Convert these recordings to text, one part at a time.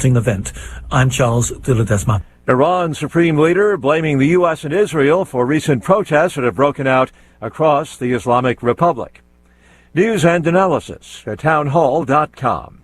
sporting event. I'm Charles de Ledesma. Iran's supreme leader blaming the U.S. and Israel for recent protests that have broken out across the Islamic Republic. News and analysis at townhall.com.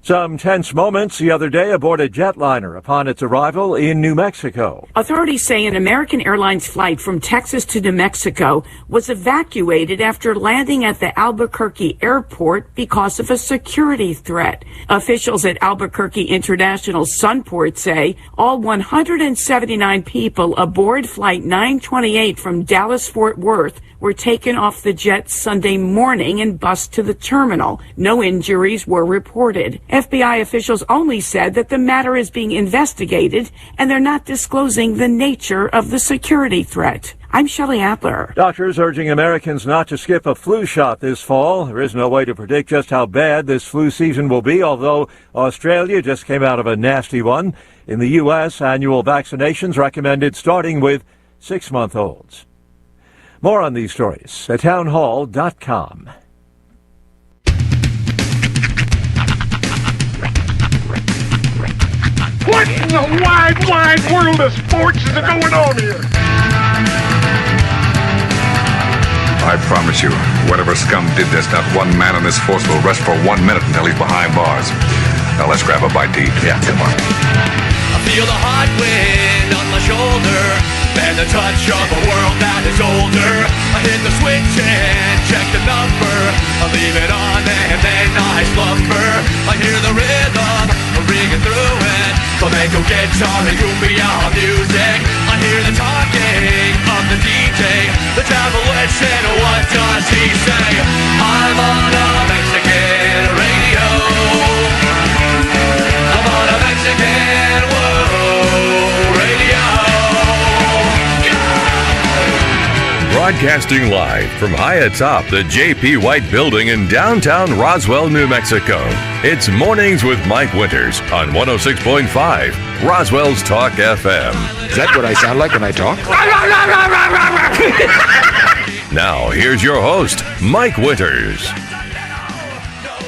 Some tense moments the other day aboard a jetliner upon its arrival in New Mexico. Authorities say an American Airlines flight from Texas to New Mexico was evacuated after landing at the Albuquerque airport because of a security threat. Officials at Albuquerque International Sunport say all 179 people aboard Flight 928 from Dallas-Fort Worth were taken off the jet Sunday morning and bused to the terminal. No injuries were reported. FBI officials only said that the matter is being investigated and they're not disclosing the nature of the security threat. I'm Shelley Adler. Doctors urging Americans not to skip a flu shot this fall. There is no way to predict just how bad this flu season will be, although Australia just came out of a nasty one. In the U.S., annual vaccinations recommended starting with 6-month-olds. More on these stories at townhall.com. What in the wide, wide world of sports is going on here? I promise you, whatever scum did this, not one man in this force will rest for 1 minute until he's behind bars. Now let's grab a bite to eat. Yeah, come on. I feel the hot wind on my shoulder and the touch of a world that is older. I hit the switch and check the number. I leave it on and then I slumber. I hear the rhythm ringing through it. Flamenco guitar and cumbia music. I hear the talking of the DJ. The travel listen, what does he say? I'm on a Mexican radio. I'm on a Mexican radio. Broadcasting live from high atop the J.P. White Building in downtown Roswell, New Mexico. It's Mornings with Mike Winters on 106.5 Roswell's Talk FM. Is that what I sound like when I talk? Now, here's your host, Mike Winters.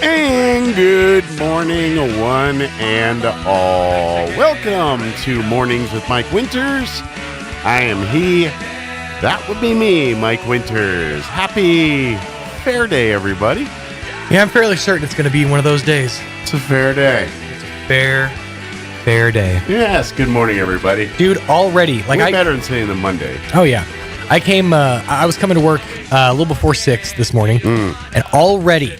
And good morning, one and all. Welcome to Mornings with Mike Winters. I am he. That would be me, Mike Winters. Happy Fair Day, everybody. Yeah, I'm fairly certain it's going to be one of those days. It's a fair day. It's a fair day. Yes, good morning, everybody. Dude, already. Way better than saying the Monday. Oh, yeah. I was coming to work a little before 6 this morning, and already,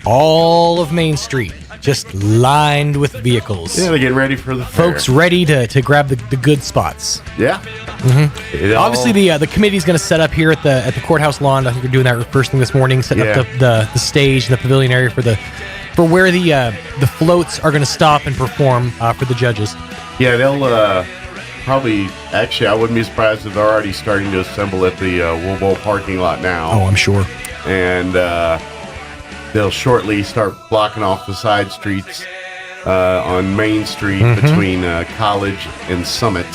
all of Main Street just lined with vehicles. Yeah, they're getting ready for the fair. Folks ready to grab the good spots. Yeah. Mm-hmm. Obviously, the committee's going to set up here at the courthouse lawn. I think they're doing that first thing this morning, setting up the stage and the pavilion area for where the floats are going to stop and perform for the judges. Yeah, they'll probably. Actually, I wouldn't be surprised if they're already starting to assemble at the Woolbowl parking lot now. Oh, I'm sure. And they'll shortly start blocking off the side streets on Main Street between College and Summit.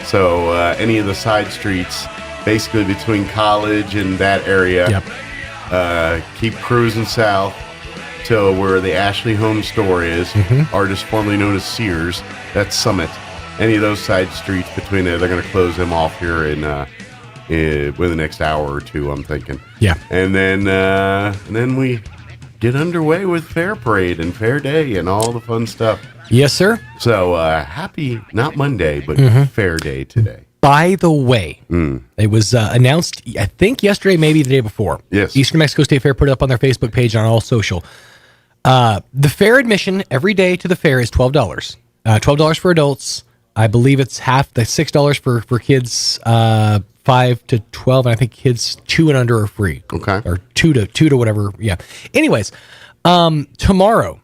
So any of the side streets, basically between College and that area, keep cruising south to where the Ashley Home Store is, artist formerly known as Sears. That's Summit. Any of those side streets between there, they're going to close them off here within the next hour or two, I'm thinking. Yeah. And then we get underway with Fair Parade and Fair Day and all the fun stuff. Yes, sir. So happy, not Monday, but Fair Day today. By the way, it was announced, I think yesterday, maybe the day before. Yes. Eastern Mexico State Fair put it up on their Facebook page on all social. The fair admission every day to the fair is $12. $12 for adults. I believe it's half the $6 for kids 5 to 12, and I think kids 2 and under are free. Okay. Or 2 to whatever. Yeah. Anyways, tomorrow,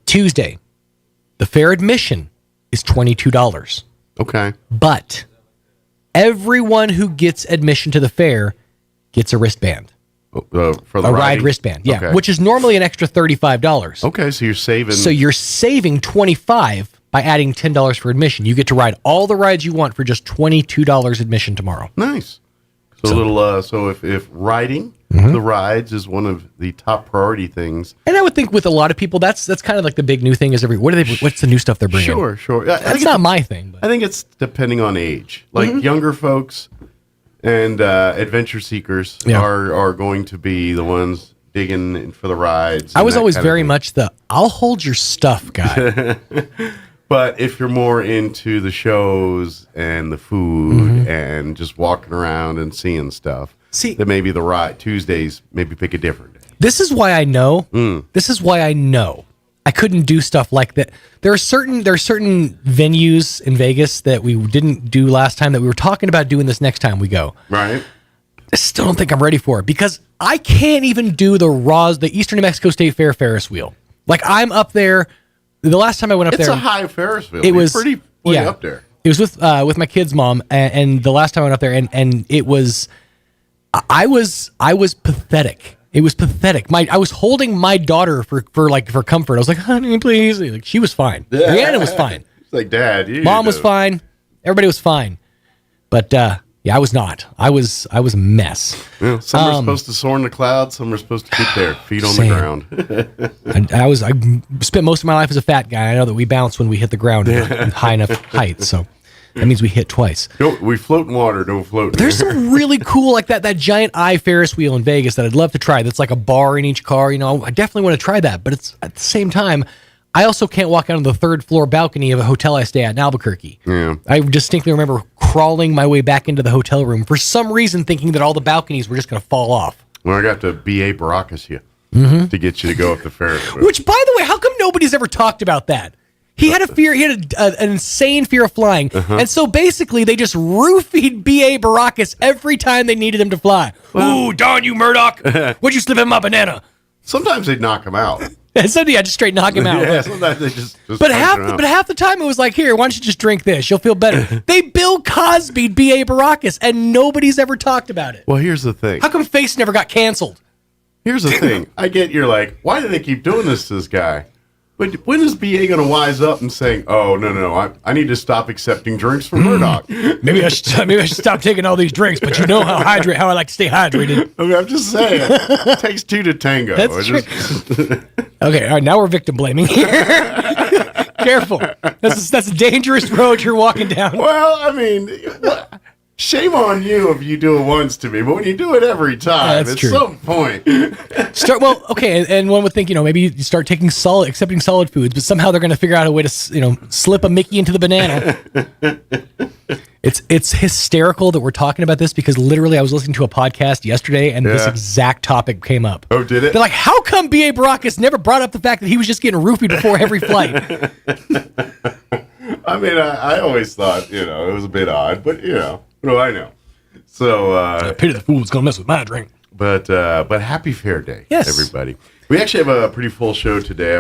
Tuesday, the fair admission is $22. Okay. But everyone who gets admission to the fair gets a wristband. For the ride wristband, yeah, okay. Which is normally an extra $35. Okay, so you're saving. So you're saving $25 by adding $10 for admission. You get to ride all the rides you want for just $22 admission tomorrow. Nice. So a little. So if riding the rides is one of the top priority things. And I would think with a lot of people, that's kind of like the big new thing is what's the new stuff they're bringing? Sure. That's not my thing. But. I think it's depending on age. Like younger folks and adventure seekers are going to be the ones digging for the rides. I was always very much I'll hold your stuff guy. But if you're more into the shows and the food and just walking around and seeing stuff, then maybe the ride Tuesdays, maybe pick a different day. This is why I know. This is why I know I couldn't do stuff like that. There are certain venues in Vegas that we didn't do last time that we were talking about doing this next time we go. Right. I still don't think I'm ready for it because I can't even do the Eastern New Mexico State Fair Ferris wheel. Like I'm up there. The last time I went up there, it's a high Ferris wheel. It was pretty way up there. It was with my kid's mom, and the last time I went up there, and it was, I was pathetic. It was pathetic. I was holding my daughter for comfort. I was like, honey, please. Like she was fine. Brianna was fine. It's like, Dad, Mom was fine. Everybody was fine. But I was not. I was a mess. Yeah, some are supposed to soar in the clouds. Some are supposed to keep their feet on the ground. I spent most of my life as a fat guy. I know that we bounce when we hit the ground in high enough height. So that means we hit twice. We float in water. Don't float in There's some really cool, like that giant eye Ferris wheel in Vegas that I'd love to try. That's like a bar in each car. You know, I definitely want to try that. But it's at the same time, I also can't walk out on the third floor balcony of a hotel I stay at in Albuquerque. Yeah. I distinctly remember crawling my way back into the hotel room for some reason, thinking that all the balconies were just going to fall off. Well, I got to B.A. Baracus you to get you to go up the Ferris wheel. Which, by the way, how come nobody's ever talked about that? He had a fear. He had an insane fear of flying, and so basically they just roofied B.A. Baracus every time they needed him to fly. Ooh, darn you, Murdoch! What'd you slip in my banana? Sometimes they'd knock him out. And so just straight knock him out. Yeah, sometimes they just but half the time it was like, here, why don't you just drink this? You'll feel better. They Bill Cosby'd B.A. Baracus, and nobody's ever talked about it. Well, here's the thing. How come Face never got canceled? Here's the thing. I get you're like, why do they keep doing this to this guy? But when is B.A. going to wise up and saying, oh, no, I need to stop accepting drinks from Murdoch? Maybe I should stop taking all these drinks, but you know how I like to stay hydrated. I mean, I'm just saying. It takes two to tango. That's true. Okay, all right, now we're victim blaming here. Careful. That's a dangerous road you're walking down. Well, I mean, shame on you if you do it once to me, but when you do it every time, at some point. And one would think, maybe you start accepting solid foods, but somehow they're going to figure out a way to, slip a Mickey into the banana. It's hysterical that we're talking about this because literally I was listening to a podcast yesterday and this exact topic came up. Oh, did it? They're like, how come B.A. Baracus never brought up the fact that he was just getting roofied before every flight? I mean, I always thought, it was a bit odd, but, what do I know? So, pity the fool's going to mess with my drink. But happy Fair Day, everybody. We actually have a pretty full show today.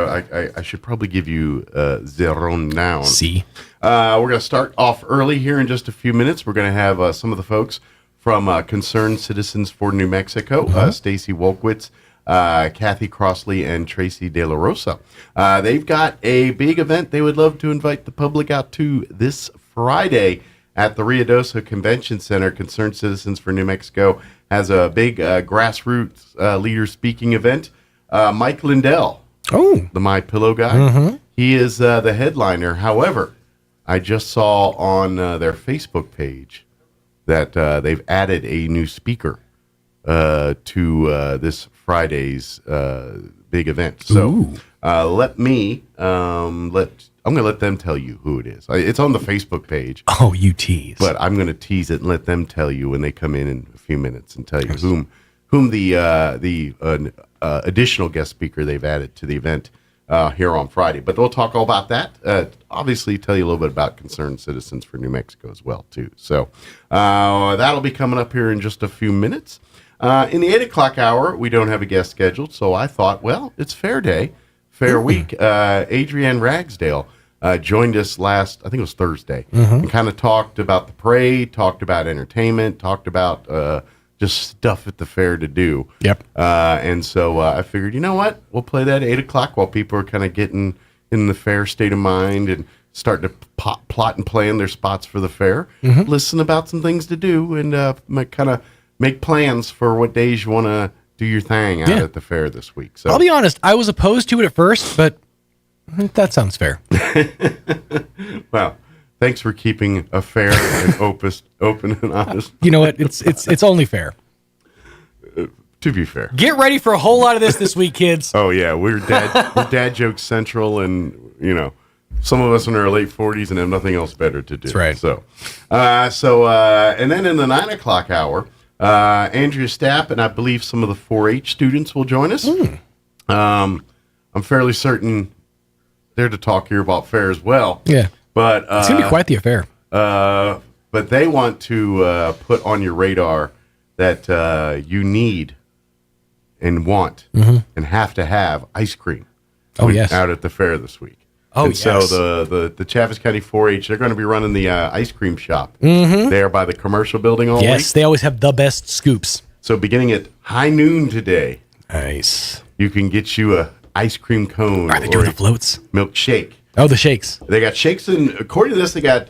I should probably give you the rundown. See. We're going to start off early here in just a few minutes. We're going to have some of the folks from Concerned Citizens for New Mexico, Stacy Wolkowitz, Kathy Crossley, and Tracy De La Rosa. They've got a big event they would love to invite the public out to this Friday at the Ruidoso Convention Center. Concerned Citizens for New Mexico has a big grassroots leader speaking event. Mike Lindell, the My Pillow guy, he is the headliner. However, I just saw on their Facebook page that they've added a new speaker to this Friday's big event. So I'm going to let them tell you who it is. It's on the Facebook page. Oh, you tease. But I'm going to tease it and let them tell you when they come in a few minutes and tell you whom the additional guest speaker they've added to the event here on Friday. But they'll talk all about that. Obviously, tell you a little bit about Concerned Citizens for New Mexico as well, too. So that'll be coming up here in just a few minutes. In the 8 o'clock hour, we don't have a guest scheduled, so I thought, well, it's Fair Day, Fair Week. Adrienne Ragsdale joined us last, I think it was Thursday, and kind of talked about the parade, talked about entertainment, talked about just stuff at the fair to do. Yep. And so I figured, you know what? We'll play that at 8 o'clock while people are kind of getting in the fair state of mind and starting to plot and plan their spots for the fair. Listen about some things to do and kind of make plans for what days you want to do your thing out at the fair this week. So I'll be honest, I was opposed to it at first, but that sounds fair. Well, thanks for keeping a fair and open and honest. You know what? It's only fair. To be fair. Get ready for a whole lot of this week, kids. Oh yeah, we're dad joke central, and some of us in our late 40s and have nothing else better to do. That's right. So, and then in the 9 o'clock hour, Andrea Stapp and I believe some of the 4-H students will join us. I'm fairly certain they're to talk here about fair as well. Yeah, but it's gonna be quite the affair. But they want to put on your radar that you need and want and have to have ice cream. Out at the fair this week. So the Chaffetz County 4-H, they're going to be running the ice cream shop there by the commercial building all week. Yes, they always have the best scoops. So beginning at high noon today, nice, you can get you a ice cream cone. Are they doing the floats? Milkshake. Oh, the shakes. They got shakes, and according to this, they got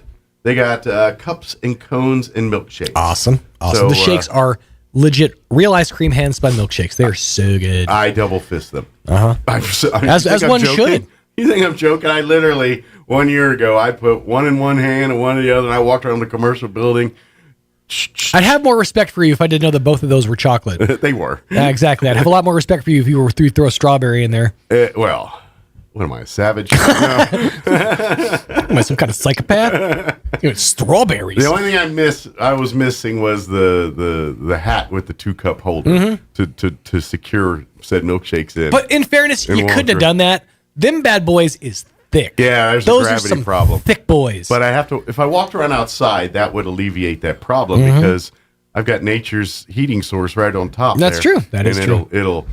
cups and cones and milkshakes. Awesome. So, the shakes are legit, real ice cream hand spun milkshakes. They're so good. I double fist them. As one should. You think I'm joking? I literally 1 year ago I put one in one hand and one in the other, and I walked around the commercial building. I'd have more respect for you if I didn't know that both of those were chocolate. They were. Exactly. I'd have a lot more respect for you if you were to throw a strawberry in there. Well, what am I, a savage? No. Am I some kind of psychopath? Strawberries. The only thing I was missing was the hat with the 2-cup holder to secure said milkshakes in. But in fairness, you couldn't have done that. Them bad boys is thick. Yeah, there's Those a gravity are some problem. Thick boys. But I have to, if I walked around outside, that would alleviate that problem because I've got nature's heating source right on top. That's there, true. That is true. It'll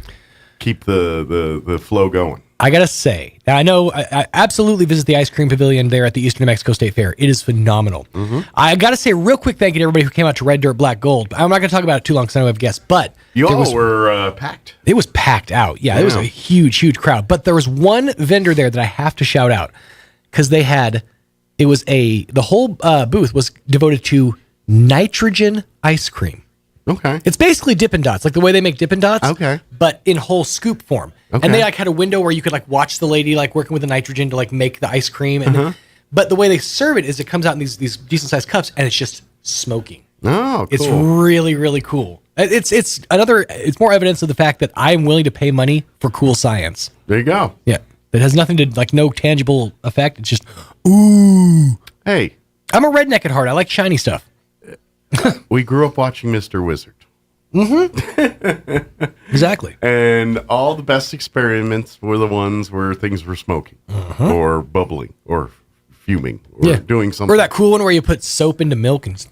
keep the flow going. I gotta say, I know I absolutely visit the ice cream pavilion there at the Eastern New Mexico State Fair. It is phenomenal. I gotta say a real quick thank you to everybody who came out to Red Dirt Black Gold. I'm not gonna talk about it too long because I know I have guests, but you all were packed. It was packed out. Yeah, it was a huge crowd. But there was one vendor there that I have to shout out because they had the whole booth was devoted to nitrogen ice cream. Okay. It's basically Dippin' Dots, like the way they make Dippin' Dots. Okay. But in whole scoop form. Okay. And they had a window where you could watch the lady working with the nitrogen to make the ice cream. And but the way they serve it is it comes out in these decent sized cups and it's just smoking. Oh, cool. It's really, really cool. It's more evidence of the fact that I'm willing to pay money for cool science. There you go. Yeah. It has nothing to no tangible effect. It's just ooh. Hey. I'm a redneck at heart. I like shiny stuff. We grew up watching Mr. Wizard. Exactly. And all the best experiments were the ones where things were smoking or bubbling or fuming or doing something. Or that cool one where you put soap into milk and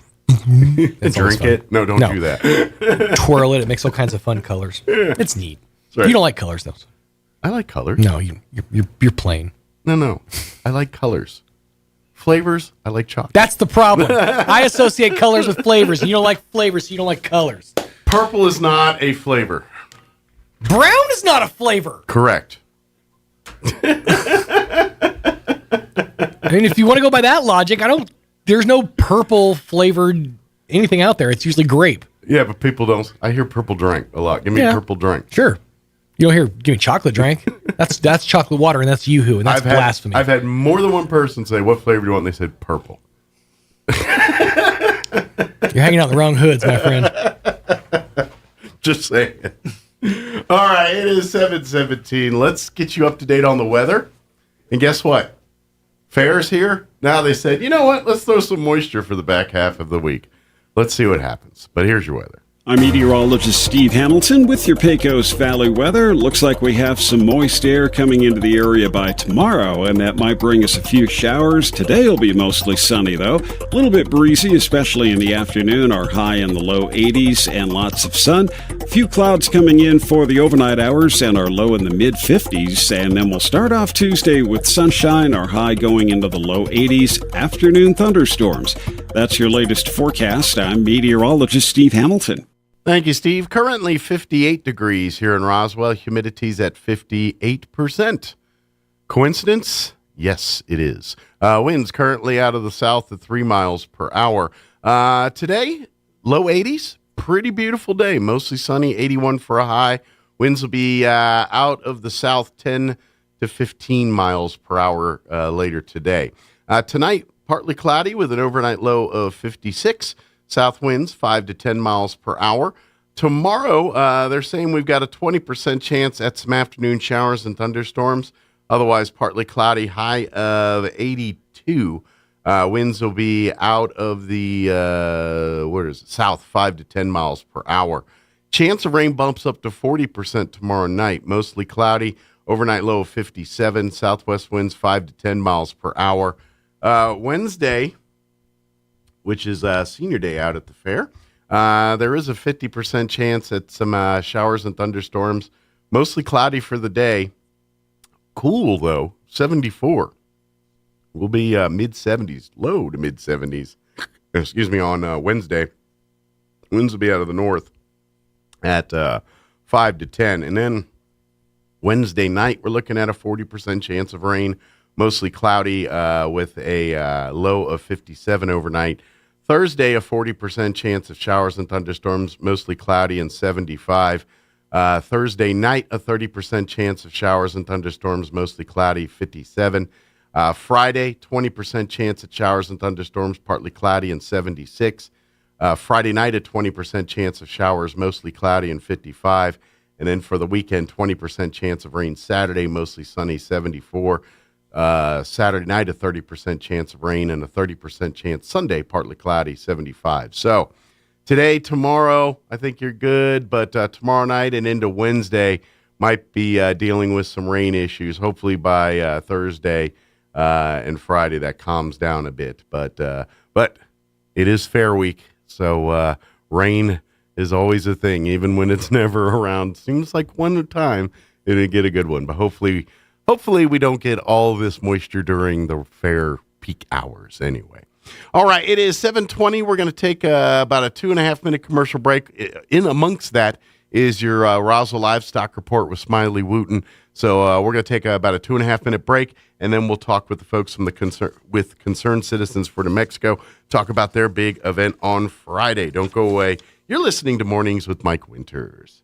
drink it. No, don't do that. Twirl it. It makes all kinds of fun colors. It's neat. Right. You don't like colors, though. I like colors. No, you're plain. No. I like colors. Flavors, I like chocolate. That's the problem. I associate colors with flavors. You don't like flavors, so you don't like colors. Purple is not a flavor. Brown is not a flavor. Correct. I mean, if you want to go by that logic, there's no purple flavored anything out there. It's usually grape. Yeah, but people don't. I hear purple drink a lot. Give me purple drink. Sure. You don't hear, give me chocolate drink. That's chocolate water, and that's yoo-hoo, and that's blasphemy. I've had more than one person say, what flavor do you want? And they said purple. You're hanging out in the wrong hoods, my friend. Just saying. All right, it is 7:17. Let's get you up to date on the weather. And guess what? Fair's here. Now they said, you know what? Let's throw some moisture for the back half of the week. Let's see what happens. But here's your weather. I'm meteorologist Steve Hamilton with your Pecos Valley weather. Looks like we have some moist air coming into the area by tomorrow, and that might bring us a few showers. Today will be mostly sunny, though. A little bit breezy, especially in the afternoon. Our high in the low 80s and lots of sun. A few clouds coming in for the overnight hours and our low in the mid-50s. And then we'll start off Tuesday with sunshine, our high going into the low 80s. Afternoon thunderstorms. That's your latest forecast. I'm meteorologist Steve Hamilton. Thank you, Steve. Currently 58 degrees here in Roswell. Humidity's at 58%. Coincidence? Yes, it is. Winds currently out of the south at 3 miles per hour. Today, low 80s, pretty beautiful day. Mostly sunny, 81 for a high. Winds will be out of the south 10 to 15 miles per hour later today. Tonight, partly cloudy with an overnight low of 56. South winds 5 to 10 miles per hour. Tomorrow, they're saying we've got a 20% chance at some afternoon showers and thunderstorms. Otherwise, partly cloudy, high of 82. Winds will be out of the south 5 to 10 miles per hour. Chance of rain bumps up to 40% tomorrow night. Mostly cloudy, overnight low of 57. Southwest winds 5 to 10 miles per hour. Wednesday, which is senior day out at the fair, there is a 50% chance at some showers and thunderstorms. Mostly cloudy for the day. Cool, though, 74. Will be mid-70s, low to mid-70s, on Wednesday. Winds will be out of the north at 5 to 10. And then Wednesday night, we're looking at a 40% chance of rain, mostly cloudy with a low of 57 overnight. Thursday, a 40% chance of showers and thunderstorms, mostly cloudy and 75. Thursday night, a 30% chance of showers and thunderstorms, mostly cloudy, 57. Friday, 20% chance at showers and thunderstorms, partly cloudy and 76. Friday night, a 20% chance of showers, mostly cloudy and 55. And then for the weekend, 20% chance of rain Saturday, mostly sunny, 74. Saturday night, a 30% chance of rain and a 30% chance Sunday, partly cloudy, 75. So today, tomorrow, I think you're good, but tomorrow night and into Wednesday might be dealing with some rain issues. Hopefully by Thursday and Friday that calms down a bit. But it is Fair Week, so rain is always a thing, even when it's never around. Seems like one time it'll get a good one, but hopefully we don't get all this moisture during the fair peak hours anyway. All right, it is 7:20. We're going to take about a 2.5-minute commercial break. In amongst that is your Roswell Livestock Report with Smiley Wooten. So we're going to take about a 2.5-minute break, and then we'll talk with the folks from the Concerned Citizens for New Mexico, talk about their big event on Friday. Don't go away. You're listening to Mornings with Mike Winters.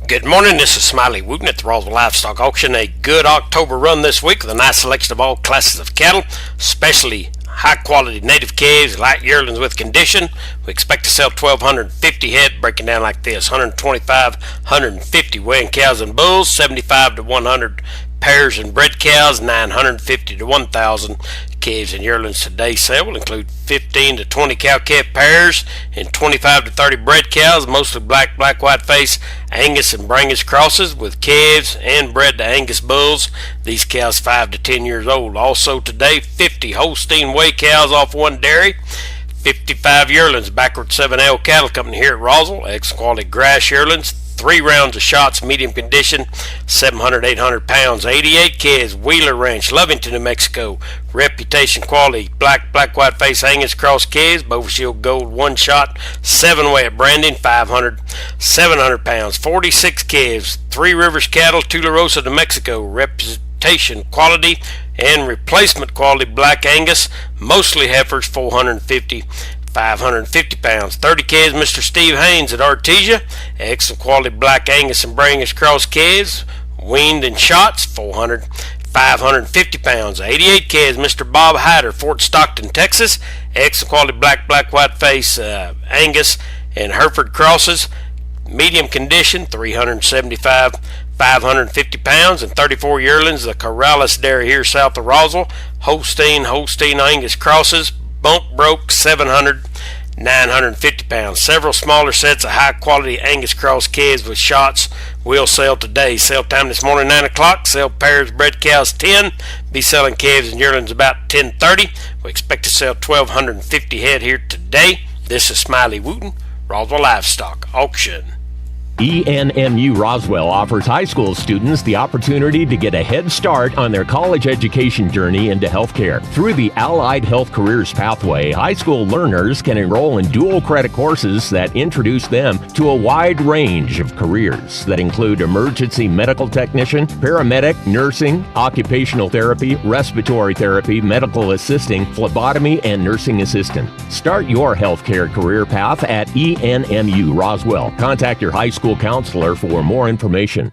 Good morning, this is Smiley Wooten at the Roswell Livestock Auction. A good October run this week with a nice selection of all classes of cattle, especially high-quality native calves, light yearlings with condition. We expect to sell 1,250 head, breaking down like this: 125, 150 weighing cows and bulls, 75 to 100 pairs and bred cows, 950 to 1,000 calves and yearlings. Today's sale will include 15 to 20 cow-calf pairs and 25 to 30 bred cows, mostly black, white face, Angus and Brangus crosses with calves and bred to Angus bulls. These cows 5 to 10 years old. Also today, 50 Holstein whey cows off one dairy, 55 yearlings, backward 7L Cattle Company here at Roswell, excellent quality grass yearlings, 3 rounds of shots, medium condition, 700, 800 pounds, 88 calves, Wheeler Ranch, Lovington, New Mexico, reputation quality, black, white face, Angus cross calves, Bow Shield Gold, 1 shot, 7 way at Brandon, 500, 700 pounds, 46 calves, 3 Rivers cattle, Tularosa, New Mexico, reputation quality and replacement quality, black Angus, mostly heifers, 450, 550 pounds, 30 calves, Mr. Steve Haynes at Artesia, excellent quality black Angus and Brangus cross calves, weaned and shots, 400, 550 pounds, 88 calves, Mr. Bob Hyder, Fort Stockton, Texas, excellent quality black, white face, Angus and Hereford crosses, medium condition, 375, 550 pounds, and 34 yearlings, the Corrales Dairy here south of Roswell, Holstein Angus crosses, bunk broke, 700, 950 pounds. Several smaller sets of high-quality Angus cross calves with shots will sell today. Sale time this morning, 9 o'clock. Sell pairs, bred cows, 10. Be selling calves and yearlings about 10:30. We expect to sell 1,250 head here today. This is Smiley Wooten, Roswell Livestock Auction. ENMU Roswell offers high school students the opportunity to get a head start on their college education journey into healthcare. Through the Allied Health Careers Pathway, high school learners can enroll in dual credit courses that introduce them to a wide range of careers that include emergency medical technician, paramedic, nursing, occupational therapy, respiratory therapy, medical assisting, phlebotomy, and nursing assistant. Start your healthcare career path at ENMU Roswell. Contact your high school counselor for more information.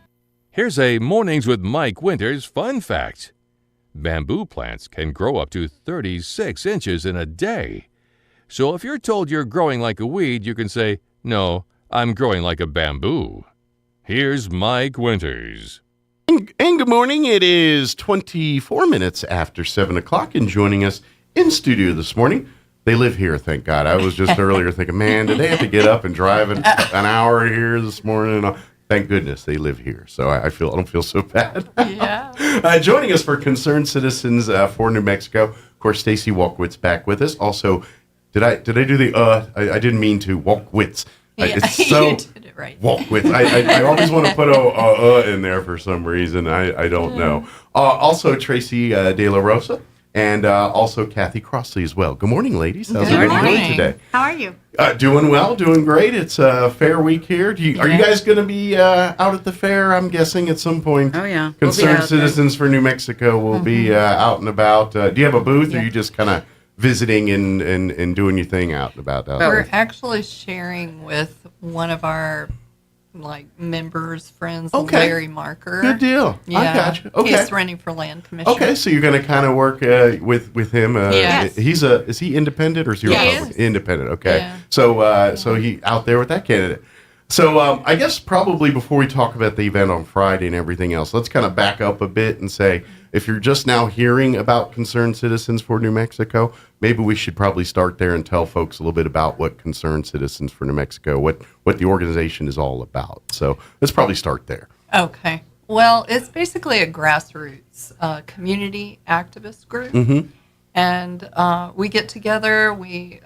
Here's a Mornings with Mike Winters fun fact. Bamboo plants can grow up to 36 inches in a day. So if you're told you're growing like a weed, you can say, "No, I'm growing like a bamboo." Here's Mike Winters. And good morning. It is 24 minutes after 7 o'clock, and joining us in studio this morning, they live here, thank God. I was just earlier thinking, man, did they have to get up and drive an hour here this morning? Thank goodness they live here, so I don't feel so bad. Yeah. Joining us for Concerned Citizens for New Mexico, of course, Stacy Walkwitz back with us. Also, did I do the I didn't mean to Walkwitz. It's so you did it right. Walkwitz. I always want to put in there for some reason. I don't know. Also, Tracy De La Rosa. And also Kathy Crossley as well. Good morning, ladies. How's everybody doing today? How are you? Doing well, doing great. It's a fair week here. Are you guys going to be out at the fair? I'm guessing at some point. Oh, yeah. Concerned Citizens for New Mexico will be out and about. Do you have a booth, or are you just kind of visiting and doing your thing out and about? We're actually sharing with one of our members, friends, Larry Marker. Good deal. Yeah. I got you. Okay. He's running for land commission. Okay, so you're going to kind of work with him. Yes. Is he independent or is he Republican? Independent. Okay. Yeah. So he out there with that candidate. So I guess probably before we talk about the event on Friday and everything else, let's kind of back up a bit and say, if you're just now hearing about Concerned Citizens for New Mexico, maybe we should probably start there and tell folks a little bit about what Concerned Citizens for New Mexico, what the organization is all about. So let's probably start there. Okay. Well, it's basically a grassroots community activist group. And we get together, we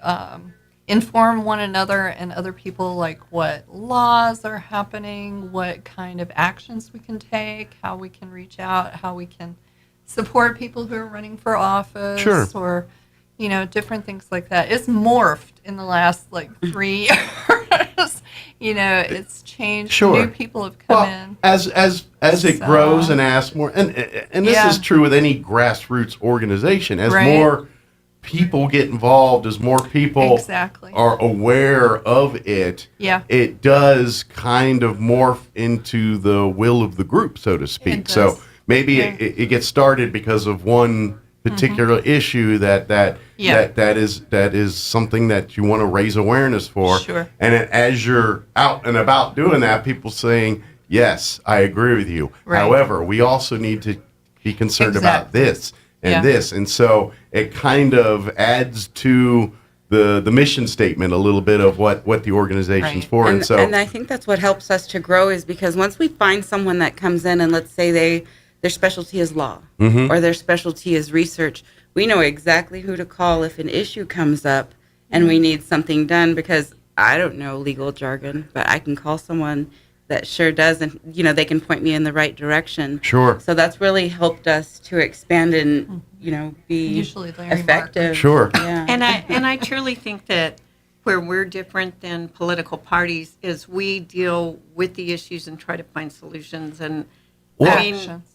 inform one another and other people what laws are happening, what kind of actions we can take, how we can reach out, how we can support people who are running for office, or different things like that. It's morphed in the last 3 years. It's changed. New people have come in. As it grows and asks more, and this is true with any grassroots organization. As more people get involved, as more people are aware of it, it does kind of morph into the will of the group, so to speak. So maybe it gets started because of one particular issue that is something that you want to raise awareness for. And as you're out and about doing that, people saying, yes, I agree with you. However, we also need to be concerned about this and this. And so it kind of adds to the mission statement a little bit of what the organization's for. And I think that's what helps us to grow, is because once we find someone that comes in and let's say their specialty is law or their specialty is research, we know exactly who to call if an issue comes up and we need something done, because I don't know legal jargon, but I can call someone that sure does, and they can point me in the right direction. Sure. So that's really helped us to expand and be usually Larry effective. Marker. Sure. Yeah. And I truly think that where we're different than political parties is we deal with the issues and try to find solutions. And Actions.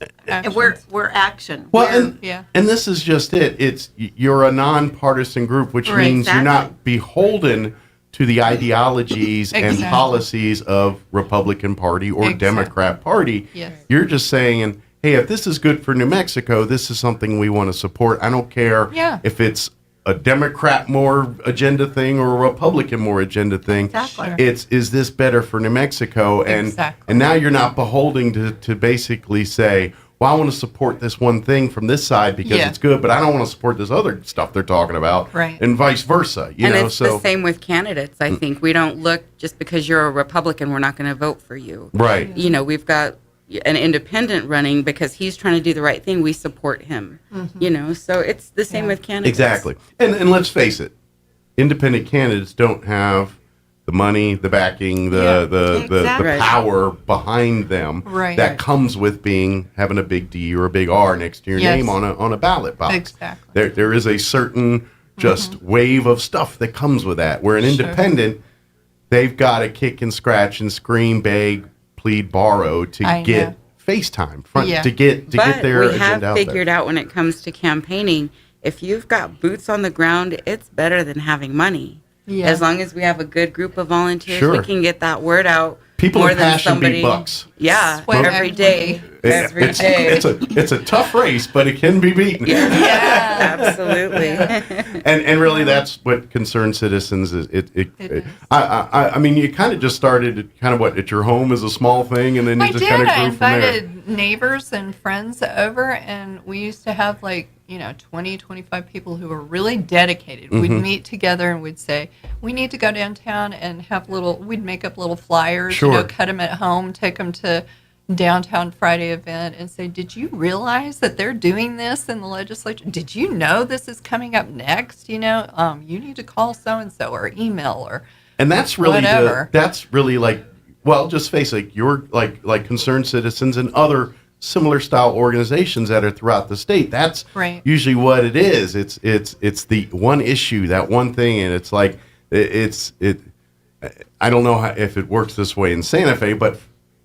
we're action. Well, and this is just it. You're a nonpartisan group, which means you're not beholden to the ideologies and policies of Republican Party or Democrat Party. You're just saying, hey, if this is good for New Mexico, this is something we want to support. I don't care if it's a Democrat more agenda thing or a Republican more agenda thing. Is this better for New Mexico? And now you're not beholden to basically say, well, I want to support this one thing from this side because it's good, but I don't want to support this other stuff they're talking about, and vice versa. It's the same with candidates. I think we don't look, just because you're a Republican, we're not going to vote for you. Right. We've got an independent running because he's trying to do the right thing. We support him. So it's the same with candidates. Exactly. And let's face it, independent candidates don't have the money, the backing, the Exactly. power behind them Right. that comes with having a big D or a big R next to your Yes. name on a ballot box. Exactly. There is a certain just wave of stuff that comes with that. Where an independent, they've got to kick and scratch and scream, beg, plead, borrow to I get know. FaceTime Yeah. to get their we agenda have out figured there. out when it comes to campaigning, if you've got boots on the ground, it's better than having money. Yeah. As long as we have a good group of volunteers, Sure. we can get that word out. People more are than passion somebody. big bucks. Yeah, Sweat every equity. day. Every day. It's a tough race, but it can be beaten. Yeah, absolutely. And really, that's what Concerned Citizens is. I mean, you kind of just started at your home as a small thing, and then you I just did. kind of I grew from there. invited neighbors and friends over, and we used to have 20, 25 people who were really dedicated. We'd Mhm. meet together and we'd say, we need to go downtown and we'd make up little flyers, Sure. cut them at home, take them to Downtown Friday event and say, did you realize that they're doing this in the legislature? Did you know this is coming up next? You need to call so-and-so or email or And that's really whatever. just face it, you're like Concerned Citizens and other similar style organizations that are throughout the state. That's Right. usually what it is. It's the one issue, that one thing, and it's like I don't know if it works this way in Santa Fe, but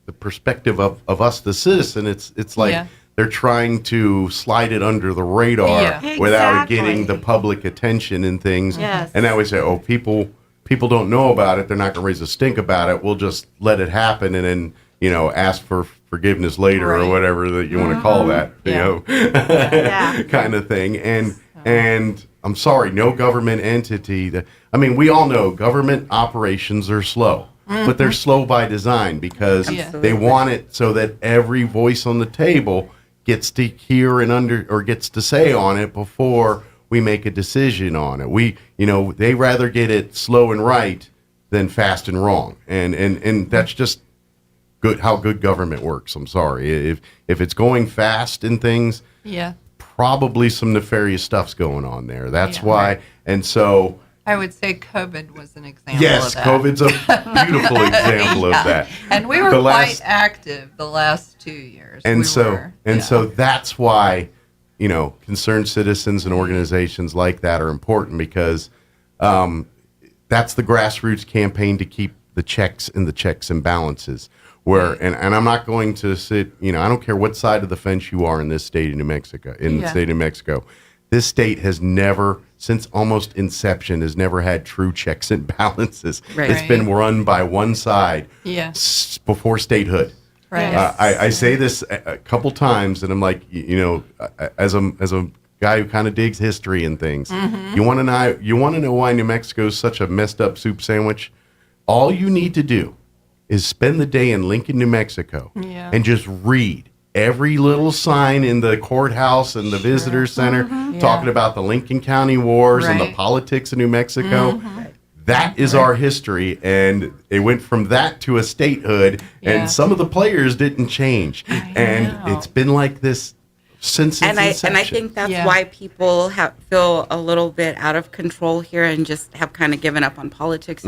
the perspective of us, the citizen, it's like Yeah. they're trying to slide it under the radar Yeah. without it Exactly. getting the public attention and things. Yes. And that way say, oh, people don't know about it. They're not going to raise a stink about it. We'll just let it happen and then, ask for forgiveness later or Right. whatever that you want to call that, Yeah. kind of thing. And I'm sorry, no government entity we all know government operations are slow, but they're slow by design because Absolutely. they want it so that every voice on the table gets to hear or gets to say on it before we make a decision on it. They rather get it slow and right than fast and wrong. And that's just good, how good government works. I'm sorry. If it's going fast in things, Yeah. probably some nefarious stuff's going on there. That's Yeah. why. And so, I would say COVID was an example yes, of that. COVID's a beautiful example Yeah. of that. And we were The quite last- active the last 2 years. And We so were, and yeah. so that's why concerned citizens and organizations like that are important because that's the grassroots campaign to keep the checks and balances. And I'm not going to sit, I don't care what side of the fence you are in this state of New Mexico, the state of New Mexico. This state has never, since almost inception, has never had true checks and balances. Right. It's been run by one side Yeah. before statehood. Right. I say this a couple times, and I'm like, as a guy who kind of digs history and things, Mm-hmm. you want to know why New Mexico is such a messed up soup sandwich? All you need to do is spend the day in Lincoln, New Mexico, Yeah. and just read every little sign in the courthouse and the visitor center talking about the Lincoln County Wars and the Right. politics of New Mexico. That is our history, and it went from that to a statehood, Yeah. and some of the players didn't change, and know. it's been like this since its inception. And I think that's Yeah. why people feel a little bit out of control here and just have kind of given up on politics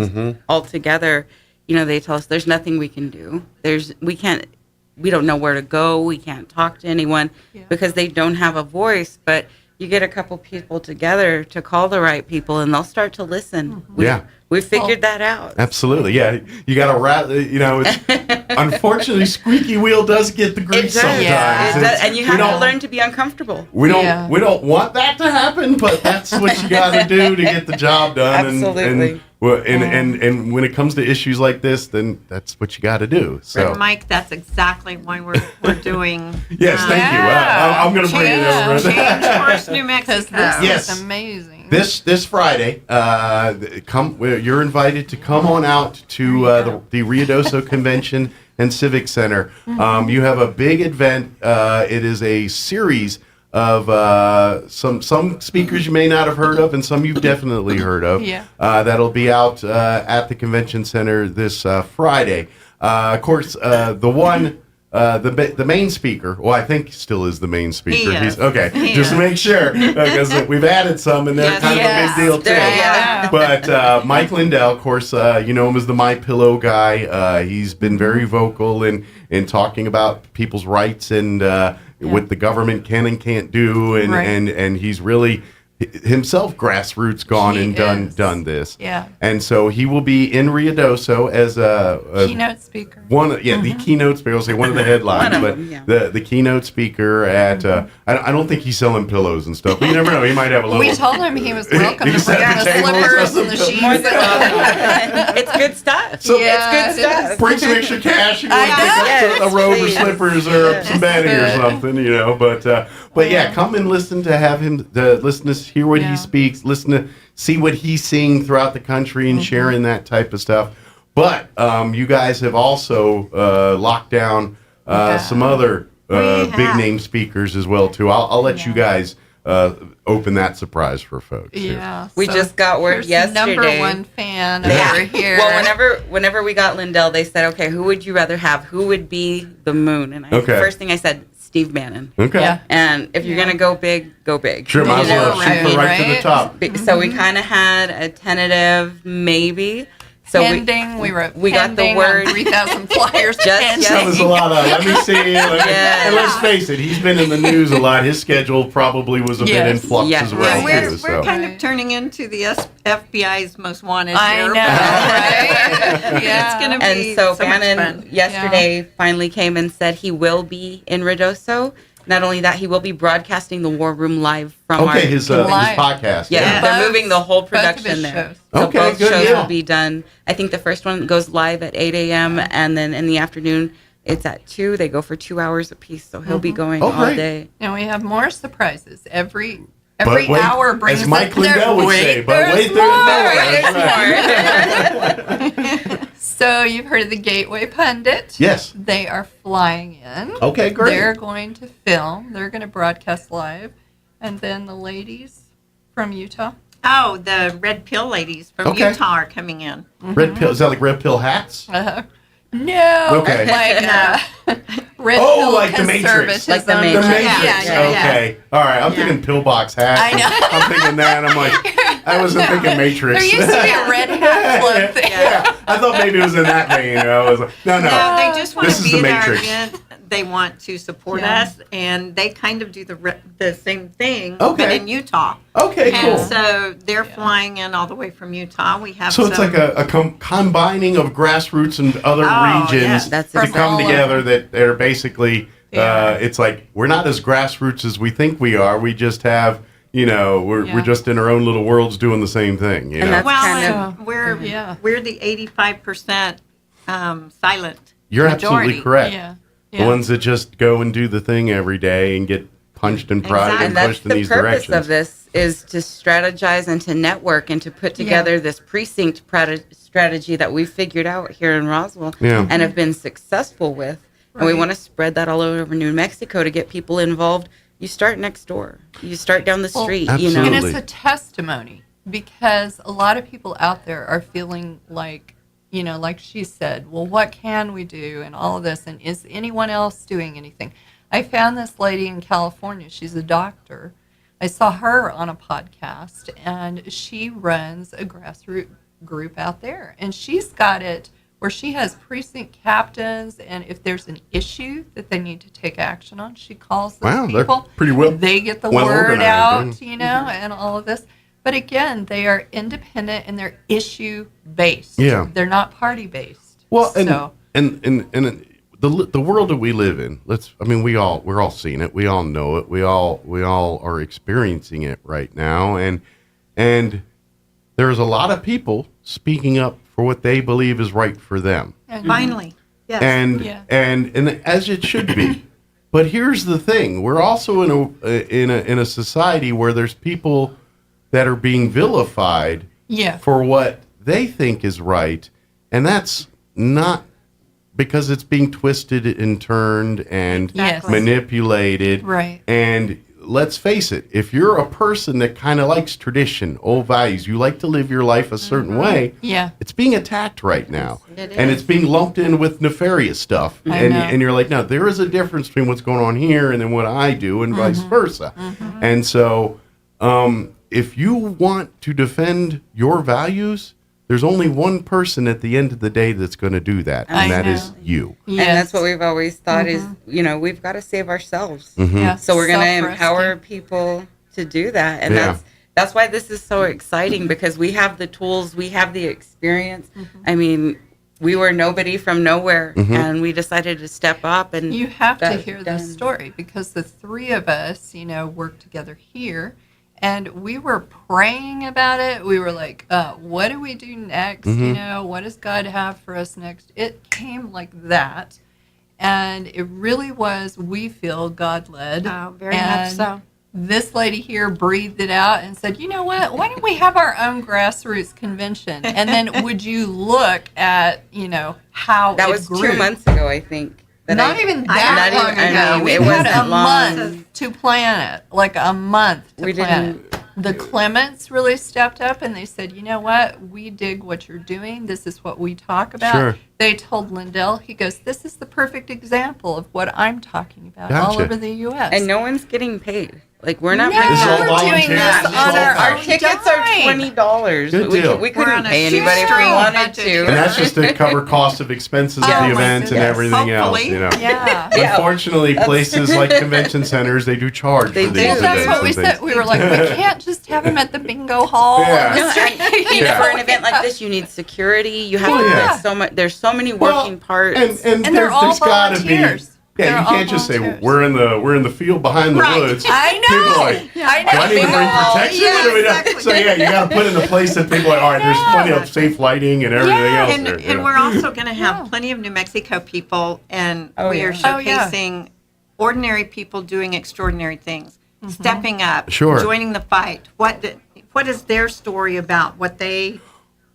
altogether. They tell us there's nothing we can do. We don't know where to go. We can't talk to anyone because they don't have a voice. But you get a couple people together to call the right people, and they'll start to listen. We figured that out. Absolutely, yeah. You got to unfortunately, squeaky wheel does get the grease sometimes. Yeah, it does, and you have to don't- learn to be uncomfortable. We don't want that to happen, but that's what you got to do to get the job done. Absolutely. And when it comes to issues like this, then that's what you got to do. So And Mike, that's exactly why we're doing. yes, thank you. I'm going to bring it over. Change Course New Because Mexico. this Yes. is amazing. This Friday, you're invited to come on out to the Ruidoso Convention and Civic Center. You have a big event. It is a series of some speakers you may not have heard of and some you've definitely heard of. Yeah. That'll be out at the convention center this Friday. Of course, the one the main speaker, well, I think still is the main speaker. He is. He's okay. He Just to is. make sure, because we've added some, and they're Yes, kind of a big deal too. Yeah. But Mike Lindell, of course, you know him as the My Pillow guy. He's been very vocal in talking about people's rights and what the government can and can't do, and he's really himself grassroots gone He and done this. Yeah. And so he will be in Ruidoso as a Keynote speaker. the keynote speaker. I'll say one of the headlines, One but of them, yeah. the keynote speaker at. I don't think he's selling pillows and stuff, but you never know. He might have a little. We told him he was welcome He to set bring the the table or slippers something. and the sheets. More than welcome. It's good stuff. So- Yeah, it's good stuff. Bring some extra cash. You I want to pick up know. a robe or Yes, slippers or yes. some bedding or Good. something, you know. But yeah, come and listen to have him. Listen to hear what he speaks. Listen to see what he's seeing throughout the country and sharing that type of stuff. But you guys have also locked down some other big name speakers as well too. I'll let you guys open that surprise for folks. here. Yeah. We just got word here's yesterday. Number one fan Yeah. over here. Well, whenever we got Lindell, they said, okay, who would you rather have? Who would be the moon? And first thing I said, Steve Bannon. Okay. Yeah. And if you're going to go big, go big. Sure, might as well know, shoot for right to the right? top. So we kind of had a tentative maybe. So pending, we wrote we got the pending word- on 3,000 flyers. Just pending. That was a lot of. Let me see. Yes. And let's face it, he's been in the news a lot. His schedule probably was a bit in Yes. flux Yes. as well. Well, too, We're so. kind of turning into the FBI's most wanted I here. know, right? Yeah. It's going to be And so much Bannon fun. yesterday finally came and said he will be in Ruidoso. Not only that, he will be broadcasting the War Room live from our His Live. podcast. Yeah, Yeah. they're moving the whole Both of production his there. shows. So Okay, both good, shows yeah. will be done. I think the first one goes live at 8 a.m. and then in the afternoon it's at 2. They go for 2 hours apiece, so he'll be going Oh, all great. day. And we have more surprises. Every But wait, hour brings as Mike there- Lindell would wait, say, but there's wait, there's more. So you've heard of the Gateway Pundit. Yes. They are flying in. Okay, great. They're going to film. They're going to broadcast live. And then the ladies from Utah. Oh, the Red Pill ladies from Okay. Utah are coming in. Red pill. Is that like red pill hats? No. Okay. Like red Oh, pill like the Matrix. conservatism. Like the The Matrix. Matrix. Yeah. Okay. All right. I'm thinking pillbox hat. I know. I'm thinking that. I'm like, I wasn't thinking Matrix. There used to be a red hat club thing. Yeah. I thought maybe it was in that vein. I was like, no. No, they just want This to is be the at our Matrix. event. They want to support Yeah. us, and they kind of do the same thing, Okay. but in Utah. Okay, And cool. so they're flying in all the way from Utah. We have So it's some- like a combining of grassroots and other Oh, regions yeah. That's to from come all together that they're basically, Yeah. it's like, we're not as grassroots as we think we are. We just have, we're Yeah. just in our own little worlds doing the same thing, you And know? that's well, kind and we're the 85% silent You're majority. absolutely correct. Yeah. The ones that just go and do the thing every day and get punched and prodded Exactly. and And that's pushed in the these purpose directions. of this is to strategize and to network and to put together this precinct strategy that we figured out here in Roswell Yeah. and have been successful with. And we want to spread that all over New Mexico to get people involved. You start next door. You start down the street, And Absolutely. it's a testimony because a lot of people out there are feeling like, like she said, well, what can we do and all of this? And is anyone else doing anything? I found this lady in California. She's a doctor. I saw her on a podcast, and she runs a grassroots group out there. And she's got it where she has precinct captains, and if there's an issue that they need to take action on, she calls those Wow, they're people. pretty well- They get the well word organized, out, and all of this. But again, they are independent and they're issue based. Yeah. They're not party based. Well, and so, the world that we live in, we're all seeing it. We all know it. We all are experiencing it right now, and there's a lot of people speaking up for what they believe is right for them, Finally. Yes. and as it should be. But here's the thing: we're also in a society where there's people that are being vilified for what they think is right, and that's not because it's being twisted and turned and Yes. manipulated. Right. And let's face it, if you're a person that kind of likes tradition, old values, you like to live your life a certain way, it's being attacked right now. And it's being lumped in with nefarious stuff. And you're like, no, there is a difference between what's going on here and then what I do and vice versa. And so if you want to defend your values, there's only one person at the end of the day that's going to do that, and that is you. Yes. And that's what we've always thought is, we've got to save ourselves. So we're going to empower people to do that. And that's why this is so exciting, because we have the tools, we have the experience. I mean, we were nobody from nowhere, and we decided to step up. And you have to hear this story, because the three of us, work together here. And we were praying about it. We were like, what do we do next? What does God have for us next? It came like that. And it really was, we feel, God-led. Oh, very much so. This lady here breathed it out and said, you know what? Why don't we have our own grassroots convention? And then would you look at, how that it was grew. 2 months ago, I think. Not even that long ago. We had a month to plan it, like a month to plan it. The Clements really stepped up and they said, you know what? We dig what you're doing. This is what we talk about. Sure. They told Lindell, he goes, this is the perfect example of what I'm talking about all over the U.S. And no one's getting paid. Like, we're not we're doing this on our tickets are $20. Good deal. We couldn't pay anybody if we wanted to. And that's just to cover cost of expenses of the event and everything else. Unfortunately, places like convention centers, they do charge for these events. That's what we said. We were like, we can't just have them at the bingo hall. For an event like this, you need security. You have to put so much. There's so many working parts, and they're all volunteers. Yeah, you can't just say we're in the field behind the woods. I know. People are like, do I need to bring protection? Yeah, What do we do? So you got to put in a place that people are. All right, there's plenty of safe lighting and everything else. And we're also going to have plenty of New Mexico people, and we are showcasing ordinary people doing extraordinary things, stepping up, joining the fight. What is their story about? What they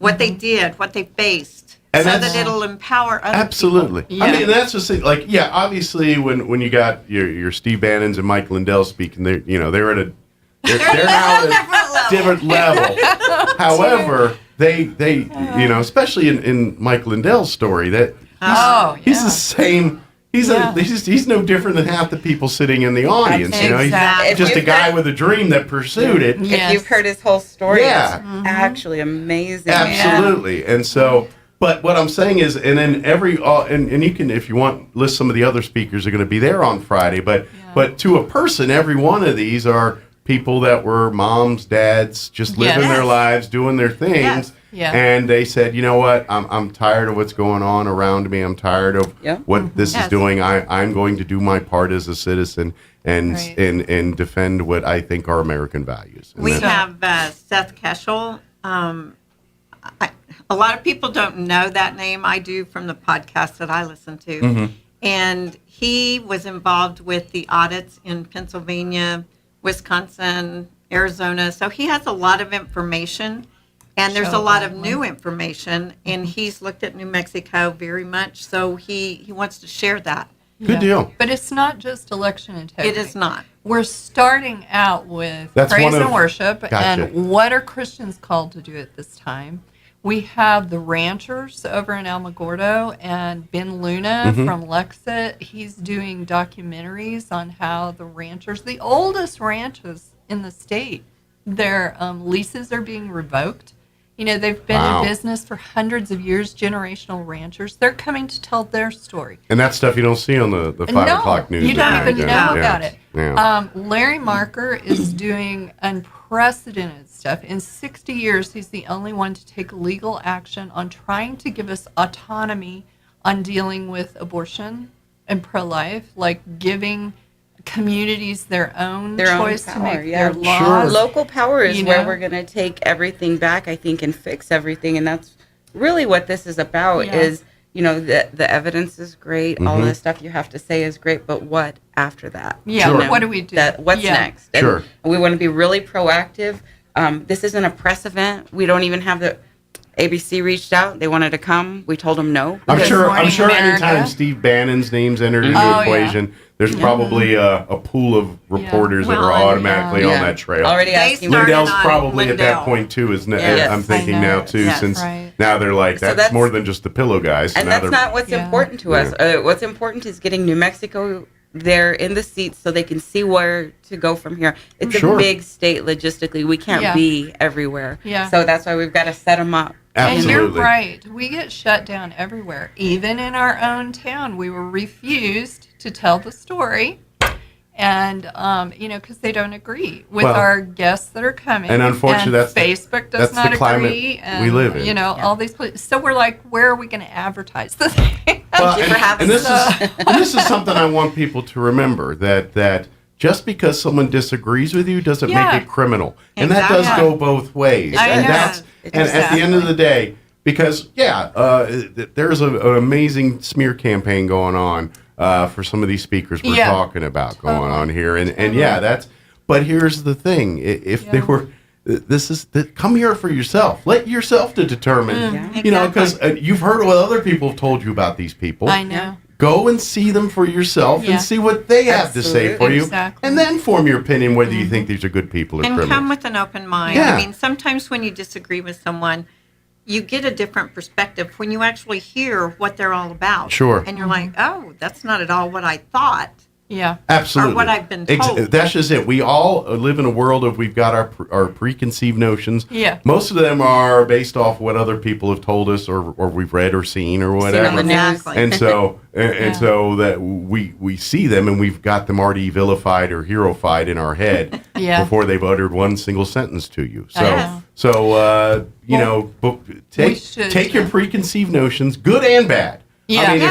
did, what they faced. And so that it'll empower other absolutely. people. I mean, that's just like, obviously when you got your Steve Bannons and Mike Lindell speaking, they're now at a different level. However, they especially in Mike Lindell's story, that he's the same. He's no different than half the people sitting in the audience. Exactly. He's just a guy with a dream that pursued it. If you've heard his whole story, it's actually amazing. Absolutely, and so. But what I'm saying is, and then and you can, if you want, list some of the other speakers are going to be there on Friday. But to a person, every one of these are people that were moms, dads, just living their lives, doing their things. And they said, you know what, I'm tired of what's going on around me. I'm tired of what this is doing. I'm going to do my part as a citizen and defend what I think are American values. And we have Seth Keschel. A lot of people don't know that name. I do from the podcast that I listen to. And he was involved with the audits in Pennsylvania, Wisconsin, Arizona. So he has a lot of information. And there's a lot of new information. And he's looked at New Mexico very much. So he wants to share that. Good deal. But it's not just election integrity. It is not. We're starting out with praise and worship. And what are Christians called to do at this time? We have the ranchers over in Alamogordo, and Ben Luna from Lexit. He's doing documentaries on how the ranchers, the oldest ranches in the state, their leases are being revoked. They've been in business for hundreds of years, generational ranchers. They're coming to tell their story. And that stuff you don't see on the 5 o'clock news. You don't even know about it. Yeah. Larry Marker is doing unprecedented stuff. In 60 years, he's the only one to take legal action on trying to give us autonomy on dealing with abortion and pro-life, like giving communities their own choice power, to make their laws. Sure. Local power is where we're going to take everything back, I think, and fix everything. And that's really what this is about is, the evidence is great. All the stuff you have to say is great. But what after that? Yeah, what do we do? What's next? And we want to be really proactive. This isn't a press event. We don't even have ABC reached out. They wanted to come. We told them no. I'm sure America. anytime Steve Bannon's name's entered into the equation, there's probably a pool of reporters that are automatically on that trail. Already asking. Lindell's probably at that point too, isn't it? Yes. I'm thinking now too, since now they're like, So that's more than just the pillow guys. And now that's not what's important to us. What's important is getting New Mexico there in the seats so they can see where to go from here. It's a big state logistically. We can't be everywhere. Yeah. So that's why we've got to set them up. Absolutely. And you're right. We get shut down everywhere. Even in our own town, we were refused to tell the story. And, because they don't agree with our guests that are coming. And unfortunately, and Facebook does not the climate agree. And, we live in. All these places. So we're like, where are we going to advertise the thing? This is something I want people to remember, that just because someone disagrees with you doesn't make it criminal. And that does go both ways. And at the end of the day, because, there's an amazing smear campaign going on for some of these speakers we're talking about going on here. And but here's the thing. If they were... come here for yourself. Let yourself to determine, because you've heard what other people have told you about these people. I know. Go and see them for yourself and see what they have to say for you. And then form your opinion whether you think these are good people or criminals. And come with an open mind. Yeah. I mean, sometimes when you disagree with someone, you get a different perspective when you actually hear what they're all about. Sure. And you're like, oh, that's not at all what I thought. Yeah. Absolutely. Or what I've been told. That's just it. We all live in a world of we've got our preconceived notions. Yeah. Most of them are based off what other people have told us or we've read or seen or whatever. Exactly. And so so that we see them and we've got them already vilified or heroified in our head before they've uttered one single sentence to you. Take your preconceived notions, good and bad. Yeah. I mean,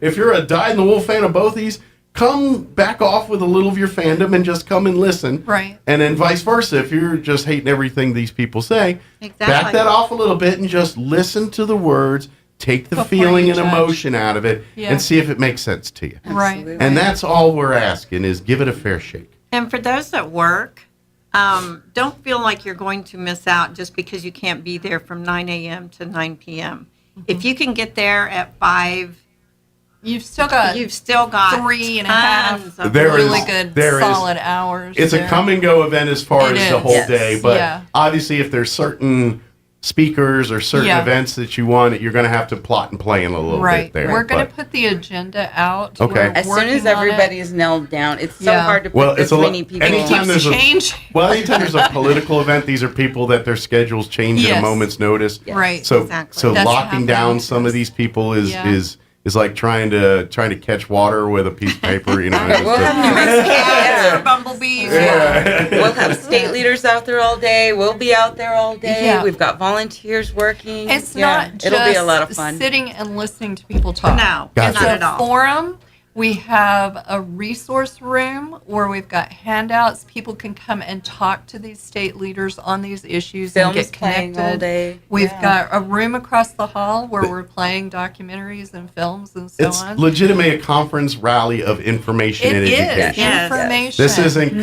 if you're a dyed-in-the-wool fan of both these, come back off with a little of your fandom and just come and listen. Right. And then vice versa. If you're just hating everything these people say, back that off a little bit and just listen to the words, take the feeling and emotion out of it, and see if it makes sense to you. Right. And that's all we're asking is give it a fair shake. And for those that work, don't feel like you're going to miss out just because you can't be there from 9 a.m. to 9 p.m. If you can get there at 5, You've still got 3.5 solid hours. It's a come and go event as far as the whole day, but obviously if there's certain speakers or certain events that you want, you're going to have to plot and plan a little bit there. We're going to put the agenda out. Okay. As soon as everybody is nailed down, it's so hard to put this many people. Anytime there's a political event, these are people that their schedules change at a moment's notice. Right. So locking down some of these people is like trying to catch water with a piece of paper, We'll have bumblebees. We'll have state leaders out there all day. We'll be out there all day. Yeah. We've got volunteers working. It's not just it'll be a lot of fun. Sitting and listening to people talk. No, Gotcha. not at all. Forum. We have a resource room where we've got handouts. People can come and talk to these state leaders on these issues and get playing connected. all day. We've got a room across the hall where we're playing documentaries and films and so it's on. legitimately a conference rally of information and education. Yes. Information. This isn't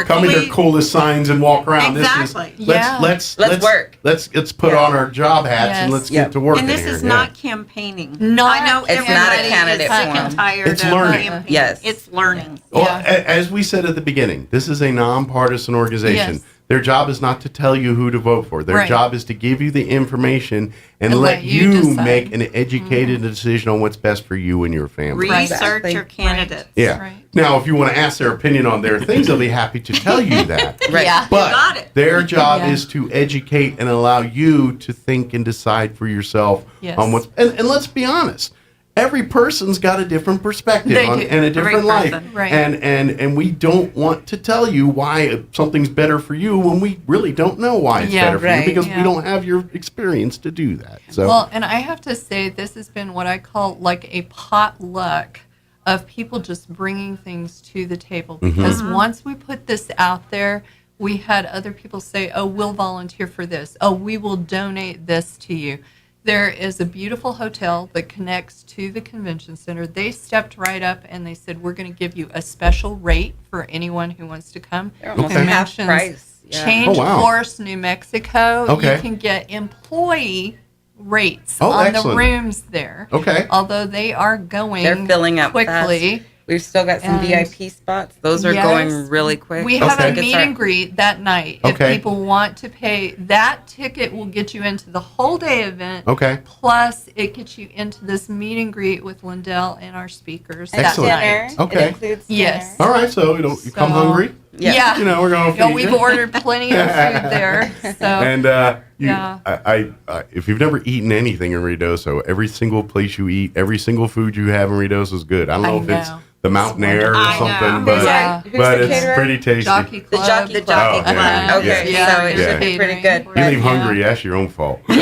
come with your coolest signs and walk around. Exactly. This is let's work. Let's put on our job hats and let's get to work. And this in here. is not campaigning. Not, I know it's not a everybody candidate is sick forum. and tired It's of learning. campaigning. Yes. It's learning. Well, as we said at the beginning, this is a nonpartisan organization. Yes. Their job is not to tell you who to vote for. Their Right. job is to give you the information and And let let you you decide. make an educated decision on what's best for you and your family. Research your candidates. Yeah. Right. Now, if you want to ask their opinion on their things, they'll be happy to tell you that. Right. Yeah. But You got it. their job Yeah. is to educate and allow you to think and decide for yourself Yes. on what's. And let's be honest. Every person's got a different perspective They do. and a different Every life. person. Right. And we don't want to tell you why something's better for you when we really don't know why it's better for you because we don't have your experience to do that. So Well, and I have to say, this has been what I call like a potluck of people just bringing things to the table. Because once we put this out there, we had other people say, oh, we'll volunteer for this. Oh, we will donate this to you. There is a beautiful hotel that connects to the convention center. They stepped right up and they said, we're going to give you a special rate for anyone who wants to come. They're almost half price. Yeah. Change Oh, wow. Course, New Mexico. Okay. You can get employee rates Oh, on excellent. the rooms there. Okay. Although they are going They're filling up quickly. fast. We've still got some And- VIP spots. Those are Yes. going really quick. We have a Tickets meet are- and greet that night. If Okay. people want to pay, that ticket will get you into the whole day event. Okay. Plus, it gets you into this meet and greet with Lindell and our speakers Excellent. that Dinner. night. Okay. It includes Yes. All right, so you come hungry. Yeah. You know, we're going to feed We've you. ordered plenty of food there. So. And Yeah. I if you've never eaten anything in Ruidoso, every single place you eat, every single food you have in Ruidoso is good. I don't know if it's the mountain air or I something, know. but Who's but the it's caterer? pretty tasty. Jockey The Club. Jockey The Club. Jockey Oh, Club. yeah. Okay, Yeah. so it Yeah. should be pretty good. You leave hungry, that's your own fault. Right?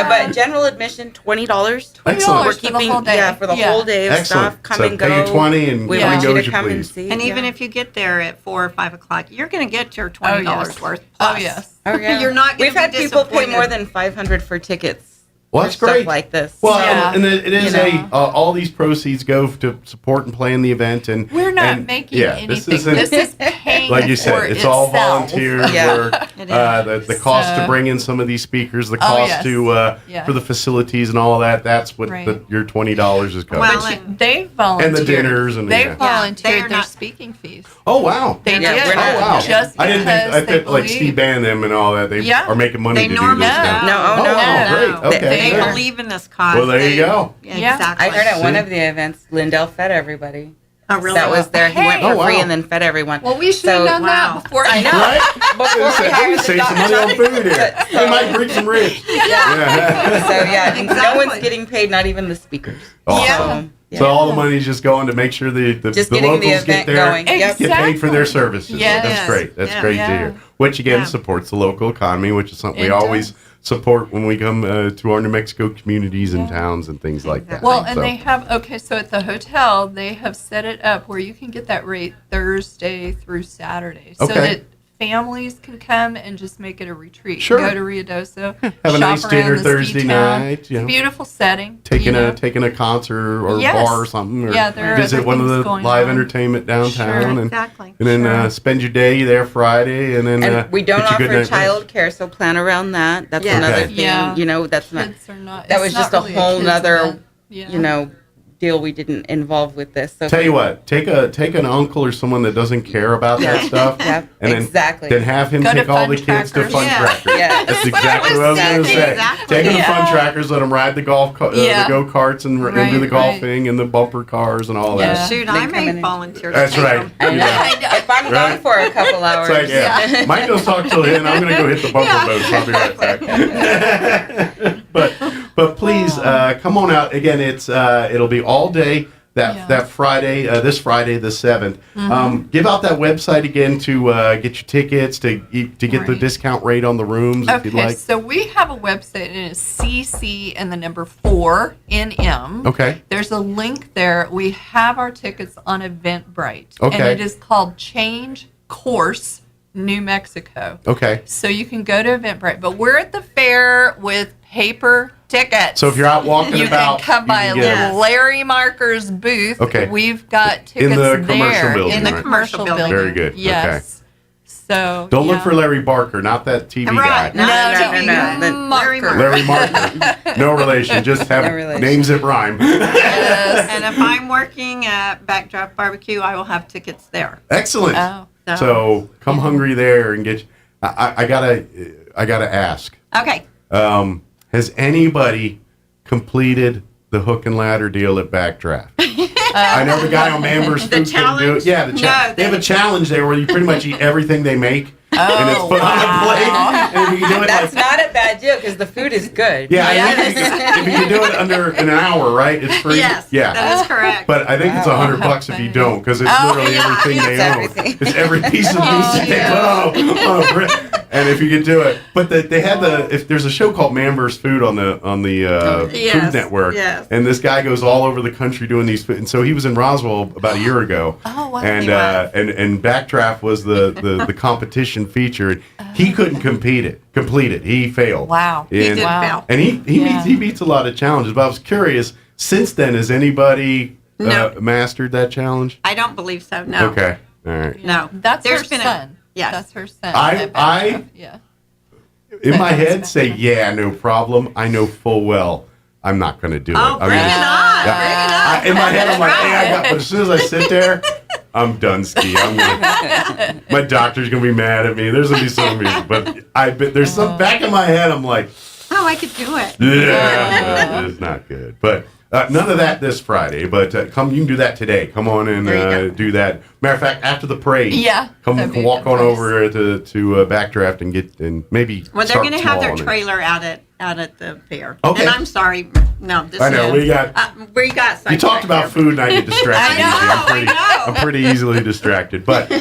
But general admission, $20. Excellent. We're for the keeping whole day. for the whole day of Excellent. stuff. Come So and go. pay $20 and we come want and go you as to you come and please. see. And even if you get there at 4 or 5 o'clock, you're going to get your $20 yes. worth. Oh, plus. yes. Oh, yeah. You're not going We've to had be people pay disappointed. more than $500 for tickets. Well, for that's great. Stuff like this. Well, Yeah. and it is You know. all these proceeds go to support and plan the event, and We're not and, making yeah, anything. This isn't This is paying like you for said. It's all itself. volunteer Yeah. work. It The cost to So- bring in some of these speakers, the cost yes. to Yeah. for the facilities and all that. That's what Right. your $20 is covering. Well, But they volunteered. And the dinners and they yeah. volunteered Yeah, they are their not- speaking fees. Oh wow! They Yeah, did. we're not- Oh wow! Just I didn't think because they like Steve believe. Bannon them and all that. They Yeah. are making money They to do normally this now. No, oh, Oh, no. wow, great. No. Okay. They They're- believe in this cause. Well, there you go. Yeah. Exactly. I heard at one See? of the events, Lindell fed everybody. Oh, really? That was there. He went Hey. for Oh, free wow. and then fed everyone. Well, we should So- have done Wow. that before. I know. Right? Before we hired the Save some money on food here. So- We might bring some ribs. So yeah, no Exactly. one's getting paid, not even the speakers. Awesome. So, So all the money's just going to make sure the Just the getting the locals get event there, going. Yep. get paid for their services. Yes. That's great. That's Yeah. great to Yeah. hear. Which again Yeah. supports the local economy, which is something we It always does. support when we come to our New Mexico communities and towns and things like that. Well, and So- they have, okay, so at the hotel, they have set it up where you can get that rate Thursday through Saturday. So Okay. that families can come and just make it a retreat. Sure. Go to Ruidoso. Have a shop nice around dinner the Thursday ski town. night, you know. Beautiful setting. taking you know. taking a concert or Yes. bar or something, or Yeah, there are visit other one of things the going live on. entertainment downtown, Sure. and Exactly. and then Sure. spend your day there Friday, and then and we don't get your good offer night rest. child care, so plan around that. That's Yeah. another Okay. thing. Yeah. You know, that's not. Kids are not. That it's was not just a really whole kids nother, event. Yeah. you know, deal we didn't involve with this. So Tell you what, take an uncle or someone that doesn't care about that stuff, Yeah, and then, exactly. then have him Go to take all Fun the kids to Trackers. Fun Yeah. Trackers. Yeah. That's exactly what I was going to say. Exactly. Take them to Yeah. Fun Trackers, let them ride the Yeah. the go karts and do Right, the right. golfing and the bumper cars and all Yeah. that. Shoot, They I come may in. volunteer. to That's take right. them. I know. Yeah. If I'm gone Right. for a couple hours, It's like, yeah, Mike goes talk till then. I'm going to go hit the bumper boats. I'll be right back. but please come on out again. It's it'll be all day that Friday, this Friday the 7th. Give out that website again to get your tickets to get the Right. discount rate on the rooms if you'd Okay, like. so we have a website and it's CC and the number 4NM. Okay. There's a link there. We have our tickets on Eventbrite. Okay. And it is called Change Course New Mexico. Okay. So you can go to Eventbrite, but we're at the fair with paper tickets. So if you're out walking you about, can come by you can get 'em. Larry Marker's booth. Okay. We've got tickets In the there commercial building, in the right? commercial building. Very good. Yes. So Don't yeah. look for Larry Barker, not that TV Right. guy. No. Larry Marker. Larry Marker. No relation. Just have No relation. names that rhyme. And if I'm working at Backdraft Barbecue, I will have tickets there. Excellent. Oh. So come hungry there and get. I gotta ask. Okay. Has anybody completed the hook and ladder deal at Backdraft? I know the guy on Mamber's The Food couldn't do it. challenge? Yeah, the No, challenge. They have a challenge there where you pretty much eat everything they make, and it's put on a plate. And if you do it That's like, not a bad deal because the food is good. yeah, I think if you can do it under an hour, right? It's free. Yes. Yeah. That is correct. But I think it's $100 if you don't, because it's Oh, literally yeah, everything they it's own. everything. It's every piece of meat that they put on a brick. And if you can do it, but they had if there's a show called Mamber's Food on the Yes, Food Network, yes. and this guy goes all over the country doing these food. And so he was in Roswell about a year ago. Oh, wow. And He was. and Backdraft was the competition feature. He couldn't complete it. He failed. Wow. He And- did Wow. fail. And he beats a lot of challenges. But I was curious. Since then, has anybody No. mastered that challenge? I don't believe so. No. Okay. All right. No. That's There's her been son. Yes. That's her son. I- Yeah. in my head say, yeah, no problem. I know full well I'm not going to do it. Bring it on. Bring it on. In my head, I'm like, hey, but as soon as I sit there, I'm done ski. My doctor's going to be mad at me. There's going to be some reason. But there's some back in my head, I'm like, oh, I could do it. Yeah, it's not good. But none of that this Friday. But you can do that today. Come on and do that. Matter of fact, after the parade, come walk on over to Backdraft and maybe. Well, they're going to have their trailer out at the fair. Okay. And I'm sorry. No, this I know is, we got. You talked about food, and I get distracted. I'm pretty easily distracted. But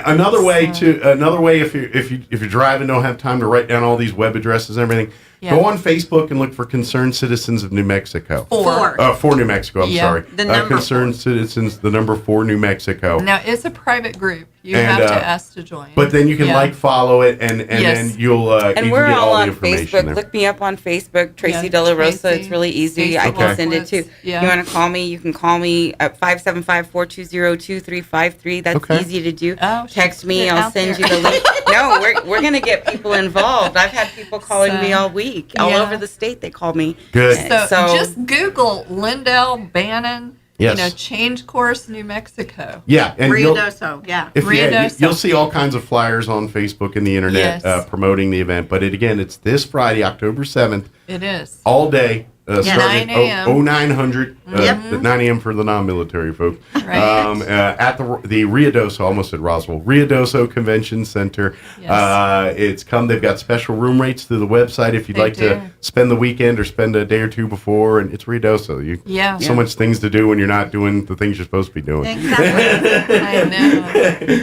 another way if you're driving, don't have time to write down all these web addresses and everything. Yeah. Go on Facebook and look for Concerned Citizens of New Mexico. For New Mexico. I'm sorry. The number Concerned Citizens, the number 4 New Mexico. Now it's a private group. You have to ask to join. But then you can follow it, and then you'll and you we're can get all the on information Facebook. there. Look me up on Facebook, Tracy De La Rosa. It's really easy. I can send it to. You want to call me? You can call me at 575-420-2353. That's easy to do. Text me. I'll send you the link. No, we're gonna get people involved. I've had people calling me all week, all over the state. They call me. Good. So just Google Lindell Bannon. Yes. Change course, New Mexico. Yeah, and Riodoso, you'll see all kinds of flyers on Facebook and the internet promoting the event. But it's this Friday, October 7th. It is all day. Starting 9 a.m. 0900 at 9 a.m. for the non-military folks. Right. At the Riodoso, almost at Roswell, Riodoso Convention Center. Yes. They've got special room rates through the website if you'd like to spend the weekend or spend a day or two before. And it's Riodoso. So much things to do when you're not doing the things you're supposed to be doing. Exactly. I know.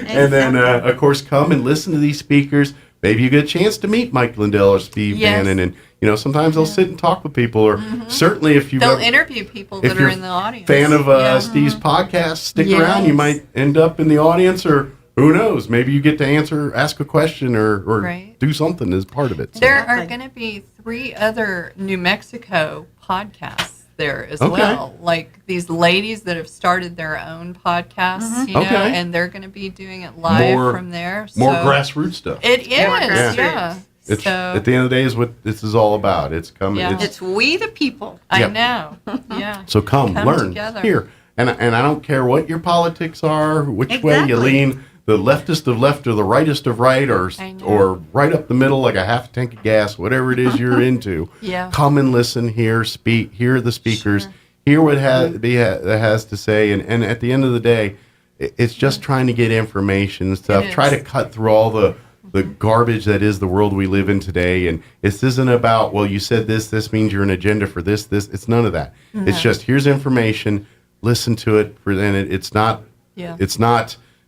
And then, of course, come and listen to these speakers. Maybe you get a chance to meet Mike Lindell or Steve Bannon, and sometimes they'll sit and talk with people, or certainly if they'll interview people that are in the audience. Fan of Steve's podcast, stick around. You might end up in the audience, or who knows? Maybe you get to ask a question, or do something as part of it. So. There are going to be 3 other New Mexico podcasts there as well, like these ladies that have started their own podcasts, and they're going to be doing it live from there. More grassroots stuff. It is, yeah. It's, at the end of the day, is what this is all about. It's coming. Yeah. It's we the people. I know. Yeah. So come learn together. Here, and I don't care what your politics are, which way you lean. The leftist of left or the rightist of right, or right up the middle like a half tank of gas, whatever it is you're into. Come and listen, hear the speakers, hear what has to say, and at the end of the day, it's just trying to get information and stuff. Try to cut through all the garbage that is the world we live in today, and this isn't about, well, you said this means you're an agenda for this. It's none of that. No. It's just, here's information, listen to it, present it. It's not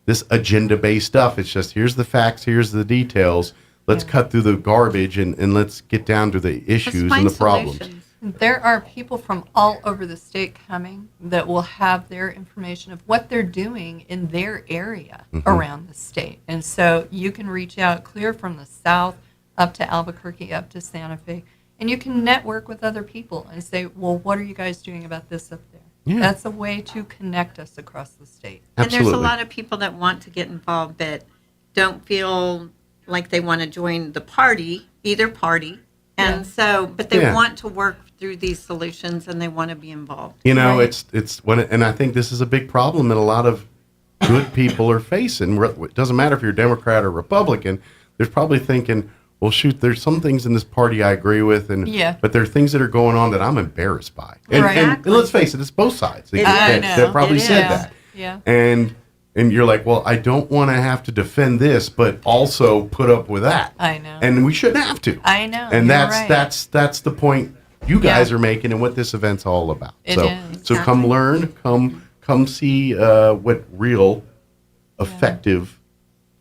this agenda-based stuff. It's just, here's the facts, here's the details. Let's cut through the garbage and let's get down to the issues and the problems. There are people from all over the state coming that will have their information of what they're doing in their area around the state. And so you can reach out clear from the south up to Albuquerque, up to Santa Fe, and you can network with other people and say, well, what are you guys doing about this up there? Yeah. That's a way to connect us across the state. Absolutely. And there's a lot of people that want to get involved but don't feel like they want to join the party, either party. And but they want to work through these solutions and they want to be involved. And I think this is a big problem that a lot of good people are facing. It doesn't matter if you're Democrat or Republican. They're probably thinking, well, shoot, there's some things in this party I agree with, but there are things that are going on that I'm embarrassed by. And let's face it, it's both sides that probably said that. Yeah. And you're like, well, I don't want to have to defend this, but also put up with that. I know. And we shouldn't have to. I know. And that's the point you guys are making and what this event's all about. So come learn, come see what real, effective,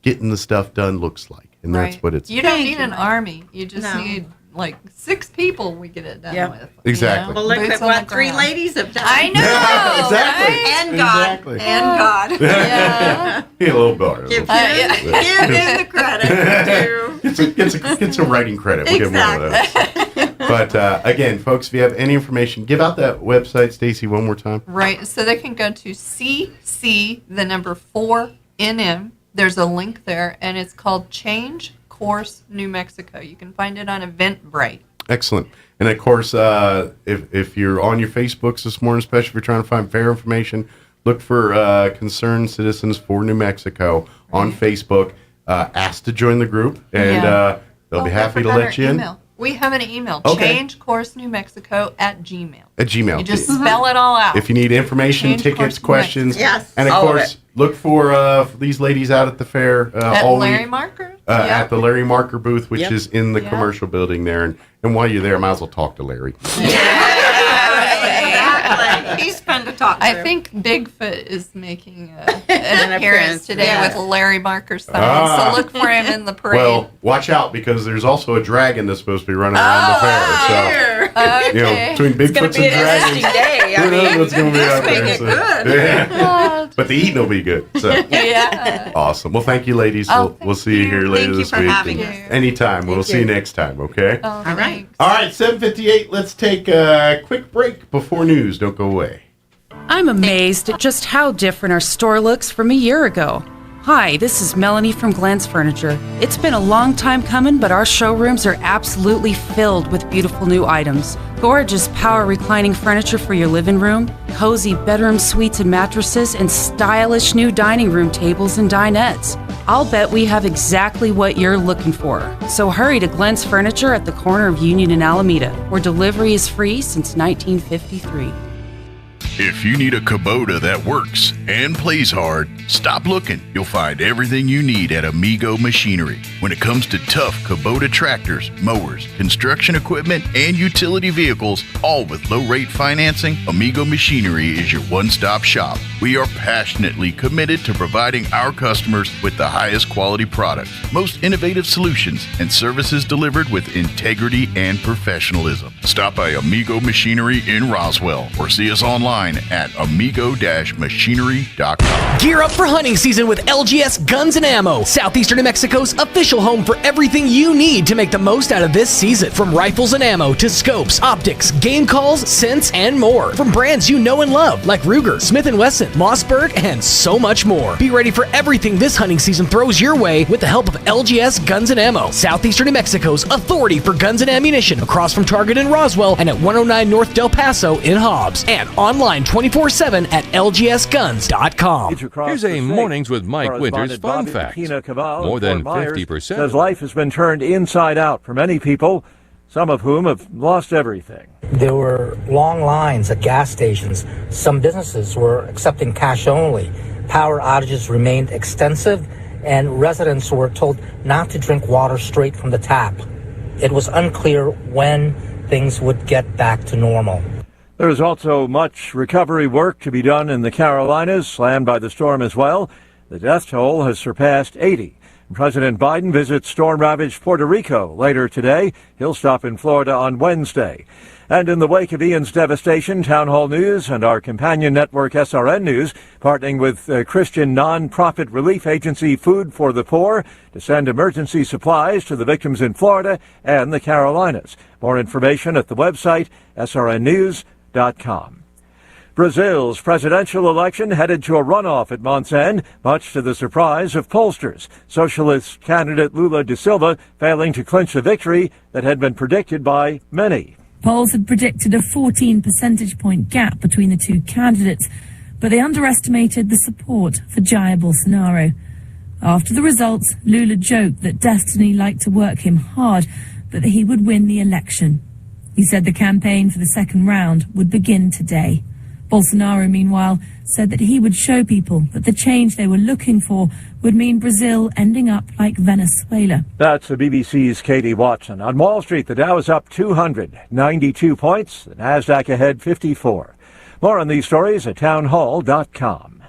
getting the stuff done looks like. And that's what it's. You don't need an army. You just need like 6 people we get it done with. Exactly. Well, look at what 3 ladies have done. I know. Yeah, exactly. Right? And God. Exactly. And God. Yeah. A little better. Give him the credit. Get some writing credit. We'll give one of those. But again, folks, if you have any information, give out that website, Stacy, one more time. Right. So they can go to CC, the number 4NM. There's a link there, and it's called Change Course, New Mexico. You can find it on Eventbrite. Excellent. And of course, if you're on your Facebooks this morning, especially if you're trying to find fair information, look for Concerned Citizens for New Mexico on Facebook. Ask to join the group, and they'll be happy to let you in. We have an email, Okay. changecoursenewmexico@gmail. At Gmail. You just spell it all out. If you need information, Change tickets, Course questions, New Mexico. Yes. and of All of course, it. look for these ladies out at the fair At all Larry week. Marker? At the Larry Marker booth, which Yep. is in the Yep. commercial building there. And while you're there, might as well talk to Larry. Exactly. He's fun to talk to. I think Bigfoot is making an appearance today yes. with Larry Marker's sign. Ah. So look for him in the parade. Well, watch out because there's also a dragon that's supposed to be running around the fair. So, you know, between Bigfoots and dragons, who knows what's going to be out there. So, yeah. But the eating will be good. So. Yeah. Awesome. Well, thank you, ladies. We'll see you here later this week. Anytime. We'll see you next time, okay? All right. All right, 7:58. Let's take a quick break before news. Don't go away. I'm amazed at just how different our store looks from a year ago. Hi, this is Melanie from Glenn's Furniture. It's been a long time coming, but our showrooms are absolutely filled with beautiful new items. Gorgeous power reclining furniture for your living room, cozy bedroom suites and mattresses, and stylish new dining room tables and dinettes. I'll bet we have exactly what you're looking for. So hurry to Glenn's Furniture at the corner of Union and Alameda, where delivery is free since 1953. If you need a Kubota that works and plays hard, stop looking. You'll find everything you need at Amigo Machinery. When it comes to tough Kubota tractors, mowers, construction equipment, and utility vehicles, all with low-rate financing, Amigo Machinery is your one-stop shop. We are passionately committed to providing our customers with the highest quality products, most innovative solutions, and services delivered with integrity and professionalism. Stop by Amigo Machinery in Roswell or see us online at amigo-machinery.com. Gear up for hunting season with LGS Guns and Ammo, Southeastern New Mexico's official home for everything you need to make the most out of this season. From rifles and ammo to scopes, optics, game calls, scents, and more. From brands you know and love like Ruger, Smith & Wesson, Mossberg, and so much more. Be ready for everything this hunting season throws your way with the help of LGS Guns and Ammo, Southeastern New Mexico's authority for guns and ammunition, across from Target in Roswell and at 109 North Del Paso in Hobbs, and online 24/7 at lgsguns.com. Here's a Mornings with Mike Winters fun fact. More than 50% says life has been turned inside out for many people, some of whom have lost everything. There were long lines at gas stations. Some businesses were accepting cash only. Power outages remained extensive, and residents were told not to drink water straight from the tap. It was unclear when things would get back to normal. There is also much recovery work to be done in the Carolinas, slammed by the storm as well. The death toll has surpassed 80. President Biden visits storm-ravaged Puerto Rico later today. He'll stop in Florida on Wednesday. And in the wake of Ian's devastation, Town Hall News and our companion network SRN News, partnering with Christian non-profit relief agency Food for the Poor to send emergency supplies to the victims in Florida and the Carolinas. More information at the website srnnews.com. Brazil's presidential election headed to a runoff at month's end, much to the surprise of pollsters. Socialist candidate Lula da Silva failing to clinch the victory that had been predicted by many. Polls had predicted a 14 percentage point gap between the two candidates, but they underestimated the support for Jair Bolsonaro. After the results, Lula joked that destiny liked to work him hard, but that he would win the election. He said the campaign for the second round would begin today. Bolsonaro, meanwhile, said that he would show people that the change they were looking for would mean Brazil ending up like Venezuela. That's the BBC's Katie Watson. On Wall Street, the Dow is up 292 points, the Nasdaq ahead 54. More on these stories at townhall.com.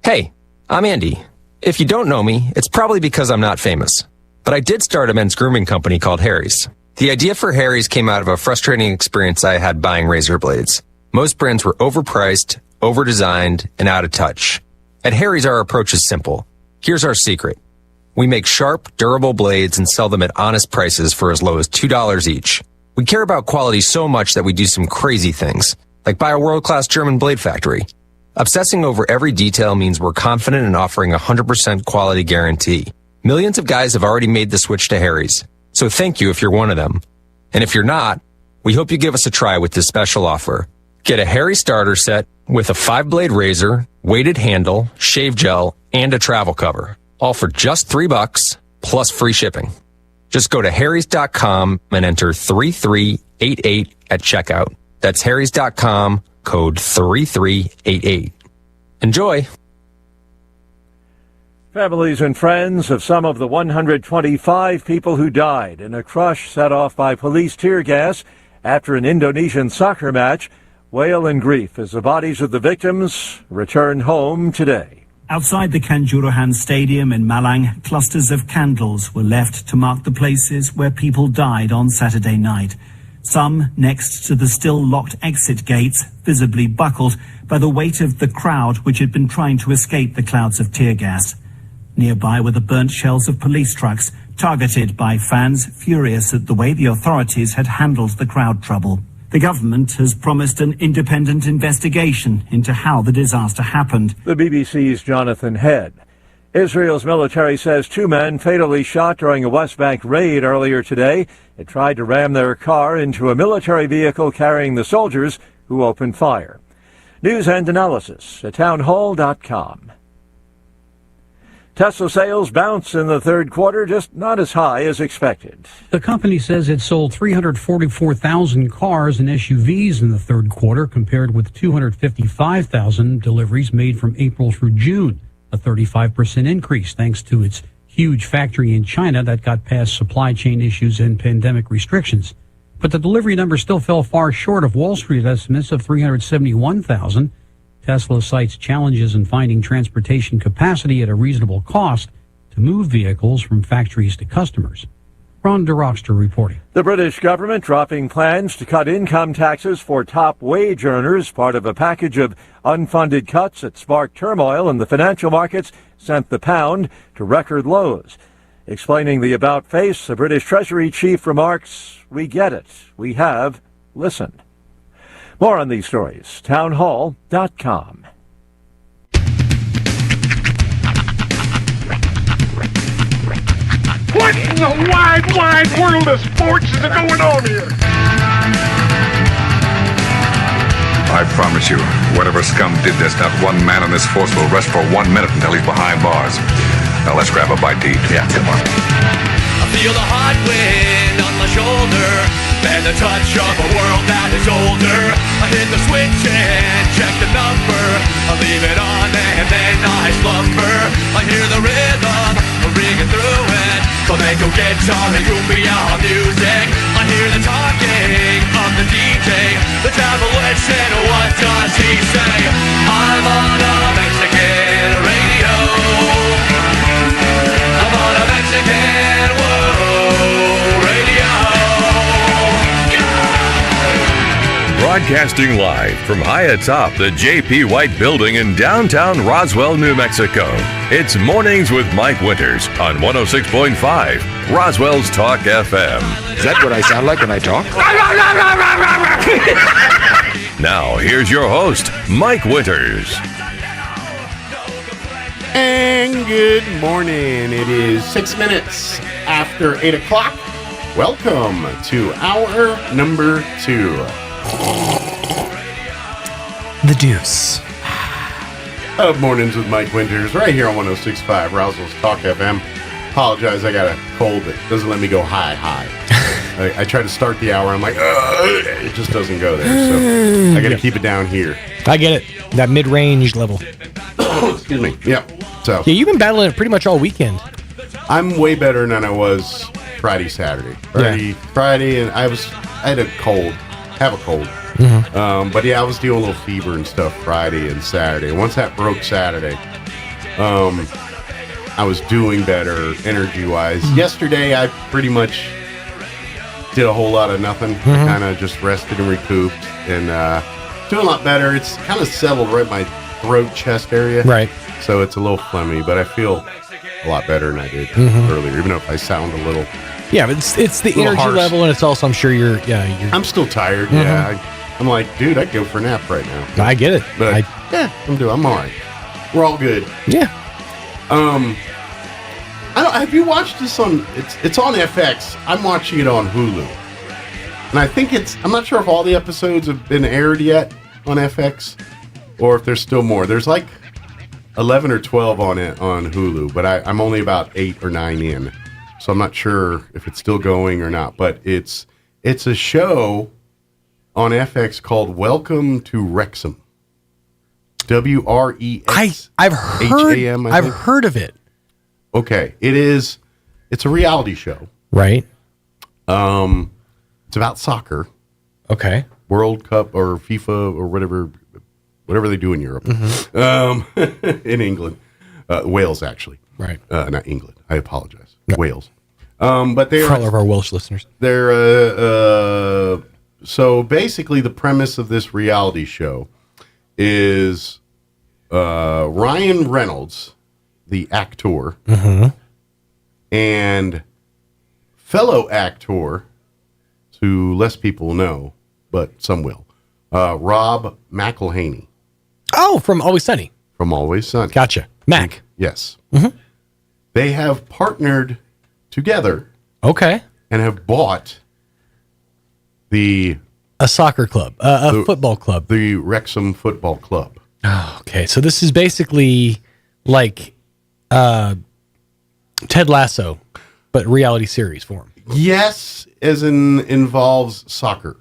Hey, I'm Andy. If you don't know me, it's probably because I'm not famous. But I did start a men's grooming company called Harry's. The idea for Harry's came out of a frustrating experience I had buying razor blades. Most brands were overpriced, overdesigned, and out of touch. At Harry's, our approach is simple. Here's our secret. We make sharp, durable blades and sell them at honest prices for as low as $2 each. We care about quality so much that we do some crazy things, like buy a world-class German blade factory. Obsessing over every detail means we're confident in offering a 100% quality guarantee, Millions of guys have already made the switch to Harry's. So thank you if you're one of them. And if you're not, we hope you give us a try with this special offer. Get a Harry starter set with a 5-blade razor, weighted handle, shave gel, and a travel cover. All for just $3 plus free shipping. Just go to harrys.com and enter 3388 at checkout. That's harrys.com, code 3388. Enjoy. Families and friends of some of the 125 people who died in a crush set off by police tear gas after an Indonesian soccer match wail in grief as the bodies of the victims return home today. Outside the Kanjuruhan Stadium in Malang, clusters of candles were left to mark the places where people died on Saturday night. Some next to the still locked exit gates, visibly buckled by the weight of the crowd which had been trying to escape the clouds of tear gas. Nearby were the burnt shells of police trucks, targeted by fans furious at the way the authorities had handled the crowd trouble. The government has promised an independent investigation into how the disaster happened. The BBC's Jonathan Head. Israel's military says 2 men fatally shot during a West Bank raid earlier today. They tried to ram their car into a military vehicle carrying the soldiers who opened fire. News and analysis at townhall.com. Tesla sales bounce in the third quarter, just not as high as expected. The company says it sold 344,000 cars and SUVs in the third quarter, compared with 255,000 deliveries made from April through June, a 35% increase thanks to its huge factory in China that got past supply chain issues and pandemic restrictions. But the delivery number still fell far short of Wall Street estimates of 371,000. Tesla cites challenges in finding transportation capacity at a reasonable cost to move vehicles from factories to customers. Ron DeRockster reporting. The British government dropping plans to cut income taxes for top wage earners, part of a package of unfunded cuts that sparked turmoil in the financial markets, sent the pound to record lows. Explaining the about-face, the British Treasury chief remarks, "We get it. We have listened." More on these stories, townhall.com. What in the wide, wide world of sports is going on here? I promise you, whatever scum did this, not one man in this force will rest for 1 minute until he's behind bars. Now let's grab a bite to eat. Yeah, come on. I feel the hot wind on my shoulder and the touch of a world that is older. I hit the switch and check the number. I leave it on and then I slumber. I hear the rhythm ringing through it. Flamenco guitar and cumbia music. I hear the talking of the DJ. The devil listen, what does he say? I'm on a Mexican radio. I'm on a Mexican world radio. Broadcasting live from high atop the J.P. White Building in downtown Roswell, New Mexico. It's Mornings with Mike Winters on 106.5 Roswell's Talk FM. Is that what I sound like when I talk? Now, here's your host, Mike Winters. And good morning. It is 6 minutes after 8 o'clock. Welcome to hour number 2. The Deuce. Of Mornings with Mike Winters, right here on 106.5 Roswell's Talk FM. Apologize, I got a cold that doesn't let me go high. I try to start the hour, I'm like, it just doesn't go there, so I got to keep it down here. I get it. That mid-range level. Excuse me. Yeah. So. Yeah, you've been battling it pretty much all weekend. I'm way better than I was Friday, Saturday. Friday, and I had a cold. Have a cold. Mm-hmm. But yeah, I was dealing with a little fever and stuff Friday and Saturday. Once that broke Saturday, I was doing better energy-wise. Yesterday, I pretty much did a whole lot of nothing. I kind of just rested and recouped, and doing a lot better. It's kind of settled right in my throat, chest area. Right. So it's a little phlegmy, but I feel a lot better than I did earlier, even if I sound a little. Yeah, but it's the energy harsh. level, and it's also, I'm sure you're. I'm still tired. Yeah, I'm like, dude, I'd go for a nap right now. I get it. But I'm all right. We're all good. Yeah. I have you watched this on? It's on FX. I'm watching it on Hulu, and I think I'm not sure if all the episodes have been aired yet on FX, or if there's still more. There's like 11 or 12 on it on Hulu, but I'm only about 8 or 9 in, so I'm not sure if it's still going or not. But it's a show on FX called Welcome to Wrexham. WREX. I've heard of it. Okay, it's a reality show. Right. It's about soccer. Okay. World Cup or FIFA or whatever they do in Europe. In England. Wales, actually. Right. Not England. I apologize. No. Wales. But they're... For all of our Welsh listeners. They're... so basically the premise of this reality show is Ryan Reynolds, the actor, and fellow actor, who less people know, but some will, Rob McElhenney. Oh, from Always Sunny. From Always Sunny. Gotcha. Mac. Yes. They have partnered together. Okay. And have bought a soccer club, a football club. The Wrexham Football Club. Oh, okay. So this is basically like Ted Lasso, but reality series form. Yes, as involves soccer.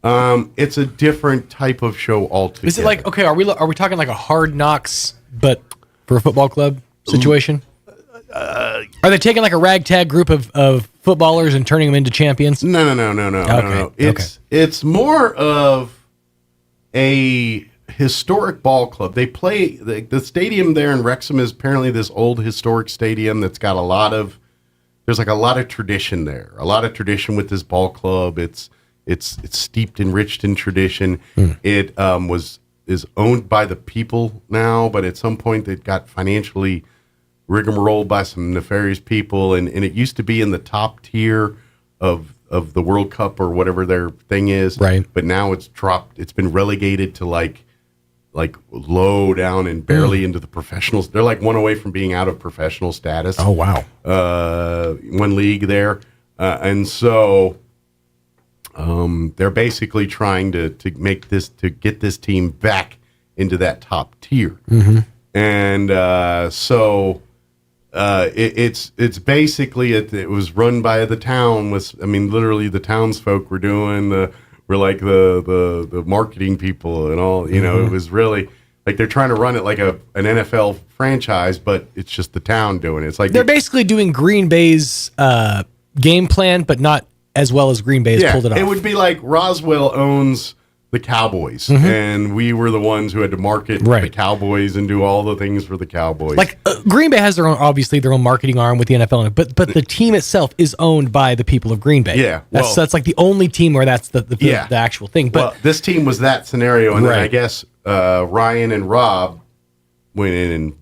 It's a different type of show altogether. Is it like, okay, are we talking like a Hard Knocks, but for a football club situation? Are they taking like a ragtag group of footballers and turning them into champions? No. Okay. It's more of a historic ball club. They play the stadium there in Wrexham is apparently this old historic stadium that's got there's like a lot of tradition there. A lot of tradition with this ball club. It's steeped, enriched in tradition. It is owned by the people now, but at some point it got financially rigmarole by some nefarious people, and it used to be in the top tier of the World Cup or whatever their thing is. Right. But now it's dropped. It's been relegated to like low down and barely into the professionals. They're like one away from being out of professional status. Oh, wow. One league there. And so they're basically trying to get this team back into that top tier. And so it's basically it was run by the town. Literally the townsfolk were doing we're like the marketing people and all. It was really like they're trying to run it like an NFL franchise, but it's just the town doing it. It's like they're basically doing Green Bay's game plan, but not as well as Green Bay has pulled it off. It would be like Roswell owns the Cowboys, and we were the ones who had to market the Cowboys and do all the things for the Cowboys. Like Green Bay has their own marketing arm with the NFL, but the team itself is owned by the people of Green Bay. Yeah, that's like the only team where that's the actual thing. But this team was that scenario, and then I guess Ryan and Rob went in and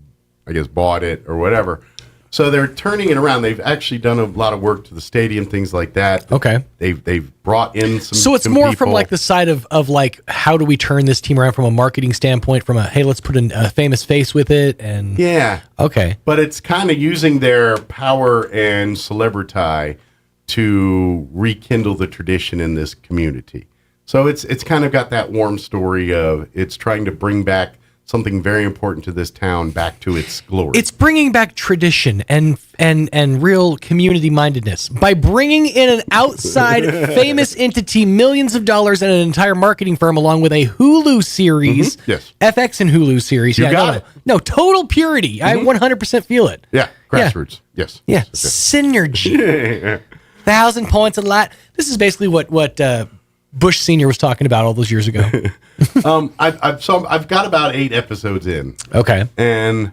I guess bought it or whatever. So they're turning it around. They've actually done a lot of work to the stadium, things like that. Okay. They've brought in some. So it's some more people. from like the side of like, how do we turn this team around from a marketing standpoint? From hey, let's put a famous face with it, and okay. But it's kind of using their power and celebrity to rekindle the tradition in this community. So it's kind of got that warm story of it's trying to bring back something very important to this town back to its glory. It's bringing back tradition and real community mindedness by bringing in an outside famous entity, millions of dollars, and an entire marketing firm, along with a Hulu series, yes, FX and Hulu series. You got it. No, total purity. I 100% feel it. Yeah, grassroots. Yes. Yeah, synergy. 1,000 points a lot. This is basically what Bush Sr. was talking about all those years ago. I've got about 8 episodes in. Okay. And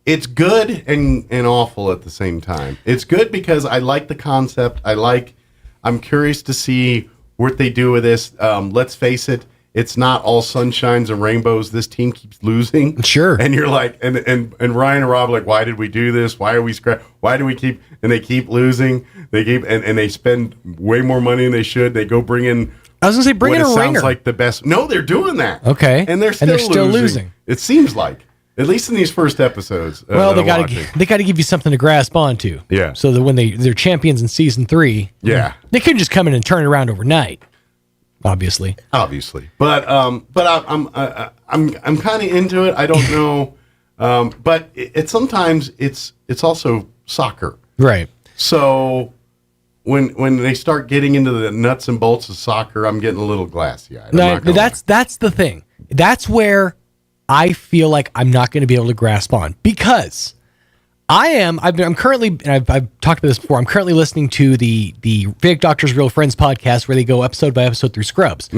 it's good and awful at the same time. It's good because I like the concept. I'm curious to see what they do with this. Let's face it, it's not all sunshines and rainbows. This team keeps losing. Sure. And you're like, and Ryan and Rob are like, why did we do this? Why are we why do we keep, and they keep losing. They keep, and they spend way more money than they should. They go bring in, I was going to say, bring in a ringer. Sounds like the best. No, they're doing that. Okay. And they're still losing. It seems like. At least in these first episodes. Well, they got to give you something to grasp onto. Yeah. So that when they're champions in season 3, they couldn't just come in and turn it around overnight. Obviously. But I'm kind of into it. I don't know, but sometimes it's also soccer, right? So when they start getting into the nuts and bolts of soccer, I'm getting a little glassy-eyed. No, that's the thing. That's where I feel like I'm not going to be able to grasp on, because I'm currently, and I've talked about this before, I'm currently listening to the Fake Doctors Real Friends podcast, where they go episode by episode through Scrubs.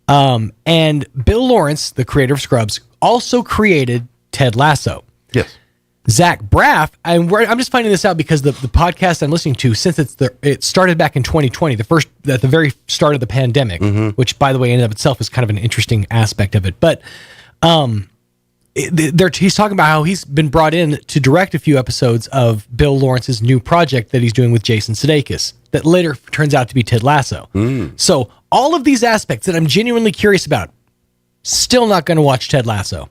And Bill Lawrence, the creator of Scrubs, also created Ted Lasso. Yes. Zach Braff, I'm just finding this out because the podcast I'm listening to, since it started back in 2020, at the very start of the pandemic, which, by the way, in and of itself is kind of an interesting aspect of it. But he's talking about how he's been brought in to direct a few episodes of Bill Lawrence's new project that he's doing with Jason Sudeikis that later turns out to be Ted Lasso. So all of these aspects that I'm genuinely curious about, still not going to watch Ted Lasso.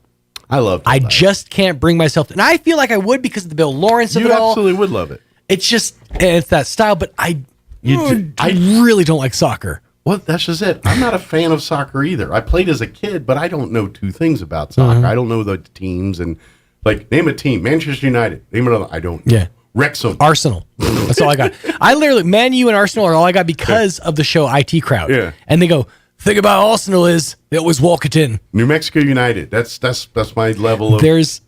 I love Ted Lasso. Just can't bring myself to, and I feel like I would because of the Bill Lawrence of it all. You absolutely would love it. It's just, it's that style, but I really don't like soccer. Well, that's just it. I'm not a fan of soccer either. I played as a kid, but I don't know two things about soccer. I don't know the teams, and name a team. Manchester United. Name another. I don't. Yeah. Wrexham. Arsenal. That's all I got. I literally, Man U and Arsenal are all I got because of the show IT Crowd. Yeah. And they go, thing about Arsenal is they always walk it in. New Mexico United. That's my level of. There's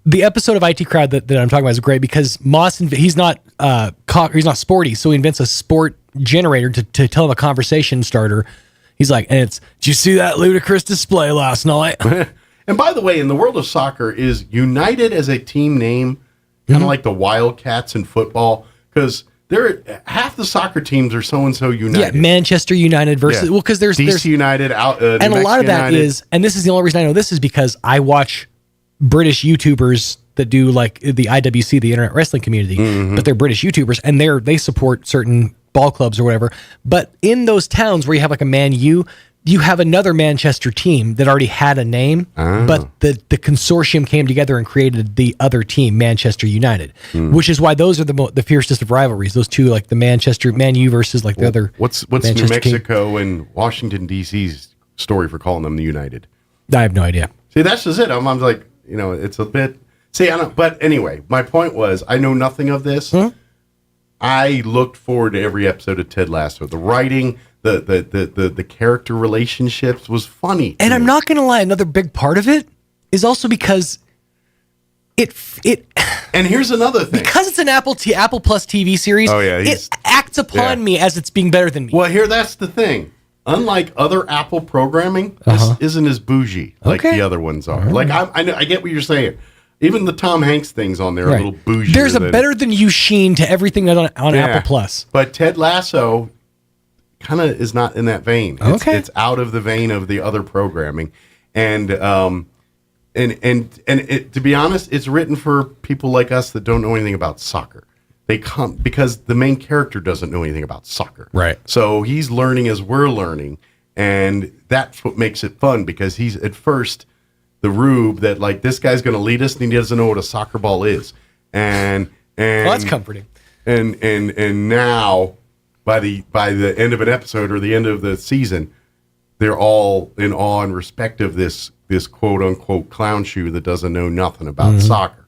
the episode of IT Crowd that I'm talking about is great because Moss, he's not sporty, so he invents a sport generator to tell him a conversation starter. He's like, and it's, did you see that ludicrous display last night? And by the way, in the world of soccer, is United as a team name kind of like the Wildcats in football? Because half the soccer teams are so and so United. Yeah, Manchester United versus because there's DC United out, and a lot of that is, and this is the only reason I know this is because I watch British YouTubers that do like the IWC, the Internet Wrestling Community, but they're British YouTubers and they support certain ball clubs or whatever. But in those towns where you have like a Man U, you have another Manchester team that already had a name, but the consortium came together and created the other team, Manchester United, which is why those are the fiercest of rivalries. Those two, like the Man U versus like the other. What's Manchester New Mexico team. and Washington D.C.'s story for calling them the United? I have no idea. See, that's just it. I'm like, it's a bit. See, I don't. But anyway, my point was, I know nothing of this. I looked forward to every episode of Ted Lasso. The writing, the character relationships was funny. And I'm not going to lie, another big part of it is also because it. And here's another thing. Because it's an Apple Plus TV series, it acts upon me as it's being better than me. Well, that's the thing. Unlike other Apple programming, this isn't as bougie like the other ones are. Like I get what you're saying. Even the Tom Hanks things on there are a little bougie. There's a better than you sheen to everything on Apple Plus. But Ted Lasso kind of is not in that vein. It's out of the vein of the other programming, and to be honest, it's written for people like us that don't know anything about soccer. They come because the main character doesn't know anything about soccer. Right. So he's learning as we're learning, and that's what makes it fun because he's at first the rube that like this guy's going to lead us and he doesn't know what a soccer ball is. And well, that's comforting. And now by the end of an episode or the end of the season, they're all in awe and respect of this quote unquote clown shoe that doesn't know nothing about soccer.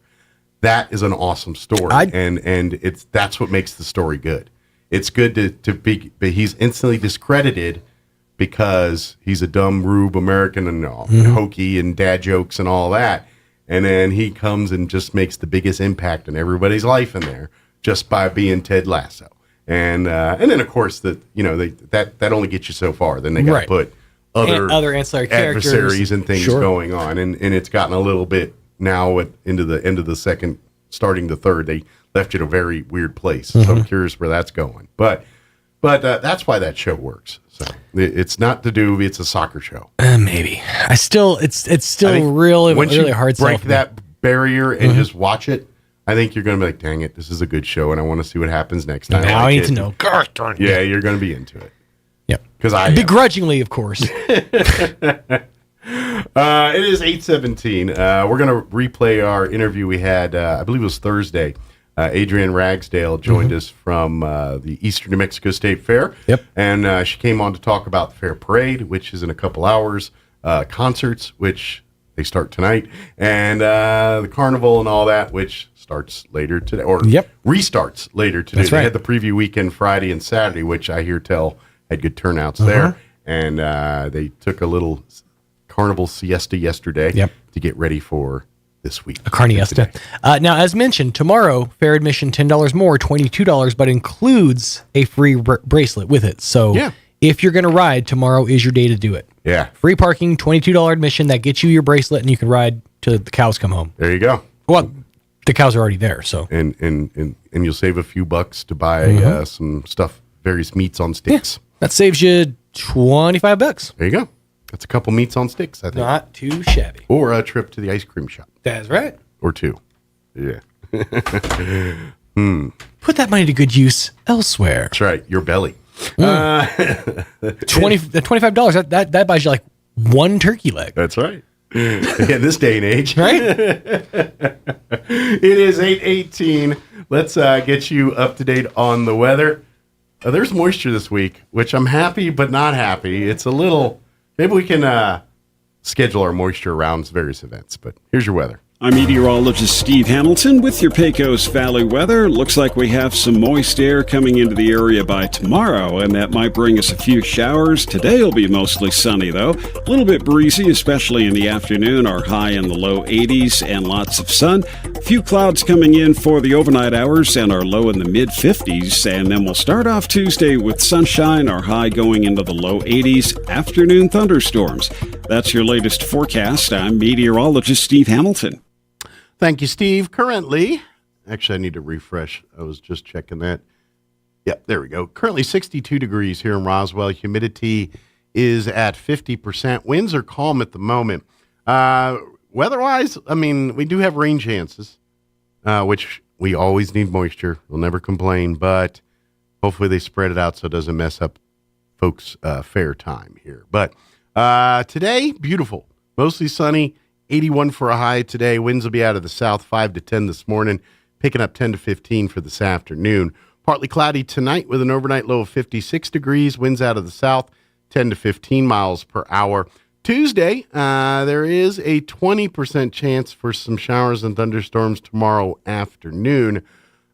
That is an awesome story. And that's what makes the story good. It's good to be, but he's instantly discredited because he's a dumb rube American and hokey and dad jokes and all that. And then he comes and just makes the biggest impact in everybody's life in there just by being Ted Lasso. And then of course that only gets you so far. Then they got to put other ancillary adversaries and things going on. And it's gotten a little bit now into the end of the second, starting the third, they left you in a very weird place. So I'm curious where that's going. But that's why that show works. So it's not it's a soccer show. Maybe it's still really hard. Break that barrier and just watch it. I think you're going to be like, dang it, this is a good show, and I want to see what happens next time. Now I need to know. Gosh darn it. Yeah, you're going to be into it. Yep. Because begrudgingly, of course. It is 8:17. We're going to replay our interview we had, I believe it was Thursday. Adrienne Ragsdale joined us from the Eastern New Mexico State Fair. Yep. And she came on to talk about the fair parade, which is in a couple hours, concerts, which they start tonight, and the carnival and all that, which starts later today, or restarts later today. That's right. They had the preview weekend Friday and Saturday, which I hear tell had good turnouts there. And they took a little carnival siesta yesterday to get ready for this week. A carniesta. Now, as mentioned, tomorrow, fair admission $10 more, $22, but includes a free bracelet with it. So if you're going to ride, tomorrow is your day to do it. Yeah. Free parking, $22 admission, that gets you your bracelet, and you can ride till the cows come home. There you go. Well, the cows are already there, so. And you'll save a few bucks to buy some stuff, various meats on sticks. Yeah. That saves you $25. There you go. That's a couple meats on sticks, I think. Not too shabby. Or a trip to the ice cream shop. That's right. Or two. Yeah. Put that money to good use elsewhere. That's right. Your belly. $25. That buys you like one turkey leg. That's right. In this day and age. Right? It is 8:18. Let's get you up to date on the weather. There's moisture this week, which I'm happy but not happy. It's a little... Maybe we can schedule our moisture around various events, but here's your weather. I'm meteorologist Steve Hamilton with your Pecos Valley weather. Looks like we have some moist air coming into the area by tomorrow, and that might bring us a few showers. Today will be mostly sunny, though. A little bit breezy, especially in the afternoon. Our high in the low 80s and lots of sun. A few clouds coming in for the overnight hours and our low in the mid-50s. And then we'll start off Tuesday with sunshine, our high going into the low 80s. Afternoon thunderstorms. That's your latest forecast. I'm meteorologist Steve Hamilton. Thank you, Steve. Currently, actually, I need to refresh. I was just checking that. Yep, there we go. Currently 62 degrees here in Roswell. Humidity is at 50%. Winds are calm at the moment. Weather-wise, I mean, we do have rain chances, which we always need moisture. We'll never complain, but hopefully they spread it out so it doesn't mess up folks' fair time here. But today, beautiful. Mostly sunny. 81 for a high today. Winds will be out of the south, 5 to 10 this morning, picking up 10 to 15 for this afternoon. Partly cloudy tonight with an overnight low of 56 degrees. Winds out of the south, 10 to 15 miles per hour. Tuesday, there is a 20% chance for some showers and thunderstorms tomorrow afternoon.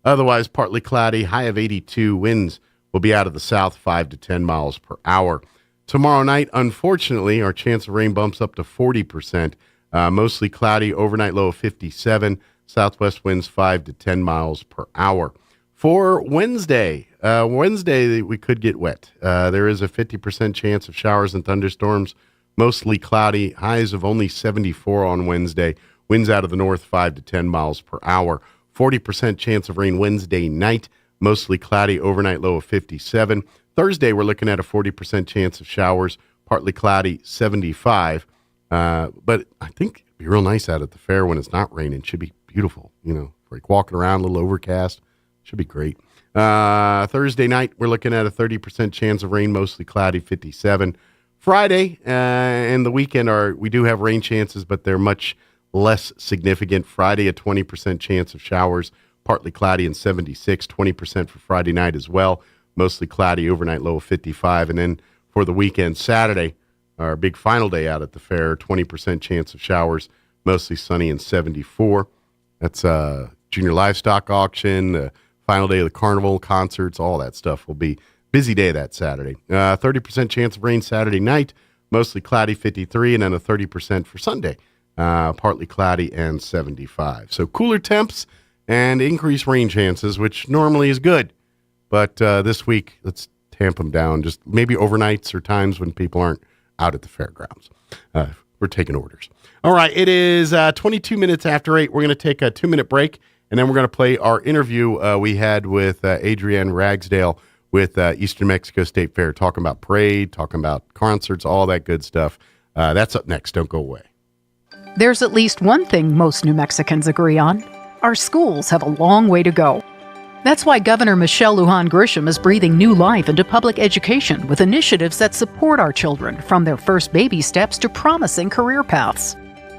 Otherwise, partly cloudy, high of 82. Winds will be out of the south, 5 to 10 miles per hour. Tomorrow night, unfortunately, our chance of rain bumps up to 40%. Mostly cloudy, overnight low of 57, southwest winds 5 to 10 miles per hour. For Wednesday, we could get wet. There is a 50% chance of showers and thunderstorms, mostly cloudy, highs of only 74 on Wednesday, winds out of the north 5 to 10 miles per hour. 40% chance of rain Wednesday night, mostly cloudy, overnight low of 57. Thursday, we're looking at a 40% chance of showers, partly cloudy, 75. But I think it'd be real nice out at the fair when it's not raining. It should be beautiful, like walking around, a little overcast. Should be great. Thursday night, we're looking at a 30% chance of rain, mostly cloudy, 57. Friday and the weekend we do have rain chances, but they're much less significant. Friday, a 20% chance of showers, partly cloudy and 76, 20% for Friday night as well, mostly cloudy, overnight low of 55. And then for the weekend, Saturday, our big final day out at the fair, 20% chance of showers, mostly sunny and 74. That's junior livestock auction, the final day of the carnival, concerts, all that stuff will be busy day that Saturday. 30% chance of rain Saturday night, mostly cloudy, 53, and then a 30% for Sunday, partly cloudy and 75. So cooler temps and increased rain chances, which normally is good. But this week, let's tamp them down. Just maybe overnights or times when people aren't out at the fairgrounds. We're taking orders. All right, it is 22 minutes after 8. We're going to take a 2-minute break, and then we're going to play our interview we had with Adrienne Ragsdale with Eastern Mexico State Fair, talking about parade, talking about concerts, all that good stuff. That's up next. Don't go away. There's at least one thing most New Mexicans agree on. Our schools have a long way to go. That's why Governor Michelle Lujan Grisham is breathing new life into public education with initiatives that support our children from their first baby steps to promising career paths.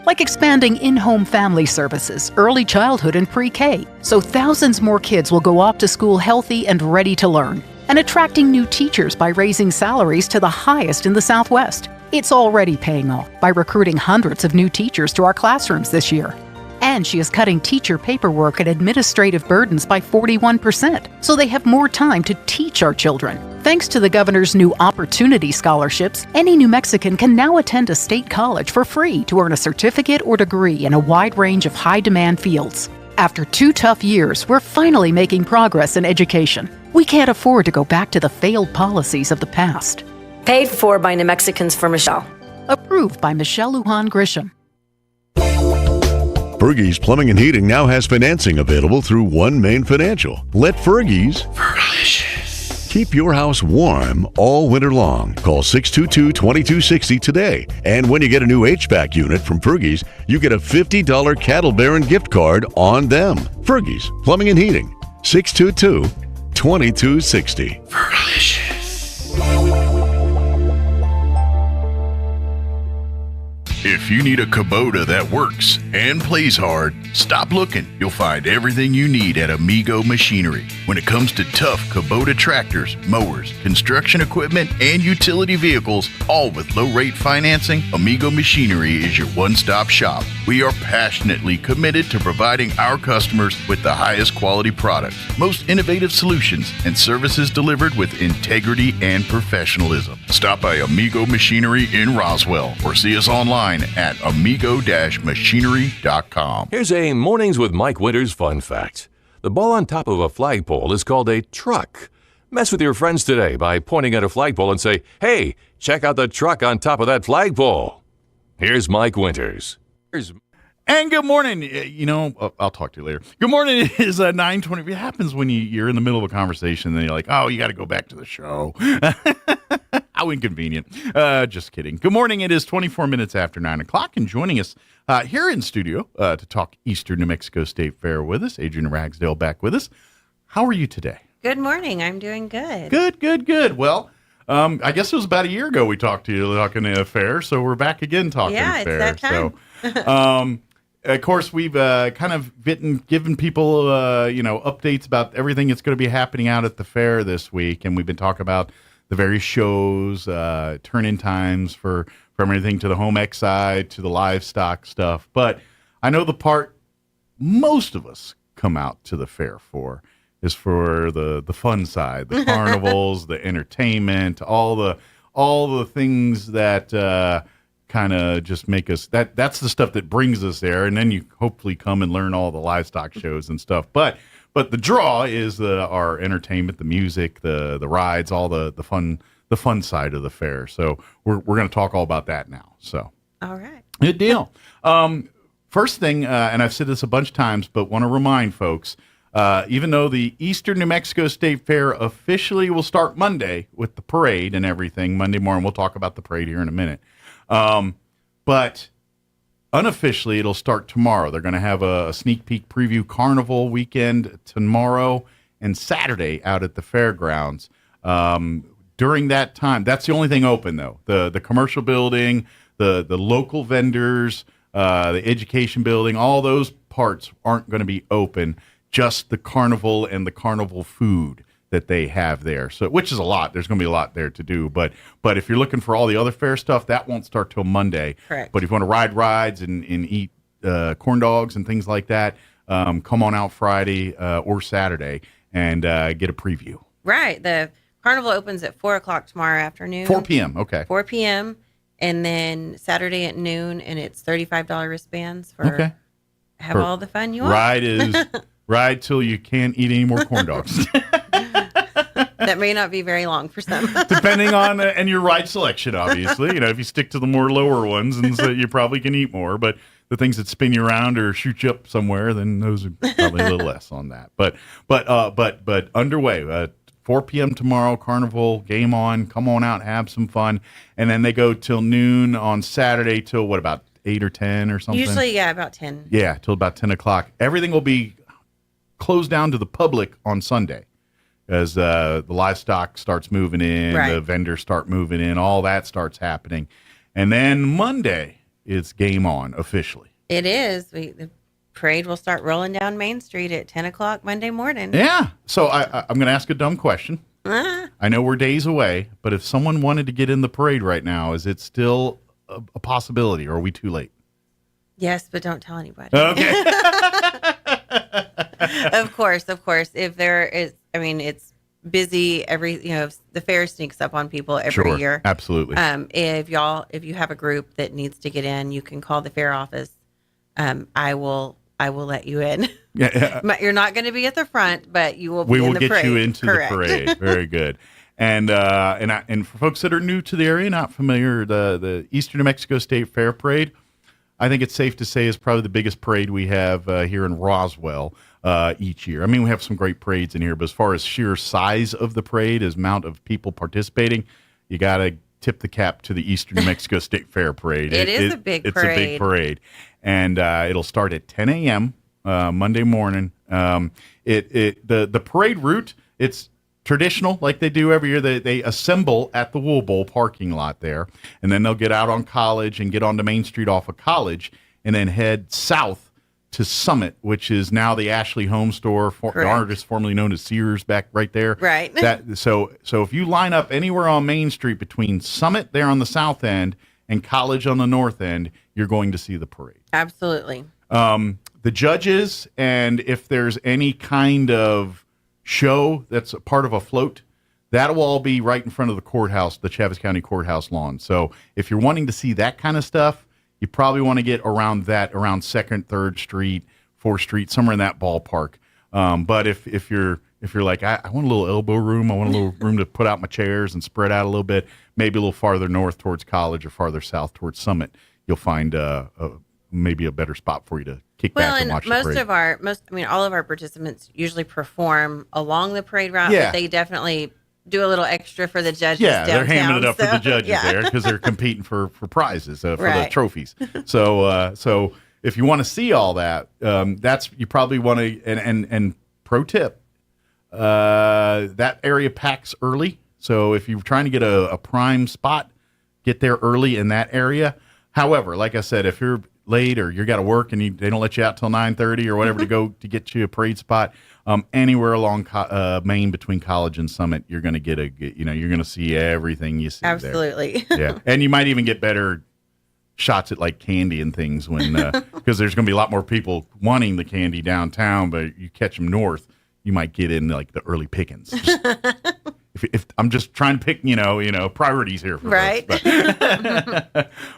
Like expanding in-home family services, early childhood and pre-K, so thousands more kids will go off to school healthy and ready to learn. And attracting new teachers by raising salaries to the highest in the Southwest. It's already paying off by recruiting hundreds of new teachers to our classrooms this year. And she is cutting teacher paperwork and administrative burdens by 41%, so they have more time to teach our children. Thanks to the governor's new Opportunity Scholarships, any New Mexican can now attend a state college for free to earn a certificate or degree in a wide range of high-demand fields. After 2 tough years, we're finally making progress in education. We can't afford to go back to the failed policies of the past. Paid for by New Mexicans for Michelle. Approved by Michelle Lujan Grisham. Fergie's Plumbing and Heating now has financing available through One Main Financial. Let Fergie's keep your house warm all winter long. Call 622-2260 today. And when you get a new HVAC unit from Fergie's, you get a $50 Cattle Baron gift card on them. Fergie's Plumbing and Heating, 622-2260. If you need a Kubota that works and plays hard, stop looking. You'll find everything you need at Amigo Machinery. When it comes to tough Kubota tractors, mowers, construction equipment, and utility vehicles, all with low-rate financing, Amigo Machinery is your one-stop shop. We are passionately committed to providing our customers with the highest quality products, most innovative solutions, and services delivered with integrity and professionalism. Stop by Amigo Machinery in Roswell or see us online at amigo-machinery.com. Here's a Mornings with Mike Winters fun fact. The ball on top of a flagpole is called a truck. Mess with your friends today by pointing at a flagpole and say, "Hey, check out the truck on top of that flagpole." Here's Mike Winters. And good morning. I'll talk to you later. Good morning. It is 9:20. It happens when you're in the middle of a conversation and then you're like, oh, you got to go back to the show. How inconvenient. Just kidding. Good morning. It is 24 minutes after 9 o'clock. And joining us here in studio to talk Eastern New Mexico State Fair with us, Adrian Ragsdale back with us. How are you today? Good morning. I'm doing good. Good. Well, I guess it was about a year ago we talked to you talking to fair, so we're back again talking fair. Yeah, it's that time. So, of course, we've kind of given people, updates about everything that's going to be happening out at the fair this week, and we've been talking about the various shows, turn-in times from everything to the home ec side to the livestock stuff. But I know the part most of us come out to the fair for is for the fun side, the carnivals, the entertainment, all the things that kind of just make us that's the stuff that brings us there, and then you hopefully come and learn all the livestock shows and stuff. But the draw is our entertainment, the music, the rides, all the fun side of the fair. So we're going to talk all about that now. So all right, good deal. First thing, and I've said this a bunch of times, but want to remind folks, even though the Eastern New Mexico State Fair officially will start Monday with the parade and everything, Monday morning, we'll talk about the parade here in a minute. But unofficially, it'll start tomorrow. They're going to have a sneak peek preview carnival weekend tomorrow and Saturday out at the fairgrounds. During that time, that's the only thing open, though. The commercial building, the local vendors, the education building, all those parts aren't going to be open. Just the carnival and the carnival food that they have there. So, which is a lot. There's going to be a lot there to do. But if you're looking for all the other fair stuff, that won't start till Monday. Correct. But if you want to ride rides and eat corn dogs and things like that, come on out Friday or Saturday and get a preview. Right. The carnival opens at 4 o'clock tomorrow afternoon. 4 p.m. Okay. 4 p.m. And then Saturday at noon, and it's $35 wristbands for all the fun you want. Ride till you can't eat any more corn dogs. That may not be very long for some. Depending on, and your ride selection, obviously. If you stick to the more lower ones, and so you probably can eat more. But the things that spin you around or shoot you up somewhere, then those are probably a little less on that. But underway, 4 p.m. tomorrow, carnival, game on. Come on out, have some fun. And then they go till noon on Saturday till, what, about 8 or 10 or something? Usually, about 10. Yeah, till about 10 o'clock. Everything will be closed down to the public on Sunday as the livestock starts moving in, Right. the vendors start moving in, all that starts happening. And then Monday, it's game on officially. It is. The parade will start rolling down Main Street at 10 o'clock Monday morning. Yeah. So I'm going to ask a dumb question. Ah. I know we're days away, but if someone wanted to get in the parade right now, is it still a possibility, or are we too late? Yes, but don't tell anybody. Okay. Of course. If there is, I mean, it's busy the fair sneaks up on people every Sure, year. absolutely. If you have a group that needs to get in, you can call the fair office. I will let you in. Yeah. You're not going to be at the front, but you will be We in will the get parade. you into Correct. the parade. Very good. And for folks that are new to the area, not familiar, the Eastern New Mexico State Fair Parade, I think it's safe to say is probably the biggest parade we have here in Roswell each year. I mean, we have some great parades in here, but as far as sheer size of the parade, as amount of people participating, you got to tip the cap to the Eastern New Mexico State Fair Parade. It is a big It's parade. a big parade. And it'll start at 10 a.m. Monday morning. The parade route, it's traditional like they do every year. They assemble at the Wool Bowl parking lot there, and then they'll get out on College and get onto Main Street off of College and then head south to Summit, which is now the Ashley Home Store, the artist formerly known as Sears, back right there. Right. So if you line up anywhere on Main Street between Summit there on the south end and College on the north end, you're going to see the parade. Absolutely. The judges, and if there's any kind of show that's a part of a float, that will all be right in front of the courthouse, the Chaves County Courthouse lawn. So if you're wanting to see that kind of stuff, you probably want to get around 2nd, 3rd Street, 4th Street, somewhere in that ballpark. But if you're like, I want a little elbow room, I want a little room to put out my chairs and spread out a little bit, maybe a little farther north towards College or farther south towards Summit, you'll find maybe a better spot for you to kick back and watch the parade. All of our participants usually perform along the parade route, Yeah. but they definitely do a little extra for the judges. Yeah, they're downtown, hamming it up for the so, judges yeah. there because they're competing for prizes, for the Right. trophies. So if you want to see all that, you probably want to. And pro tip, that area packs early. So if you're trying to get a prime spot, get there early in that area. However, like I said, if you're late or you got to work and they don't let you out till 9:30 or whatever to go to get you a parade spot, anywhere along Main between College and Summit, you're going to you're going to see everything you see Absolutely. there. Yeah, and you might even get better shots at like candy and things when because there's going to be a lot more people wanting the candy downtown, but you catch them north, you might get in like the early pickings. If I'm just trying to pick, priorities here, for Right. folks.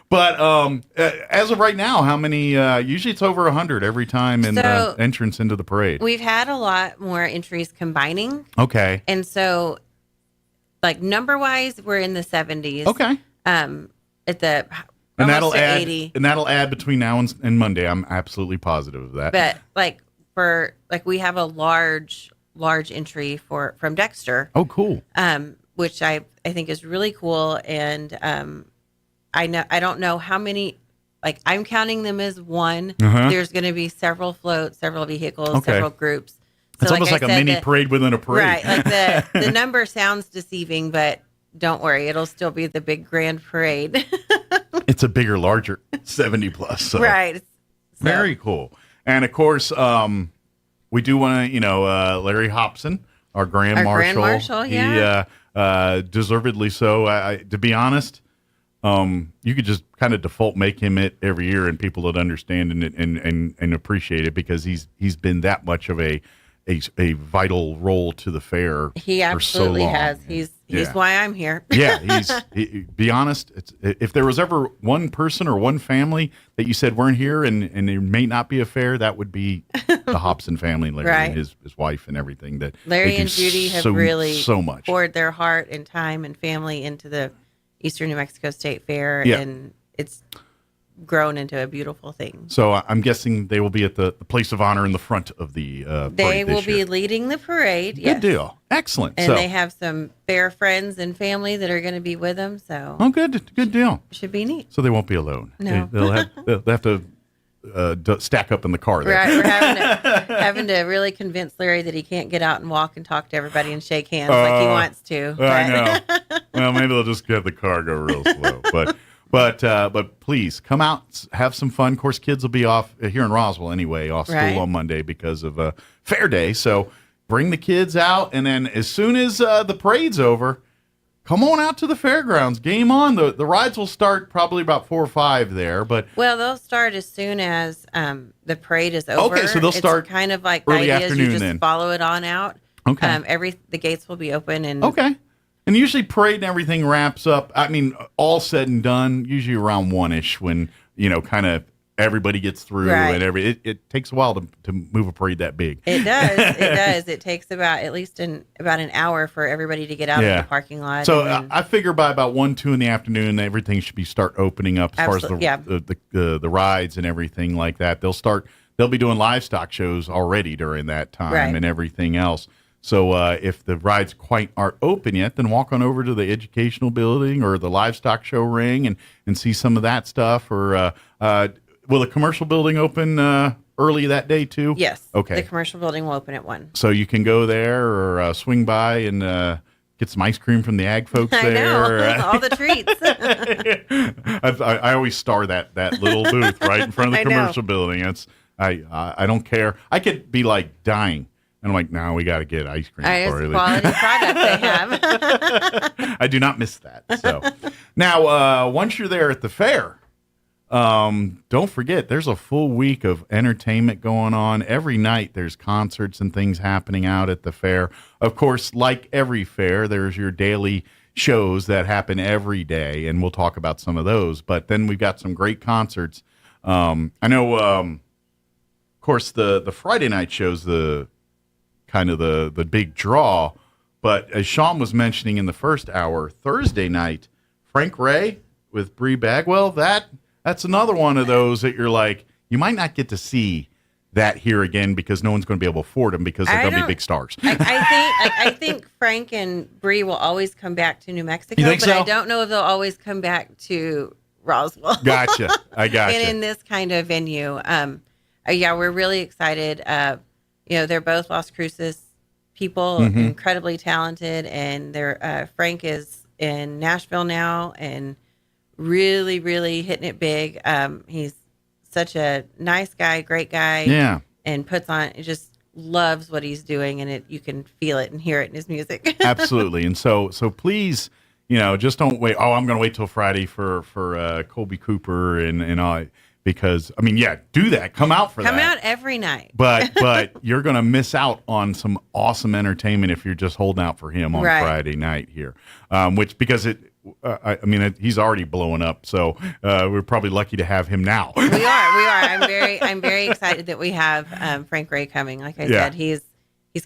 But as of right now, how many? Usually, it's over 100 every time in the entrance into the parade. We've had a lot more entries combining. Okay. And so, like number wise, we're in the 70s. Okay. At the And almost that'll to add. 80. And that'll add between now and Monday. I'm absolutely positive of that. But we have a large entry from Dexter. Oh, cool. Which I think is really cool, and I don't know how many. Like I'm counting them as one. Uh-huh. There's going to be several floats, several vehicles, Okay. several groups. It's almost like a mini parade within a parade. Right. Like the number sounds deceiving, but don't worry, it'll still be the big grand parade. It's a bigger, larger 70 plus. So. Right. Very cool. And of course, we do want to, Larry Hobson, our Grand Marshal. Grand Marshal, yeah. He, deservedly so. To be honest, you could just kind of default make him it every year, and people would understand and appreciate it because he's been that much of a vital role to the fair. He for absolutely so long. has. He's why I'm here. Yeah, be honest. If there was ever one person or one family that you said weren't here and it may not be a fair, that would be the Hobson family, Larry Right. and his wife and everything. That Larry they do and Judy have so really much. poured their heart and time and family into the Eastern New Mexico State Fair, Yeah. and it's grown into a beautiful thing. So I'm guessing they will be at the place of honor in the front of the They parade will this be year. leading the parade. Good Yes. deal. Excellent. And so, they have some fair friends and family that are going to be with them. So good deal. should be neat. So they won't be alone. No. They'll have to stack up in the car there. Right, we're having to really convince Larry that he can't get out and walk and talk to everybody and shake hands like he wants to. I know. Well, maybe they'll just have the car go real slow. But please come out, have some fun. Of course, kids will be off here in Roswell anyway, off school on Monday because of Fair Day. So bring the kids out, and then as soon as the parade's over, come on out to the fairgrounds. Game on. The rides will start probably about 4 or 5 there. Well, they'll start as soon as the parade is over. Okay, so they'll start it's kind of like early the idea is you just afternoon follow it on out. Okay. The gates will be open and And usually parade and everything wraps up. I mean, all said and done, usually around 1-ish when, kind of everybody gets through and it takes a while to move a parade that big. It does. It does. It takes about an hour for everybody to get out of the parking lot. So I figure by about 1-2 in the afternoon, everything should start opening up as far as the rides and everything like that. They'll be doing livestock shows already during that time and everything else. So if the rides quite aren't open yet, then walk on over to the educational building or the livestock show ring and see some of that stuff. Or will the commercial building open early that day too? Yes. Okay. The commercial building will open at 1. So you can go there or swing by and get some ice cream from the ag folks there. I know. All the treats. I always star that little booth right in front of the commercial building. I don't care. I could be like dying. And I'm like, no, we got to get ice cream. It's a quality product they have. I do not miss that. So now, once you're there at the fair, don't forget, there's a full week of entertainment going on. Every night there's concerts and things happening out at the fair. Of course, like every fair, there's your daily shows that happen every day, and we'll talk about some of those. But then we've got some great concerts. I know, of course, the Friday night shows kind of the big draw, but as Sean was mentioning in the first hour, Thursday night, Frank Ray with Bree Bagwell, that's another one of those that you're like, you might not get to see that here again because no one's going to be able to afford them because they're going to be big stars. I think Frank and Bree will always come back to New Mexico, You think but so? I don't know if they'll always come back to Roswell. Gotcha. I gotcha. And in this kind of venue, we're really excited. They're both Las Cruces people, incredibly talented, and Frank is in Nashville now and really, really hitting it big. He's such a nice guy, great guy, and just loves what he's doing, and you can feel it and hear it in his music. Absolutely, and so please, just don't wait. Oh, I'm going to wait till Friday for Colby Cooper and all. Because, do that. Come out for that. Come out every night. But you're going to miss out on some awesome entertainment if you're just holding out for him on Friday night here. He's already blowing up. So we're probably lucky to have him now. We are. I'm very excited that we have Frank Ray coming. Like I said, he's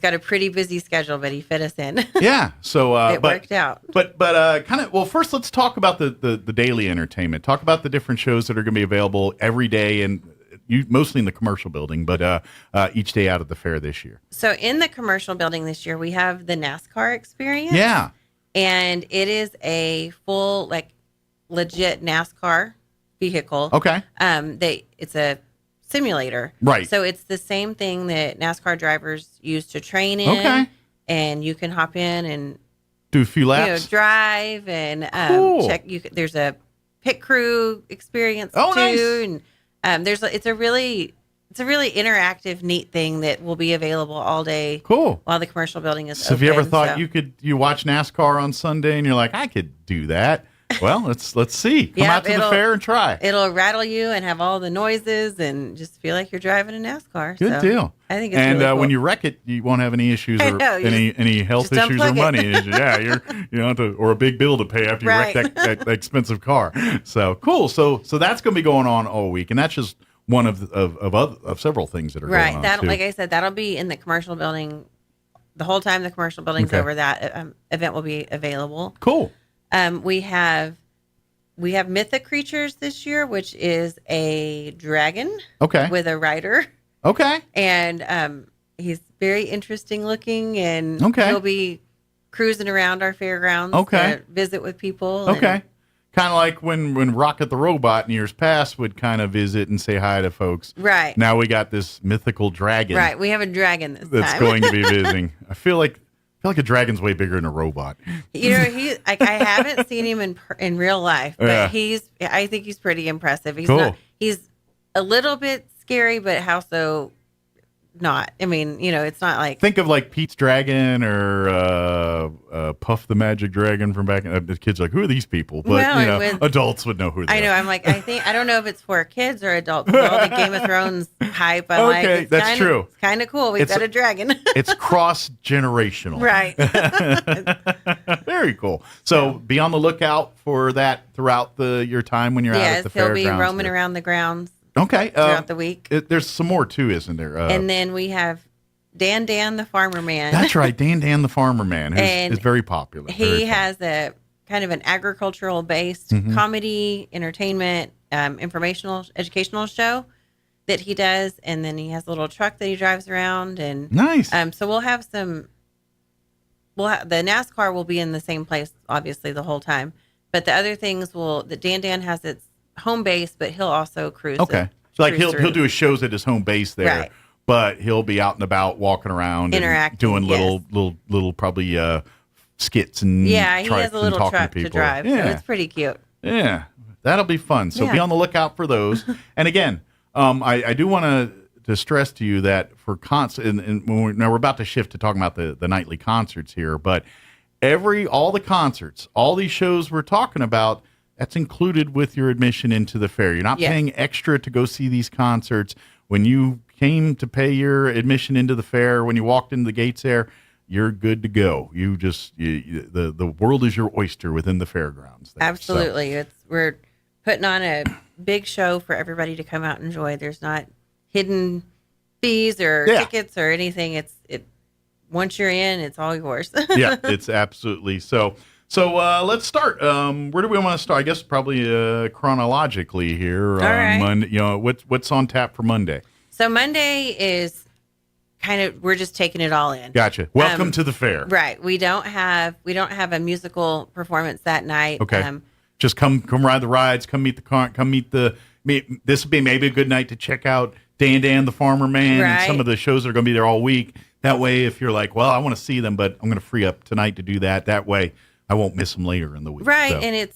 got a pretty busy schedule, but he fit us in. Yeah. So it worked out. But first let's talk about the daily entertainment. Talk about the different shows that are going to be available every day and mostly in the commercial building, but each day out at the fair this year. So in the commercial building this year, we have the NASCAR experience. Yeah. And it is a full, legit NASCAR vehicle. Okay. It's a simulator. Right. So it's the same thing that NASCAR drivers use to train in. Okay. And you can hop in and do a few laps. Drive and cool. check. There's a pit crew experience too. Nice. And it's a really interactive, neat thing that will be available all day. Cool. While the commercial building is So open. have you ever thought you watch NASCAR on Sunday and you're like, I could do that? Well, let's see. Come out to the fair and try. It'll rattle you and have all the noises and just feel like you're driving a NASCAR. Good deal. I think it's really cool. When you wreck it, you won't have any issues or any health issues or money. Or a big bill to pay after you wreck that expensive car. So cool. So that's going to be going on all week, and that's just one of several things that are going on. Right. Like I said, that'll be in the commercial building the whole time the commercial building's over. That event will be available. Cool. We have Mythic Creatures this year, which is a dragon. Okay. With a rider. Okay. And he's very interesting looking, and he'll be cruising around our fairgrounds to visit with people. Okay. Kind of like when Rocket the Robot in years past would kind of visit and say hi to folks. Right. Now we got this mythical dragon. Right. We have a dragon this that's time. going to be visiting. I feel like a dragon's way bigger than a robot. You know, I haven't seen him in real life, but I think he's pretty impressive. He's a little bit scary, but also not. I mean, you know, it's not like think of like Pete's Dragon or Puff the Magic Dragon from back. The kids are like, who are these people? But adults would know who they are. I know. I'm like, I don't know if it's for kids or adults. With all the Game of Thrones hype. I'm okay, like, that's true. It's kind of cool. We've got a dragon. It's cross generational, right? Very cool. So be on the lookout for that throughout your time when you're out at the fairgrounds. Yes, he'll be roaming around the grounds. Okay. Throughout the week. There's some more too, isn't there? And then we have Dan the Farmer Man. That's right, Dan the Farmer Man, who is very popular. He has a kind of an agricultural based comedy, entertainment, informational, educational show that he does, and then he has a little truck that he drives around. And nice. So we'll have the NASCAR will be in the same place, obviously, the whole time. But the other things Dan has its home base, but he'll also cruise. Okay, so like he'll do his shows at his home base there, right. But he'll be out and about, walking around, interacting, and doing little probably skits and he has a little truck to drive, so it's pretty cute. Yeah, that'll be fun. So be on the lookout for those. And again, I do want to stress to you that for now we're about to shift to talking about the nightly concerts here, but all the concerts, all these shows we're talking about, that's included with your admission into the fair. You're not paying extra to go see these concerts. When you came to pay your admission into the fair, when you walked into the gates there, you're good to go. The world is your oyster within the fairgrounds. Absolutely. So. We're putting on a big show for everybody to come out and enjoy. There's not hidden fees or tickets or anything. Once you're in, it's all yours. Yeah, it's absolutely so. So let's start. Where do we want to start? I guess probably chronologically here. All right. Monday, what's on tap for Monday? So Monday is we're just taking it all in. Gotcha. Welcome to the fair. Right. We don't have a musical performance that night. Okay. Just come ride the rides. Come meet this would be maybe a good night to check out Dan the Farmer Man and some of the shows that are going to be there all week. That way, if you're like, well, I want to see them, but I'm going to free up tonight to do that. That way, I won't miss them later in the week. Right, so. And it's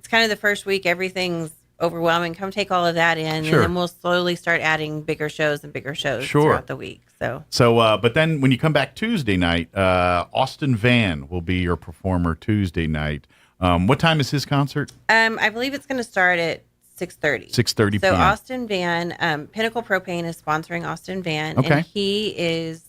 kind of the first week, everything's overwhelming. Come take all of that in, and then we'll slowly start adding bigger shows throughout the week. But then when you come back Tuesday night, Austin Van will be your performer Tuesday night. What time is his concert? I believe it's going to start at 6:30. 6:30 p.m. So Austin Van, Pinnacle Propane is sponsoring Austin Van, and he is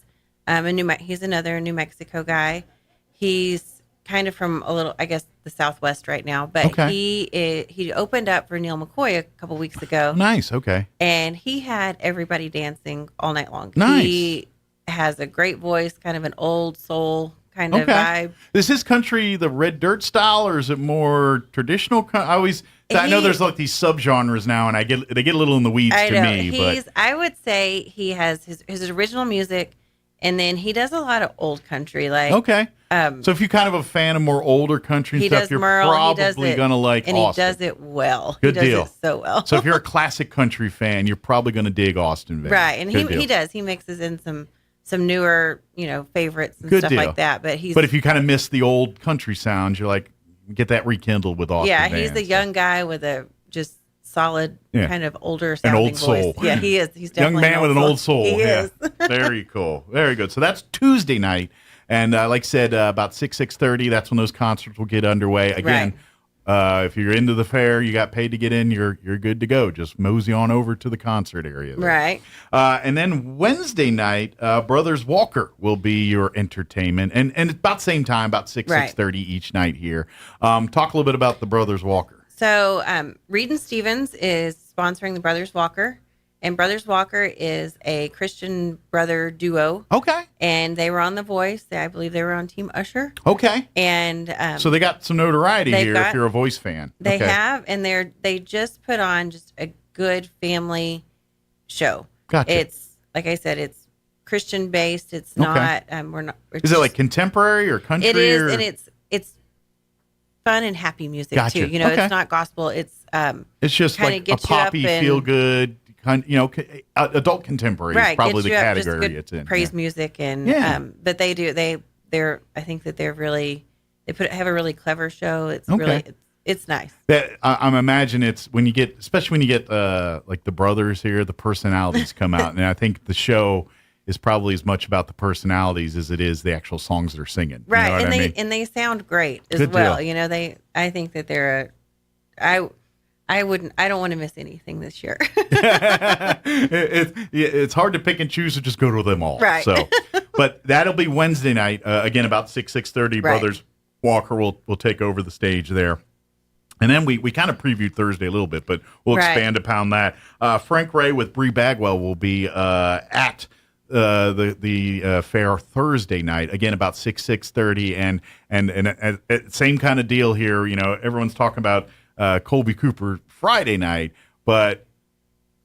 he's another New Mexico guy. He's kind of from the Southwest right now, but he opened up for Neil McCoy a couple weeks ago. Nice, okay. And he had everybody dancing all night long. Nice. He has a great voice, kind of an old soul kind of vibe. Is his country the red dirt style, or is it more traditional? I know there's like these subgenres now, and they get a little in the weeds to me. I would say he has his original music, and then he does a lot of old country. So if you're kind of a fan of more older country stuff, you're probably going to like and Austin. He does it well. Good deal. It so well. So if you're a classic country fan, you're probably going to dig Austin Van. Right, and he does. He mixes in some newer, favorites and stuff like that. But if you kind of miss the old country sounds, you're like, get that rekindled with Austin Van. Yeah, he's a young guy with a just solid kind of older sounding old soul. Voice. Yeah, he is. He's definitely young man with an old soul. He is. Very cool. Very good. So that's Tuesday night. And like I said, about 6:30, that's when those concerts will get underway. Again, if you're into the fair, you got paid to get in, you're good to go. Just mosey on over to the concert area there. Right. And then Wednesday night, Brothers Walker will be your entertainment. And about the same time, about 6:30 each night here. Talk a little bit about the Brothers Walker. So Reed and Stevens is sponsoring the Brothers Walker. And Brothers Walker is a Christian brother duo. Okay. And they were on The Voice. I believe they were on Team Usher. Okay. And so they got some notoriety here if you're a Voice fan. They have, and they just put on just a good family show. Gotcha. It's, like I said, it's Christian based. It's not, we're not. Is it like contemporary or country? It is, and it's fun and happy music Gotcha. too. You know, Okay. it's not gospel. It's just kinda like a gets you up poppy, and- feel good kind. Adult contemporary is probably gets the you up, just category good it's in. praise music and Yeah. but they're I think that they're really have a really clever show. It's Okay. really it's nice. I'm imagine it's when you get, especially when you get like the brothers here, the personalities come out, and I think the show is probably as much about the personalities as it is the actual songs they're singing. You Right, know what I mean? and they sound great as Good well. deal. You know, I think that they're I don't want to miss anything this year. It's hard to pick and choose to just go to them all. Right. So, but that'll be Wednesday night again about 6:30. Right. Brothers Walker will take over the stage there. And then we kind of previewed Thursday a little bit, but we'll Right. expand upon that. Frank Ray with Bree Bagwell will be at the fair Thursday night, again about 6:30, and same kind of deal here. You know, everyone's talking about Colby Cooper Friday night, but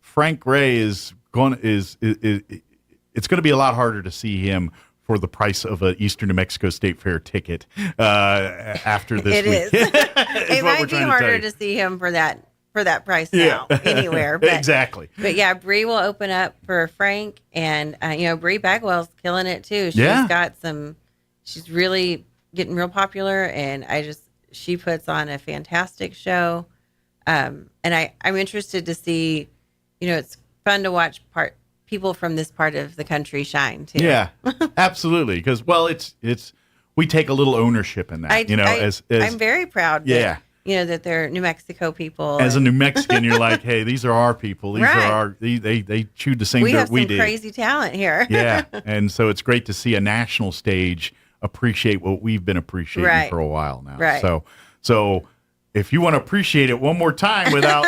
Frank Ray it's going to be a lot harder to see him for the price of an Eastern New Mexico State Fair ticket after this It week. is. It what we're might be trying to harder tell you. to see him for that price now anywhere. But, Exactly. But yeah, Bree will open up for Frank, and Bree Bagwell's killing it too. She's really getting real popular, and she puts on a fantastic show. And I'm interested to see, it's fun to watch people from this part of the country shine too. Yeah, absolutely. Because it's we take a little ownership in that. As I'm very proud. Yeah. That they're New Mexico people. As a New Mexican, you're like, hey, these are our people. These Right. are our. They chewed the same we dirt have we some did. crazy talent here. Yeah, and so it's great to see a national stage appreciate what we've been appreciating Right. for a while now. Right. So if you want to appreciate it one more time without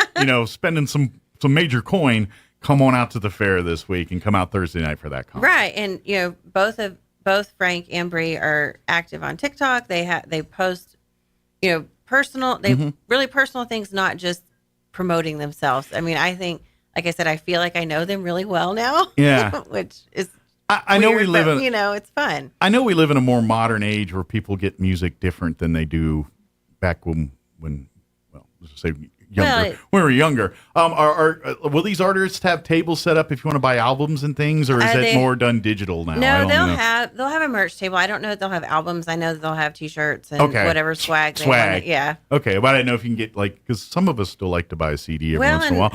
spending some major coin, come on out to the fair this week and come out Thursday night for that concert. Right, and both Frank and Bree are active on TikTok. They post, personal, really personal things, not just promoting themselves. I mean, I think, like I said, I feel like I know them really well now. Yeah. Which is I know we live but, in it's fun. I know we live in a more modern age where people get music different than they do back when let's just say younger. When we were younger. Will these artists have tables set up if you want to buy albums and things, or is it more done digital now? No, they'll have a merch table. I don't know if they'll have albums. I know that they'll have T-shirts and whatever swag they want. Yeah. Okay, but I didn't know if you can get because some of us still like to buy a CD every once in a while.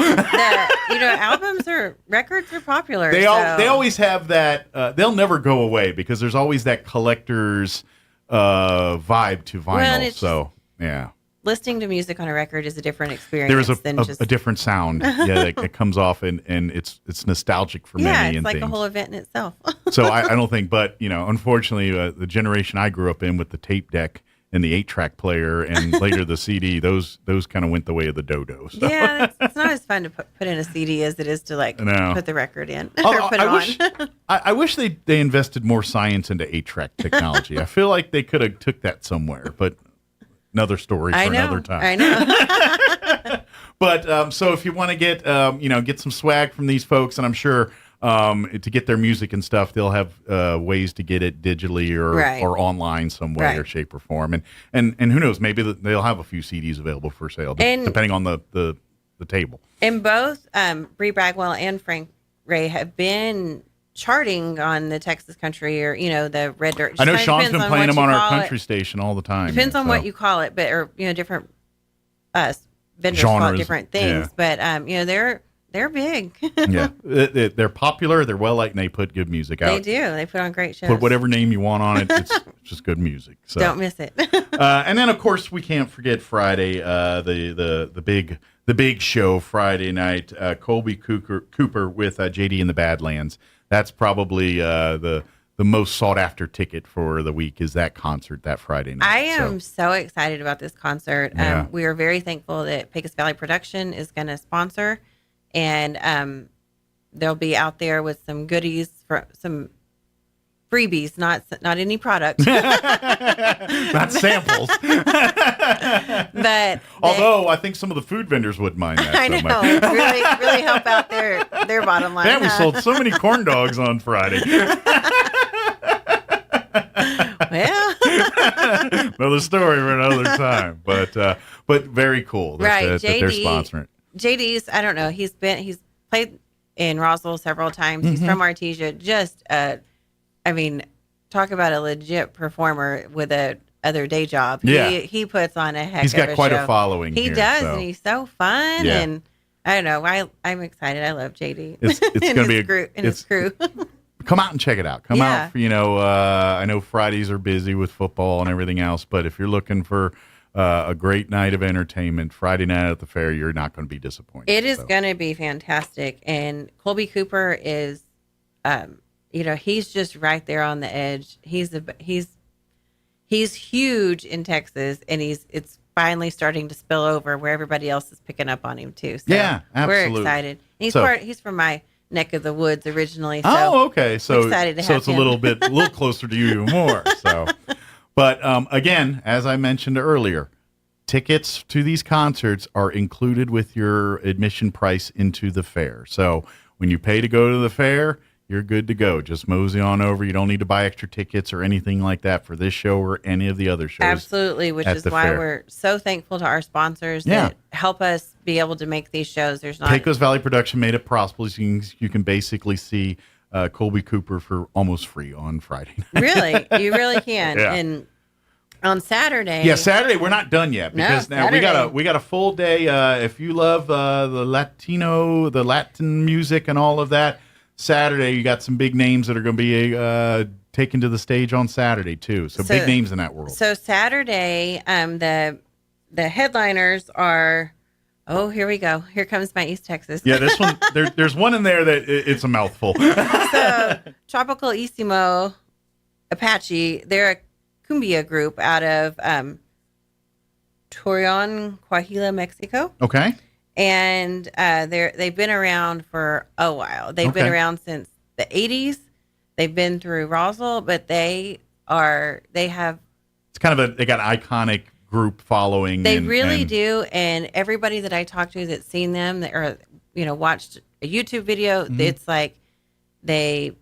Records are popular. They always have that. They'll never go away because there's always that collector's vibe to vinyl. Yeah. Listening to music on a record is a different experience. There's a different sound, that comes off, and it's nostalgic for many. Yeah, it's and like things. a whole event in itself. So I don't think, but unfortunately, the generation I grew up in with the tape deck and the 8-track player, and later the CD, those kind of went the way of the dodo. So. Yeah, it's not as fun to put in a CD as it is to put the record in or put it on. I wish they invested more science into 8-track technology. I feel like they could have took that somewhere, but. Another story for another time. I know. But so if you want to get some swag from these folks, and I'm sure to get their music and stuff, they'll have ways to get it digitally or online some way or shape or form. And who knows, maybe they'll have a few CDs available for sale, depending on the table. And both Bree Bagwell and Frank Ray have been charting on the Texas country or the Red Dirt. I know Sean's been playing them on our country station all the time. Depends on what you call it, but different vendors call it different things. Yeah. But they're big. Yeah, they're popular. They're well liked, and they put good music out. They do. They put on great shows. Put whatever name you want on it. It's just good music. So don't miss it. And then of course we can't forget Friday, the big show Friday night. Colby Cooper with JD and the Badlands. That's probably the most sought after ticket for the week is that concert that Friday night. I am so excited about this concert. Yeah. We are very thankful that Pecos Valley Production is going to sponsor, and they'll be out there with some goodies for some freebies, not any product, not samples. But although I think some of the food vendors wouldn't mind that. I know, really help out their bottom line. Yeah, we sold so many corn dogs on Friday. Well, Another story for another time. But very cool that they're sponsoring it. JD's, I don't know. He's played in Roswell several times. He's from Artesia. Just, talk about a legit performer with a other day job. Yeah. He puts on a heck of a show. He's got quite a following. He here, does, so. and he's so fun. Yeah. And I don't know. I'm excited. I love JD. It's going to be his crew. Come out and check it out. Come out. I know Fridays are busy with football and everything else, but if you're looking for a great night of entertainment, Friday night at the fair, you're not going to be disappointed. It is going to be fantastic. And Colby Cooper is, he's just right there on the edge. He's huge in Texas, and it's finally starting to spill over where everybody else is picking up on him too. So yeah, absolutely. We're excited. He's from my neck of the woods originally. So okay. So excited to have it's him. a little closer to you even more. So, but again, as I mentioned earlier, tickets to these concerts are included with your admission price into the fair. So when you pay to go to the fair, you're good to go. Just mosey on over. You don't need to buy extra tickets or anything like that for this show or any of the other shows. Absolutely, which is why we're so thankful to our sponsors that help us be able to make these shows. There's not Pecos Valley Production made it possible. You can basically see Colby Cooper for almost free on Friday night. Really, you really can. Yeah. And on Saturday, Saturday we're not done yet because now we got a full day. If you love the Latin music and all of that. Saturday, you got some big names that are going to be taken to the stage on Saturday too. So big names in that world. So Saturday, the headliners are. Oh, here we go. Here comes my East Texas. Yeah, this one. There's one in there that it's a mouthful. So Tropical Isimo Apache. They're a cumbia group out of Torreon, Coahuila, Mexico. Okay. And they've been around for a while. They've been around since the 80s. They've been through Roswell, but they have. It's kind of they got an iconic group following. They really do, and everybody that I talked to that's seen them watched a YouTube video, it's like they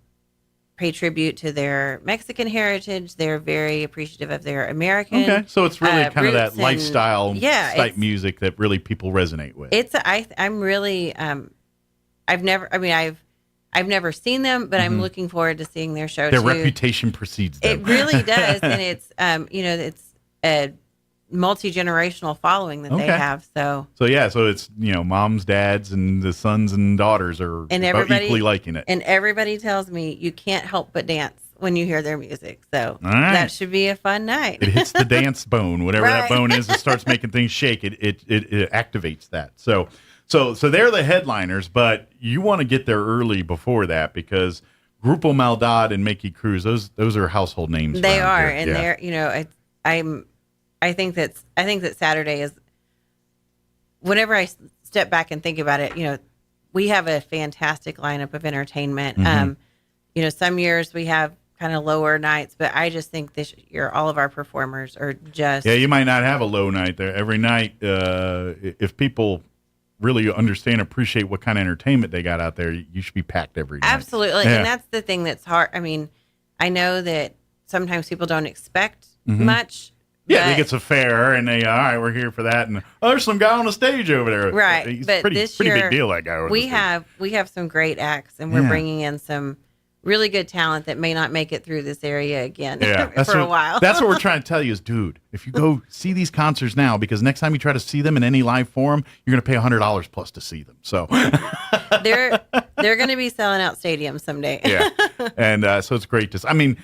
pay tribute to their Mexican heritage. They're very appreciative of their American. Okay, so it's really kind of that lifestyle type music that really people resonate with. I'm really I've never seen them, but I'm looking forward to seeing their show. Their reputation precedes them. It really does, and it's it's a multi-generational following that they have. So it's moms, dads, and the sons and daughters are equally liking it. And everybody tells me you can't help but dance when you hear their music. So that should be a fun night. It hits the dance bone, whatever that bone is. It starts making things shake. It activates that. So they're the headliners, but you want to get there early before that because Grupo Maldad and Mickey Cruz, those are household names. They are, and they're I think that Saturday is. Whenever I step back and think about it, we have a fantastic lineup of entertainment. Some years we have kind of lower nights, but I just think this year all of our performers are just. Yeah, you might not have a low night there every night. If people really understand, appreciate what kind of entertainment they got out there, you should be packed every night. Absolutely, and that's the thing that's hard. I mean, I know that sometimes people don't expect much. Yeah, I think it's a fair, and all right, we're here for that, and there's some guy on the stage over there. Right, He's but pretty year, big deal, that guy. We have some great acts, and we're bringing in some really good talent that may not make it through this area again for a while. That's what we're trying to tell you is, dude, if you go see these concerts now, because next time you try to see them in any live form, you're going to pay $100 plus to see them. So they're going to be selling out stadiums someday. Yeah, and so it's great to. I mean,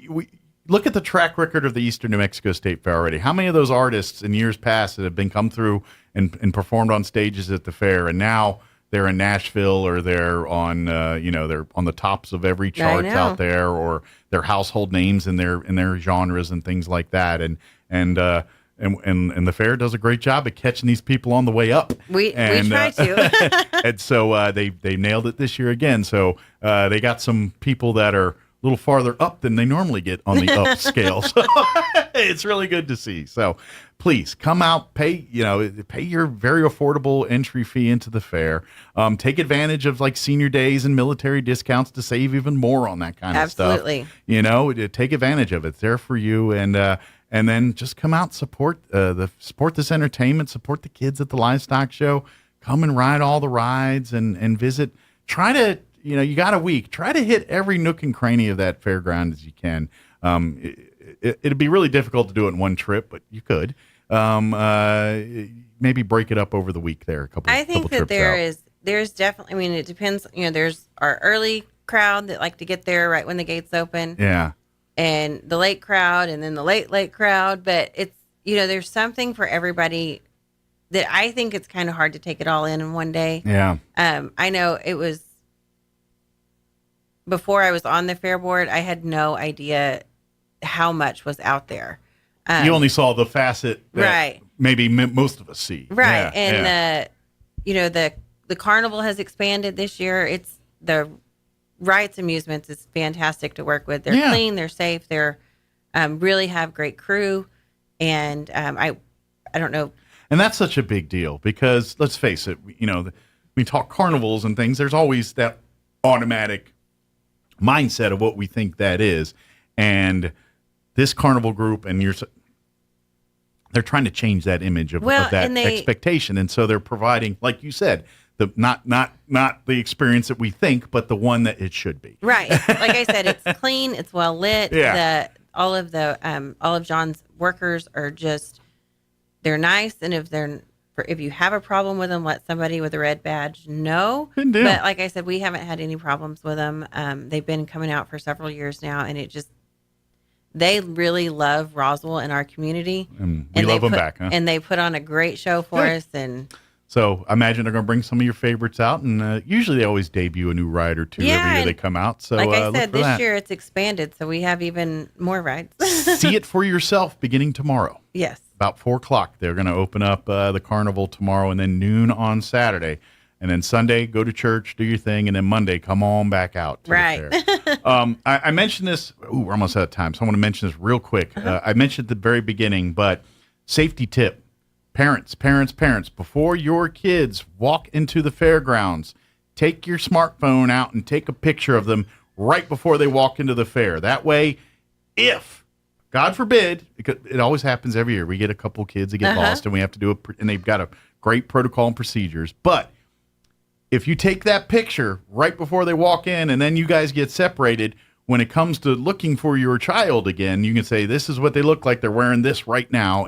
we. Look at the track record of the Eastern New Mexico State Fair already. How many of those artists in years past that have come through and performed on stages at the fair, and now they're in Nashville or they're on they're on the tops of every chart out there, or they're household names in their genres and things like that. And the fair does a great job of catching these people on the way up. We try to. And so they nailed it this year again. So they got some people that are a little farther up than they normally get on the up scale. So it's really good to see. So please come out, pay your very affordable entry fee into the fair. Take advantage of like senior days and military discounts to save even more on that kind of stuff. Absolutely. Take advantage of it. It's there for you. And and then just come out, support this entertainment, support the kids at the livestock show. Come and ride all the rides and visit. Try to, you got a week. Try to hit every nook and cranny of that fairground as you can. It'd be really difficult to do it in one trip, but you could. Maybe break it up over the week there. I think that there's definitely, I mean, it depends. There's our early crowd that like to get there right when the gates open. Yeah. And the late crowd and then the late crowd. But it's, there's something for everybody that I think it's kind of hard to take it all in one day. Yeah. I know it was before I was on the fair board, I had no idea how much was out there. You only saw the facet that right. maybe most of us see. Right. And the carnival has expanded this year. It's the Rides Amusements is fantastic to work with. They're clean, they're safe, they're really have great crew. And I don't know. And that's such a big deal because let's face it, we talk carnivals and things. There's always that automatic mindset of what we think that is. And this carnival group and they're trying to change that image of that expectation. And so they're providing, like you said, the not the experience that we think, but the one that it should be. Right. Like I said, it's clean, it's well lit. Yeah. All of John's workers are just, they're nice. And if you have a problem with them, let somebody with a red badge know. Good deal. But like I said, we haven't had any problems with them. They've been coming out for several years now, and they really love Roswell and our community. And we love them back, huh? And they put on a great show for us. And so I imagine they're going to bring some of your favorites out, and usually they always debut a new ride or two every year they come out. So like I said, this year it's expanded, so we have even more rides. See it for yourself beginning tomorrow. Yes. About 4:00. They're going to open up the carnival tomorrow, and then noon on Saturday. And then Sunday, go to church, do your thing, and then Monday, come on back out to the fair. I mentioned this. We're almost out of time, so I want to mention this real quick. I mentioned at the very beginning, but safety tip. Parents, before your kids walk into the fairgrounds, take your smartphone out and take a picture of them right before they walk into the fair. That way, if, God forbid, because it always happens every year, we get a couple kids that get lost, and we have to do and they've got a great protocol and procedures. But if you take that picture right before they walk in and then you guys get separated, when it comes to looking for your child again, you can say, this is what they look like. They're wearing this right now.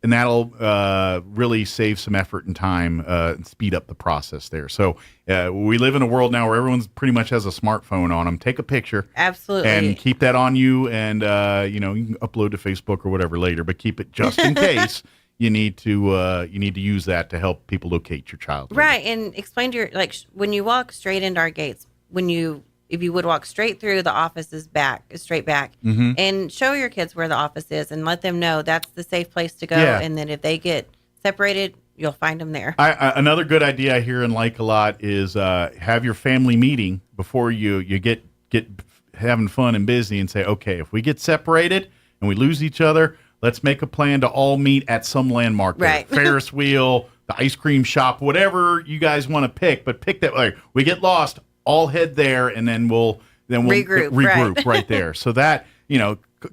And that'll really save some effort and time and speed up the process there. So we live in a world now where everyone's pretty much has a smartphone on them. Take a picture. Absolutely. And keep that on you. And, you can upload to Facebook or whatever later, but keep it just in case. You need to use that to help people locate your child. Right, and explain to when you walk straight into our gates, if you would walk straight through, the office is straight back, and show your kids where the office is and let them know that's the safe place to go. Yeah. And then if they get separated, you'll find them there. Another good idea I hear and like a lot is have your family meeting before you get having fun and busy and say, okay, if we get separated and we lose each other, let's make a plan to all meet at some landmark there. Right. Ferris wheel, the ice cream shop, whatever you guys want to pick. But pick that. Like, we get lost, all head there, and then we'll regroup right there. So that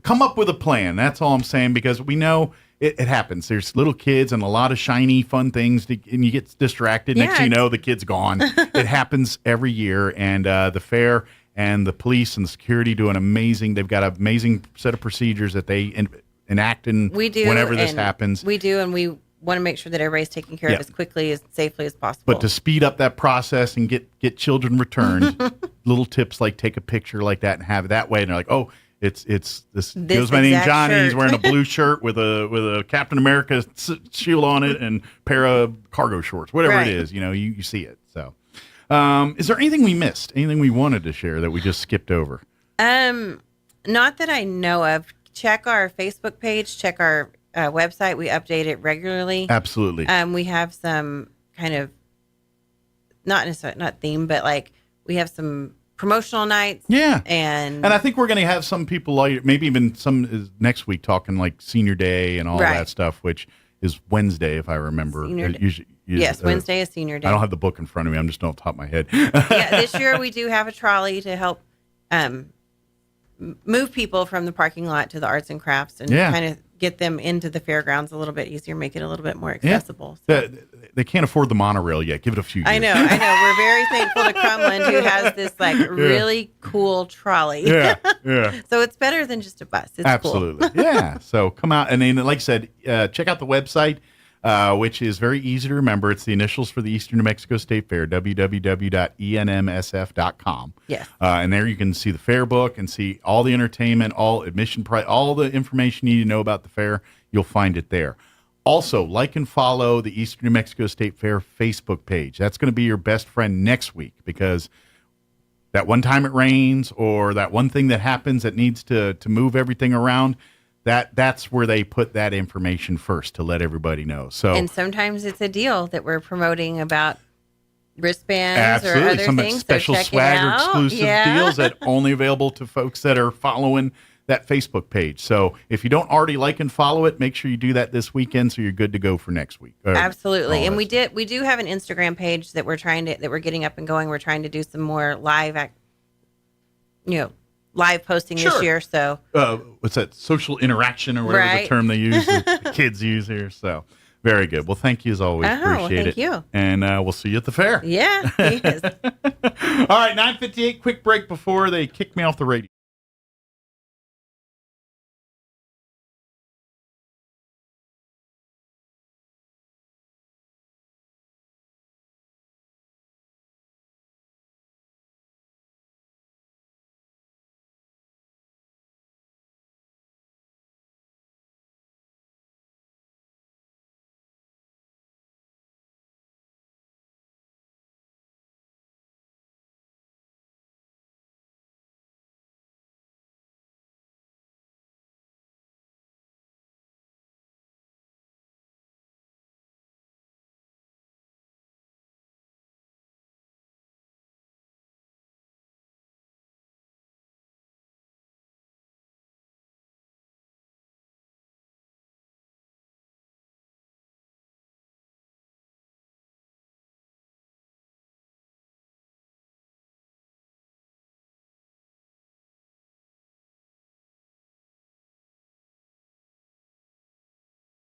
come up with a plan. That's all I'm saying, because we know it happens. There's little kids and a lot of shiny, fun things, and you get distracted. Next thing you know, the kid's gone. It happens every year, and the fair and the police and the security do an amazing. They've got an amazing set of procedures that they enact whenever this happens. We do, and we want to make sure that everybody's taken care of as quickly as safely as possible. But to speed up that process and get children returned, little tips like take a picture like that and have it that way, and they're like, oh, it's this goes by name Johnny. Shirt. He's wearing a blue shirt with a Captain America shield on it and pair of cargo shorts, whatever it is. You see it. So, is there anything we missed? Anything we wanted to share that we just skipped over? Not that I know of. Check our Facebook page, check our website. We update it regularly. Absolutely. We have some kind of, not theme, but we have some promotional nights. Yeah. And I think we're going to have some people, maybe even some next week, talking like Senior Day and all that stuff, which is Wednesday, if I remember. Yes, Wednesday is Senior Day. I don't have the book in front of me. I'm just on top of my head. This year we do have a trolley to help move people from the parking lot to the arts and crafts and kind of get them into the fairgrounds a little bit easier, make it a little bit more accessible. Yeah. They can't afford the monorail yet. Give it a few years. I know. We're very thankful to Crumland, who has this really cool trolley. Yeah. So it's better than just a bus. It's Absolutely. cool. Yeah. So come out. And then, like I said, check out the website, which is very easy to remember. It's the initials for the Eastern New Mexico State Fair, www.enmsf.com. Yes. And there you can see the fair book and see all the entertainment, all admission price, all the information you need to know about the fair. You'll find it there. Also, like and follow the Eastern New Mexico State Fair Facebook page. That's going to be your best friend next week, because that one time it rains or that one thing that happens that needs to move everything around, that's where they put that information first to let everybody know. So, and sometimes it's a deal that we're promoting about wristbands or other some things. special so check swag it or out. exclusive deals that only available to folks that are following that Facebook page. So if you don't already like and follow it, make sure you do that this weekend so you're good to go for next week. Absolutely. And we do have an Instagram page that we're getting up and going. We're trying to do some more live posting this year. So what's that? Social interaction or whatever the term they use, the kids use here. So very good. Well, thank you as always. Appreciate it. Thank you. And we'll see you at the fair. Yeah. Yes. All right, 9:58. Quick break before they kick me off the radio.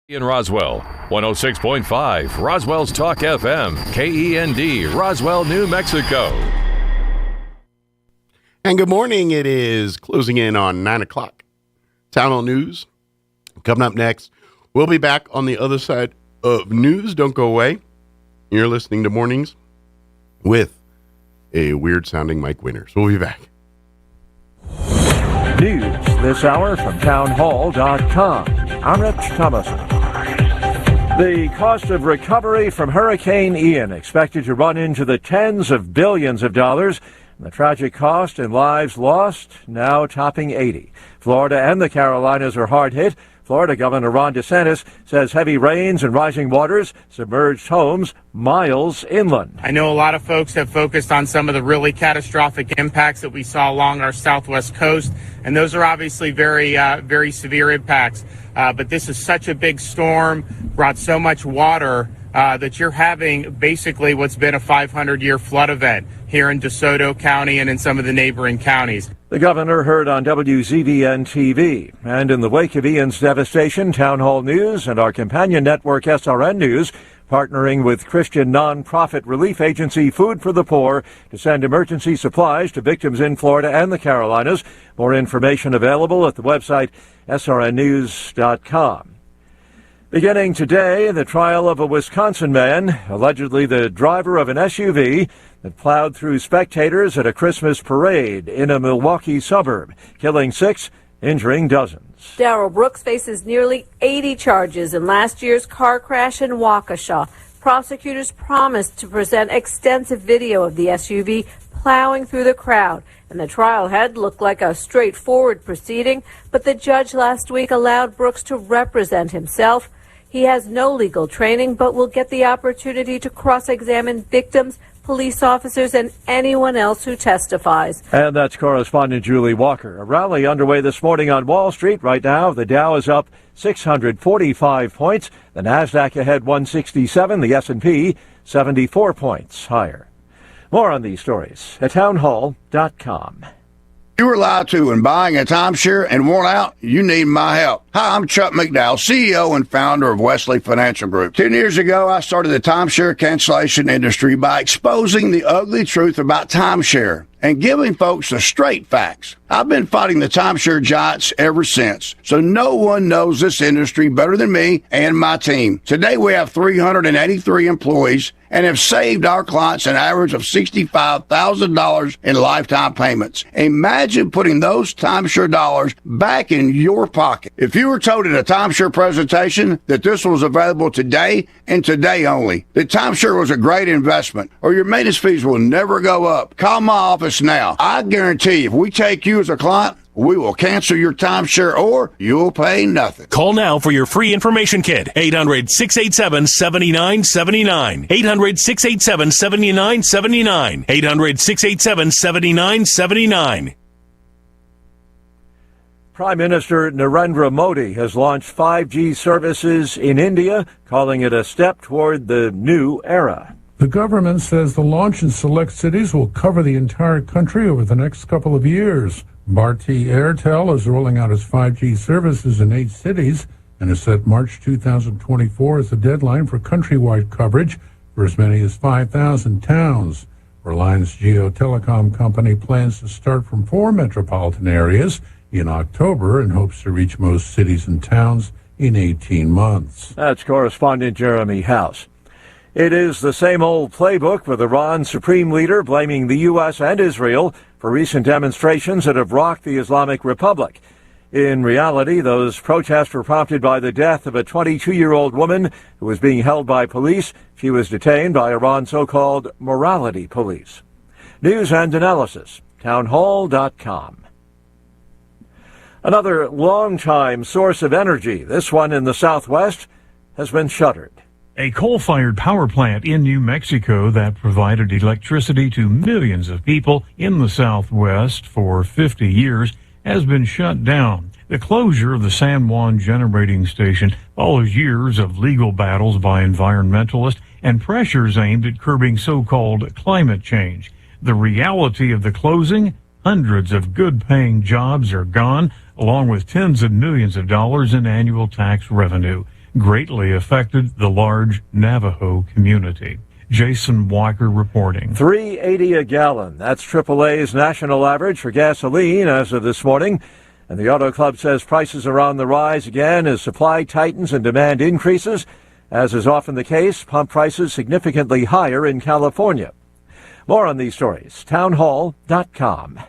In Roswell, 106.5, Roswell's Talk FM, KEND, Roswell, New Mexico. And good morning. It is closing in on 9 o'clock. Town Hall News coming up next. We'll be back on the other side of news. Don't go away. You're listening to Mornings with a weird-sounding Mike Winters. We'll be back. News this hour from townhall.com. I'm Rich Thomason. The cost of recovery from Hurricane Ian expected to run into the tens of billions of dollars. The tragic cost in lives lost now topping 80. Florida and the Carolinas are hard hit. Florida Governor Ron DeSantis says heavy rains and rising waters submerged homes miles inland. I know a lot of folks have focused on some of the really catastrophic impacts that we saw along our southwest coast, and those are obviously very severe impacts. But this is such a big storm, brought so much water that you're having basically what's been a 500-year flood event here in DeSoto County and in some of the neighboring counties. The governor heard on WZVN TV. And in the wake of Ian's devastation, Town Hall News and our companion network SRN News, partnering with Christian nonprofit relief agency Food for the Poor to send emergency supplies to victims in Florida and the Carolinas. More information available at the website srnnews.com. Beginning today, the trial of a Wisconsin man, allegedly the driver of an SUV that plowed through spectators at a Christmas parade in a Milwaukee suburb, killing 6, injuring dozens. Darrell Brooks faces nearly 80 charges in last year's car crash in Waukesha. Prosecutors promised to present extensive video of the SUV plowing through the crowd, and the trial had looked like a straightforward proceeding, but the judge last week allowed Brooks to represent himself. He has no legal training, but will get the opportunity to cross-examine victims, police officers, and anyone else who testifies. And that's correspondent Julie Walker. A rally underway this morning on Wall Street. Right now, the Dow is up 645 points. The Nasdaq ahead 167. The S&P 74 points higher. More on these stories at townhall.com. You were lied to when buying a timeshare and want out? You need my help. Hi, I'm Chuck McDowell, CEO and founder of Wesley Financial Group. 10 years ago, I started the timeshare cancellation industry by exposing the ugly truth about timeshare and giving folks the straight facts. I've been fighting the timeshare giants ever since, so no one knows this industry better than me and my team. Today, we have 383 employees and have saved our clients an average of $65,000 in lifetime payments. Imagine putting those timeshare dollars back in your pocket. If you were told at a timeshare presentation that this was available today and today only, that timeshare was a great investment, or your maintenance fees will never go up, call my office now. I guarantee you, if we take you as a client, we will cancel your timeshare or you'll pay nothing. Call now for your free information kit. 800-687-7979. 800-687-7979. 800-687-7979. Prime Minister Narendra Modi has launched 5G services in India, calling it a step toward the new era. The government says the launch in select cities will cover the entire country over the next couple of years. Bharti Airtel is rolling out its 5G services in 8 cities and has set March 2024 as the deadline for countrywide coverage for as many as 5,000 towns. Reliance Jio Telecom Company plans to start from 4 metropolitan areas in October and hopes to reach most cities and towns in 18 months. That's correspondent Jeremy House. It is the same old playbook with Iran's supreme leader blaming the U.S. and Israel for recent demonstrations that have rocked the Islamic Republic. In reality, those protests were prompted by the death of a 22-year-old woman who was being held by police. She was detained by Iran's so-called morality police. News and analysis, townhall.com. Another long-time source of energy, this one in the Southwest, has been shuttered. A coal-fired power plant in New Mexico that provided electricity to millions of people in the Southwest for 50 years has been shut down. The closure of the San Juan generating station follows years of legal battles by environmentalists and pressures aimed at curbing so-called climate change. The reality of the closing? Hundreds of good-paying jobs are gone, along with tens of millions of dollars in annual tax revenue. Greatly affected the large Navajo community. Jason Walker reporting. $3.80 a gallon. That's AAA's national average for gasoline as of this morning. And the Auto Club says prices are on the rise again as supply tightens and demand increases. As is often the case, pump prices significantly higher in California. More on these stories, townhall.com.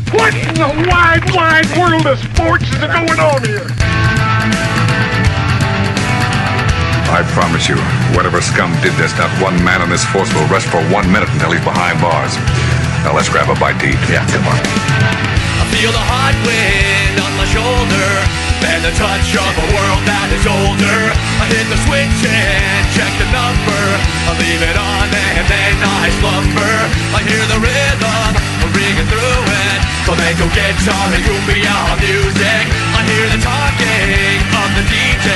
What in the wide, wide world of sports is going on here? I promise you, whatever scum did this, not one man in this force will rest for 1 minute until he's behind bars. Now let's grab a bite to eat. Yeah, come on. I feel the hot wind on my shoulder and the touch of a world that is older. I hit the switch and check the number. I leave it on and then I slumber. I hear the rhythm ringing through it. Flamenco guitar and cumbia music. I hear the talking of the DJ.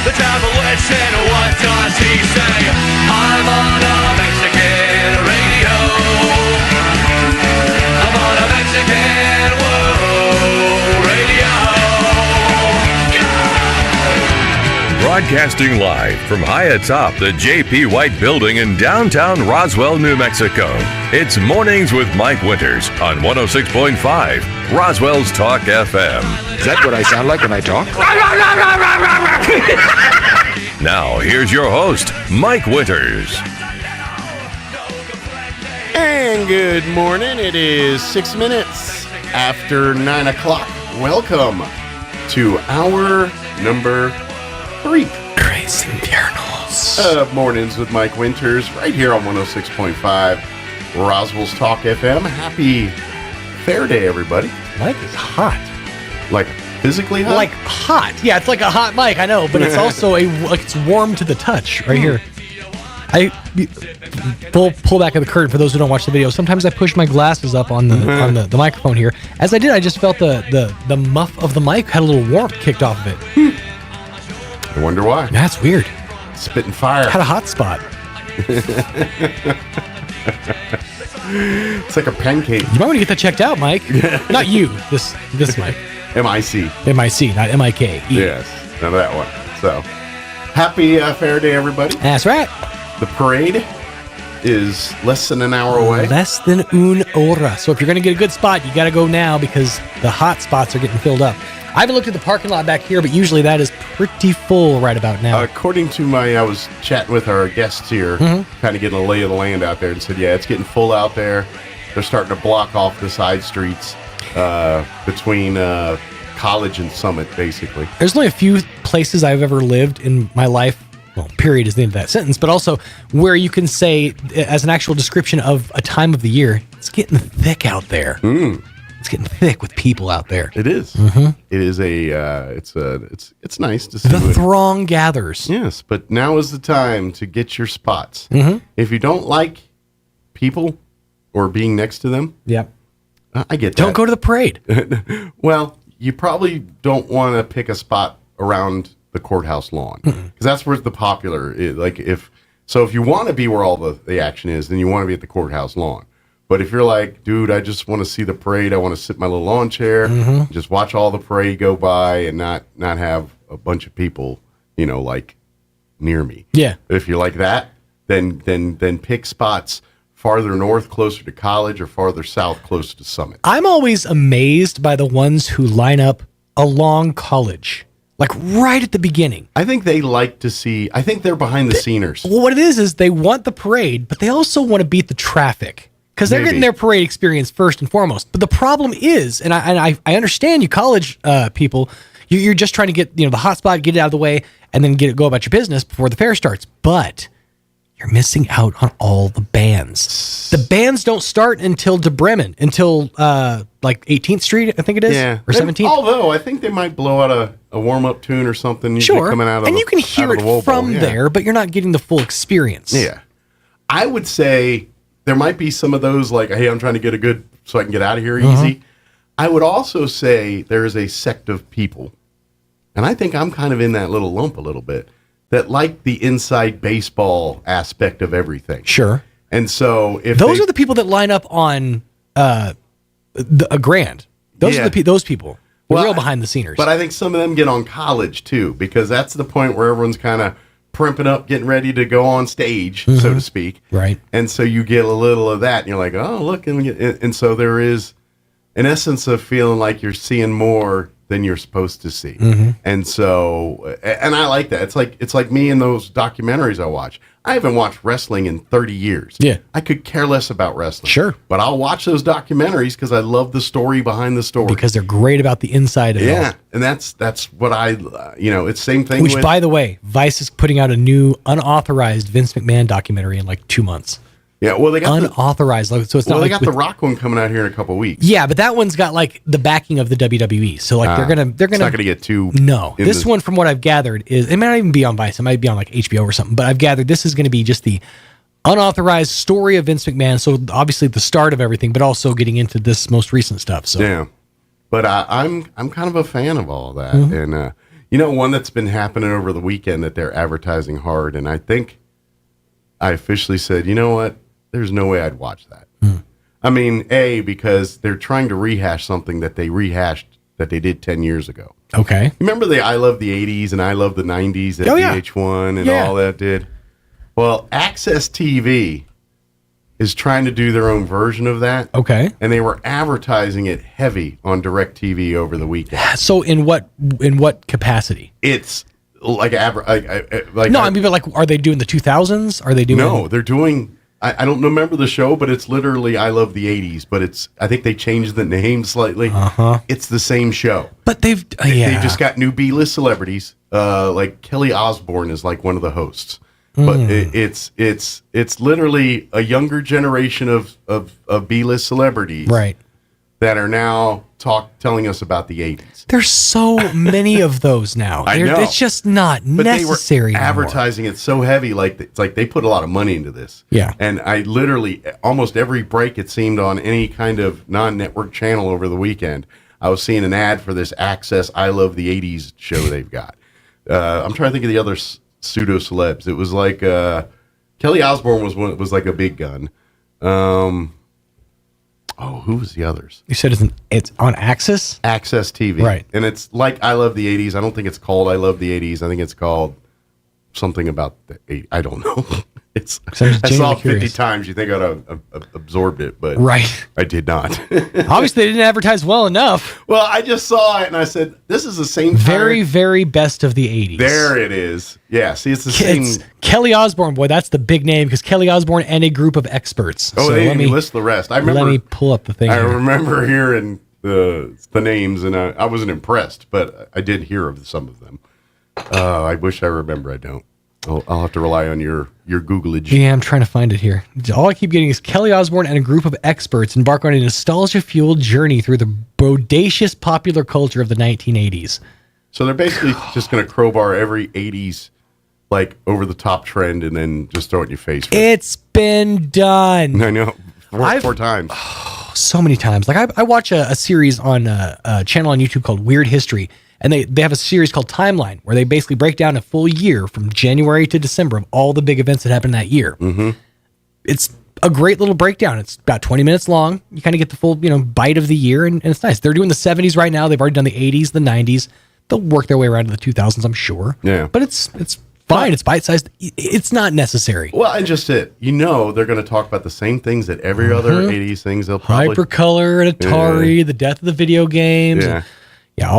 The devil listen, what does he say? I'm on a Mexican radio. I'm on a Mexican radio. Broadcasting live from high atop the J.P. White Building in downtown Roswell, New Mexico. It's Mornings with Mike Winters on 106.5 Roswell's Talk FM. Is that what I sound like when I talk? Now, here's your host, Mike Winters. And good morning. It is 6 minutes after 9 o'clock. Welcome to hour number 3. Crazy Paranormals. Mornings with Mike Winters, right here on 106.5 Roswell's Talk FM. Happy Fair Day, everybody. Mike is hot. Like physically hot? Like hot. Yeah, it's like a hot mic, I know, but it's also it's warm to the touch right here. I pull back of the curtain for those who don't watch the video. Sometimes I push my glasses up on the microphone here. As I did, I just felt the muff of the mic had a little warmth kicked off of it. I wonder why. That's weird. Spitting fire. Had a hot spot. It's like a pancake. You might want to get that checked out, Mike. Not you. This Mike. MIC. MIC, not MIK. Yes, none of that one. So, happy Fair Day, everybody. That's right. The parade is less than an hour away. Less than una hora. So if you're going to get a good spot, you got to go now because the hot spots are getting filled up. I haven't looked at the parking lot back here, but usually that is pretty full right about now. According to I was chatting with our guests here, kind of getting a lay of the land out there, and said, yeah, it's getting full out there. They're starting to block off the side streets between College and Summit, basically. There's only a few places I've ever lived in my life. Well, period is the end of that sentence, but also where you can say, as an actual description of a time of the year, it's getting thick out there. It's getting thick with people out there. It is. Mm-hmm. It is it's nice to see the throng gathers. Yes, but now is the time to get your spots. Mm-hmm. If you don't like people or being next to them, yep, I get that. Don't go to the parade. Well, you probably don't want to pick a spot around the courthouse lawn because that's where the popular is. If you want to be where all the action is, then you want to be at the courthouse lawn. But if you're like, dude, I just want to see the parade, I want to sit in my little lawn chair, just watch all the parade go by and not have a bunch of people, near me. Yeah. If you're like that, then pick spots farther north, closer to College, or farther south, closer to Summit. I'm always amazed by the ones who line up along College. Like right at the beginning. I think they like to see, I think they're behind the sceners. Well, what it is they want the parade, but they also want to beat the traffic because they're getting their parade experience first and foremost. But the problem is, and I understand you college people, you're just trying to get the hot spot, get it out of the way, and then go about your business before the fair starts. But you're missing out on all the bands. The bands don't start until DeBremen, until 18th Street, I think it is, or 17th. Although I think they might blow out a warm-up tune or something. Sure, coming out of and you can hear it from there, but you're not getting the full experience. Yeah. I would say there might be some of those like, hey, I'm trying to get a good, so I can get out of here easy. I would also say there is a sect of people, and I think I'm kind of in that little lump a little bit, that like the inside baseball aspect of everything. Sure. And so if those are the people that line up on a Grand. Those are those people. The real behind the sceners. But I think some of them get on College too, because that's the point where everyone's kind of primping up, getting ready to go on stage, so to speak. Right. And so you get a little of that, and you're like, oh, look. And so there is an essence of feeling like you're seeing more than you're supposed to see. And so, and I like that. It's like me and those documentaries I watch. I haven't watched wrestling in 30 years. Yeah. I could care less about wrestling. Sure. But I'll watch those documentaries because I love the story behind the story. Because they're great about the inside of it. Yeah. And that's what I, it's same thing Which, by the way, Vice is putting out a new unauthorized Vince McMahon documentary in 2 months. Yeah, well, they got unauthorized, so it's not. Well, they got the Rock one coming out here in a couple weeks. Yeah, but that one's got the backing of the WWE, so they're gonna. It's not gonna get too. No, this one, from what I've gathered, it might not even be on Vice. It might be on HBO or something. But I've gathered this is going to be just the unauthorized story of Vince McMahon. So obviously the start of everything, but also getting into this most recent stuff. So yeah, but I'm kind of a fan of all that, and one that's been happening over the weekend that they're advertising hard, and I think I officially said, you know what. There's no way I'd watch that. I mean, because they're trying to rehash something that they rehashed that they did 10 years ago. Okay. Remember the I Love the 80s and I Love the 90s that VH1 and all that did? Well, Access TV is trying to do their own version of that. Okay. And they were advertising it heavy on DirecTV over the weekend. So in what capacity? It's like no, I mean, but are they doing the 2000s? Are they doing? No, they're doing. I don't remember the show, but it's literally I Love the 80s, but I think they changed the name slightly. It's the same show. But they just got new B-list celebrities. Like Kelly Osbourne is one of the hosts. But it's literally a younger generation of B-list celebrities. Right. That are now telling us about the 80s. There's so many of those now. I know. It's just not necessary. They were advertising it so heavy, it's like they put a lot of money into this. Yeah. And I literally, almost every break it seemed on any kind of non-network channel over the weekend, I was seeing an ad for this Access I Love the 80s show they've got. I'm trying to think of the other pseudo celebs. It was Kelly Osbourne was like a big gun. Who was the others? You said it's on Access? Access TV. Right. And it's like I Love the 80s. I don't think it's called I Love the 80s. I think it's called something about the 80s. I don't know. I saw it 50 times. You think I'd have absorbed it, but right. I did not. Obviously, they didn't advertise well enough. Well, I just saw it and I said, this is the same Very, very best of the 80s. There it is. Yeah, see, it's the same. Kelly Osbourne, boy, that's the big name because Kelly Osbourne and a group of experts. Oh, they didn't list the rest. I remember. Let me pull up the thing. I remember hearing the names and I wasn't impressed, but I did hear of some of them. I wish I remember. I don't. I'll have to rely on your Googleage. Yeah, I'm trying to find it here. All I keep getting is Kelly Osbourne and a group of experts embark on a nostalgia-fueled journey through the bodacious popular culture of the 1980s. So they're basically just going to crowbar every 80s, like, over-the-top trend and then just throw it in your face. It's been done. I know. Four times. So many times. Like, I watch a series on a channel on YouTube called Weird History. And they have a series called Timeline, where they basically break down a full year from January to December of all the big events that happened that year. Mm-hmm. It's a great little breakdown. It's about 20 minutes long. You kind of get the full, bite of the year, and it's nice. They're doing the 70s right now. They've already done the 80s, the 90s. They'll work their way around to the 2000s, I'm sure. Yeah. But it's fine. It's bite-sized. It's not necessary. Well, and just it. They're going to talk about the same things that every other 80s things they'll probably... Hypercolor and Atari, the death of the video games. Yeah.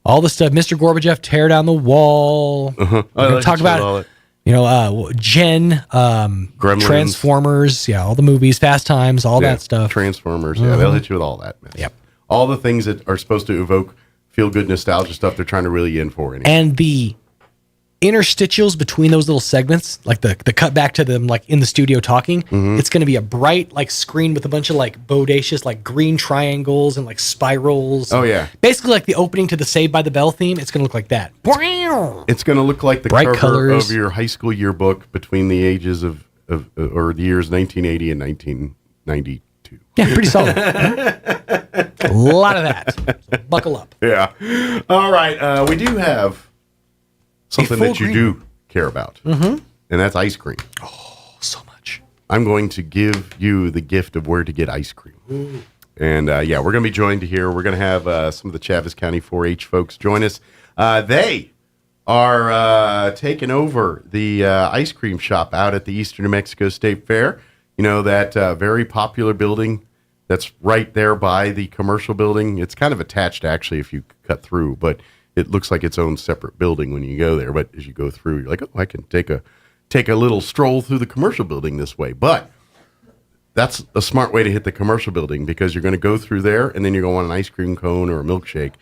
All the stuff, Mr. Gorbachev, tear down the wall. Uh-huh. We're going to talk about, Jen, Gremlins. Transformers, all the movies, Fast Times, all that stuff. Transformers, they'll hit you with all that mess. Yep. All the things that are supposed to evoke feel-good nostalgia stuff they're trying to reel you in for. Anyway. And the interstitials between those little segments, like the cut back to them like in the studio talking, it's going to be a bright like screen with a bunch of like bodacious like green triangles and like spirals. Oh yeah, basically like the opening to the Saved by the Bell theme. It's going to look like that. It's going to look like the bright cover colors of your high school yearbook between the ages of or the years 1980 and 1992. Yeah, pretty solid. A lot of that. So buckle up. Yeah. All right. We do have something that you do care about, and that's ice cream. Oh, so much. I'm going to give you the gift of where to get ice cream. Ooh. And we're going to be joined here. We're going to have some of the Chaves County 4-H folks join us. They are taking over the ice cream shop out at the Eastern New Mexico State Fair. That very popular building that's right there by the commercial building. It's kind of attached, actually, if you cut through, but it looks like its own separate building when you go there. But as you go through, you're like, oh, I can take a little stroll through the commercial building this way. But that's a smart way to hit the commercial building because you're going to go through there and then you're going to want an ice cream cone or a milkshake,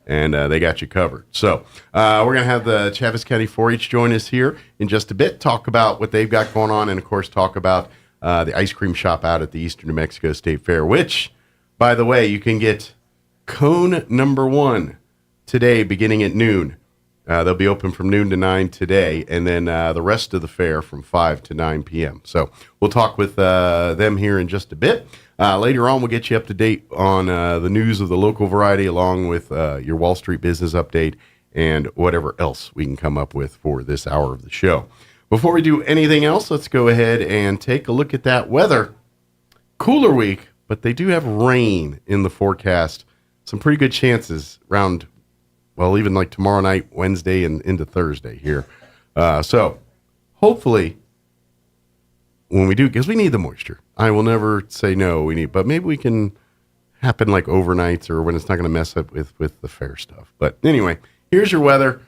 and they got you covered. So we're going to have the Chaves County 4-H join us here in just a bit, talk about what they've got going on, and, of course, talk about the ice cream shop out at the Eastern New Mexico State Fair, which, by the way, you can get cone number 1 today beginning at noon. They'll be open from noon to 9 today, and then the rest of the fair from 5 to 9 p.m. So we'll talk with them here in just a bit. Later on, we'll get you up to date on the news of the local variety, along with your Wall Street business update and whatever else we can come up with for this hour of the show. Before we do anything else, let's go ahead and take a look at that weather. Cooler week, but they do have rain in the forecast. Some pretty good chances around, well, even like tomorrow night, Wednesday, and into Thursday here. So hopefully when we do, because we need the moisture. I will never say no, but maybe we can happen like overnights or when it's not going to mess up with the fair stuff. But anyway, here's your weather.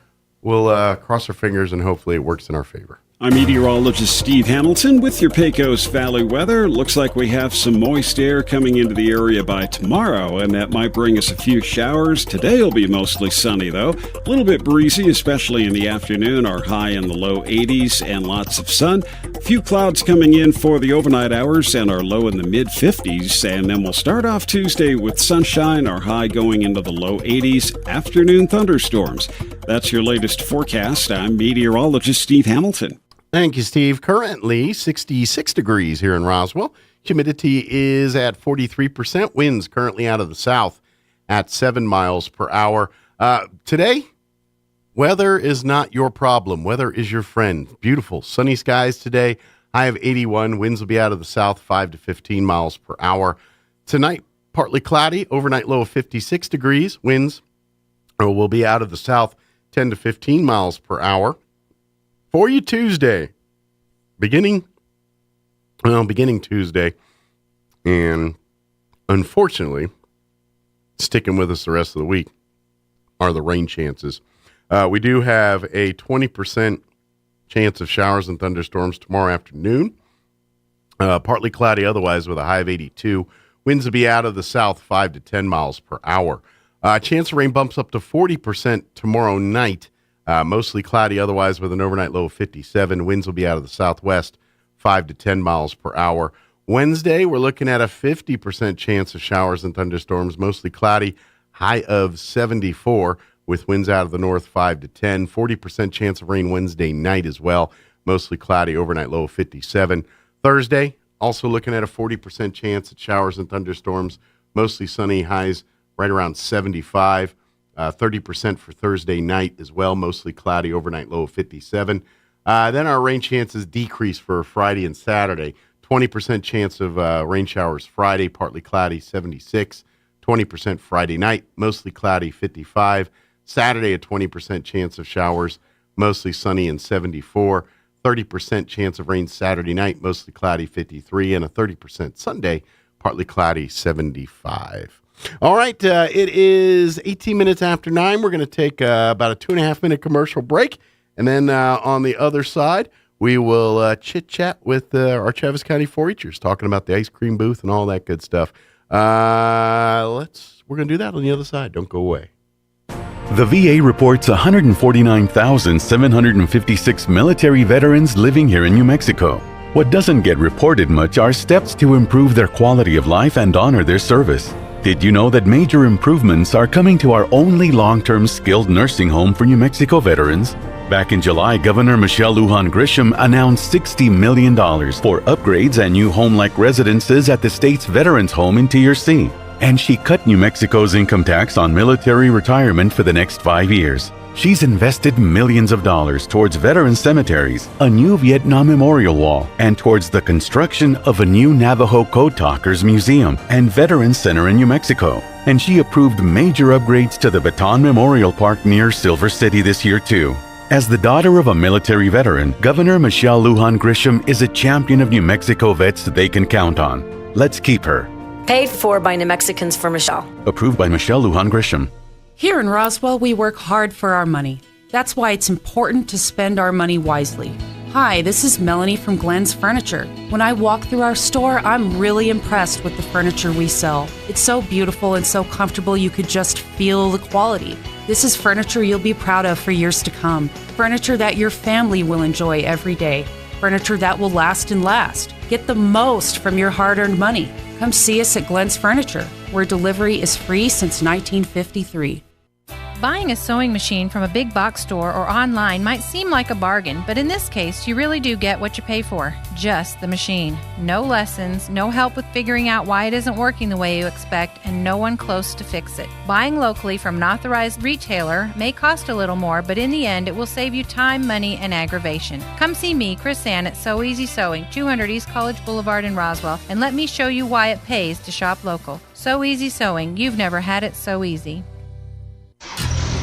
We'll cross our fingers and hopefully it works in our favor. I'm meteorologist Steve Hamilton with your Pecos Valley weather. Looks like we have some moist air coming into the area by tomorrow, and that might bring us a few showers. Today will be mostly sunny, though. A little bit breezy, especially in the afternoon. Our high in the low 80s and lots of sun. A few clouds coming in for the overnight hours and our low in the mid-50s. And then we'll start off Tuesday with sunshine, our high going into the low 80s. Afternoon thunderstorms. That's your latest forecast. I'm meteorologist Steve Hamilton. Thank you, Steve. Currently 66 degrees here in Roswell. Humidity is at 43%. Winds currently out of the south at 7 miles per hour. Today, weather is not your problem. Weather is your friend. Beautiful sunny skies today. high of 81. Winds will be out of the south, 5 to 15 miles per hour. Tonight, partly cloudy, overnight low of 56 degrees. Winds will be out of the south, 10 to 15 miles per hour. For you Tuesday, beginning Tuesday, and unfortunately, sticking with us the rest of the week, are the rain chances. We do have a 20% chance of showers and thunderstorms tomorrow afternoon. Partly cloudy otherwise with a high of 82. Winds will be out of the south 5 to 10 miles per hour. Chance of rain bumps up to 40% tomorrow night. Mostly cloudy otherwise with an overnight low of 57. Winds will be out of the southwest 5 to 10 miles per hour. Wednesday, we're looking at a 50% chance of showers and thunderstorms. Mostly cloudy, high of 74 with winds out of the north 5 to 10. 40% chance of rain Wednesday night as well. Mostly cloudy, overnight low of 57. Thursday, also looking at a 40% chance at showers and thunderstorms. Mostly sunny, highs right around 75. 30% for Thursday night as well. Mostly cloudy, overnight low of 57. Then our rain chances decrease for Friday and Saturday. 20% chance of rain showers Friday, partly cloudy, 76. 20% Friday night, mostly cloudy, 55. Saturday, a 20% chance of showers, mostly sunny, and 74. 30% chance of rain Saturday night, mostly cloudy, 53. And a 30% Sunday, partly cloudy, 75. All right, it is 18 minutes after 9. We're going to take about a 2.5-minute commercial break. And then on the other side, we will chit-chat with our Travis County 4-Hers, talking about the ice cream booth and all that good stuff. We're going to do that on the other side. Don't go away. The VA reports 149,756 military veterans living here in New Mexico. What doesn't get reported much are steps to improve their quality of life and honor their service. Did you know that major improvements are coming to our only long-term skilled nursing home for New Mexico veterans? Back in July, Governor Michelle Lujan Grisham announced $60 million for upgrades and new home-like residences at the state's Veterans Home in Tier C. And she cut New Mexico's income tax on military retirement for the next 5 years. She's invested millions of dollars towards veteran cemeteries, a new Vietnam memorial wall, and towards the construction of a new Navajo Code Talkers Museum and Veterans Center in New Mexico. And she approved major upgrades to the Baton Memorial Park near Silver City this year too. As the daughter of a military veteran, Governor Michelle Lujan Grisham is a champion of New Mexico vets they can count on. Let's keep her. Paid for by New Mexicans for Michelle. Approved by Michelle Lujan Grisham. Here in Roswell, we work hard for our money. That's why it's important to spend our money wisely. Hi, this is Melanie from Glenn's Furniture. When I walk through our store, I'm really impressed with the furniture we sell. It's so beautiful and so comfortable you could just feel the quality. This is furniture you'll be proud of for years to come. Furniture that your family will enjoy every day. Furniture that will last and last. Get the most from your hard-earned money. Come see us at Glenn's Furniture, where delivery is free since 1953. Buying a sewing machine from a big box store or online might seem like a bargain, but in this case, you really do get what you pay for. Just the machine. No lessons, no help with figuring out why it isn't working the way you expect, and no one close to fix it. Buying locally from an authorized retailer may cost a little more, but in the end, it will save you time, money, and aggravation. Come see me, Chris Ann, at So Easy Sewing, 200 East College Boulevard in Roswell, and let me show you why it pays to shop local. So Easy Sewing. You've never had it so easy.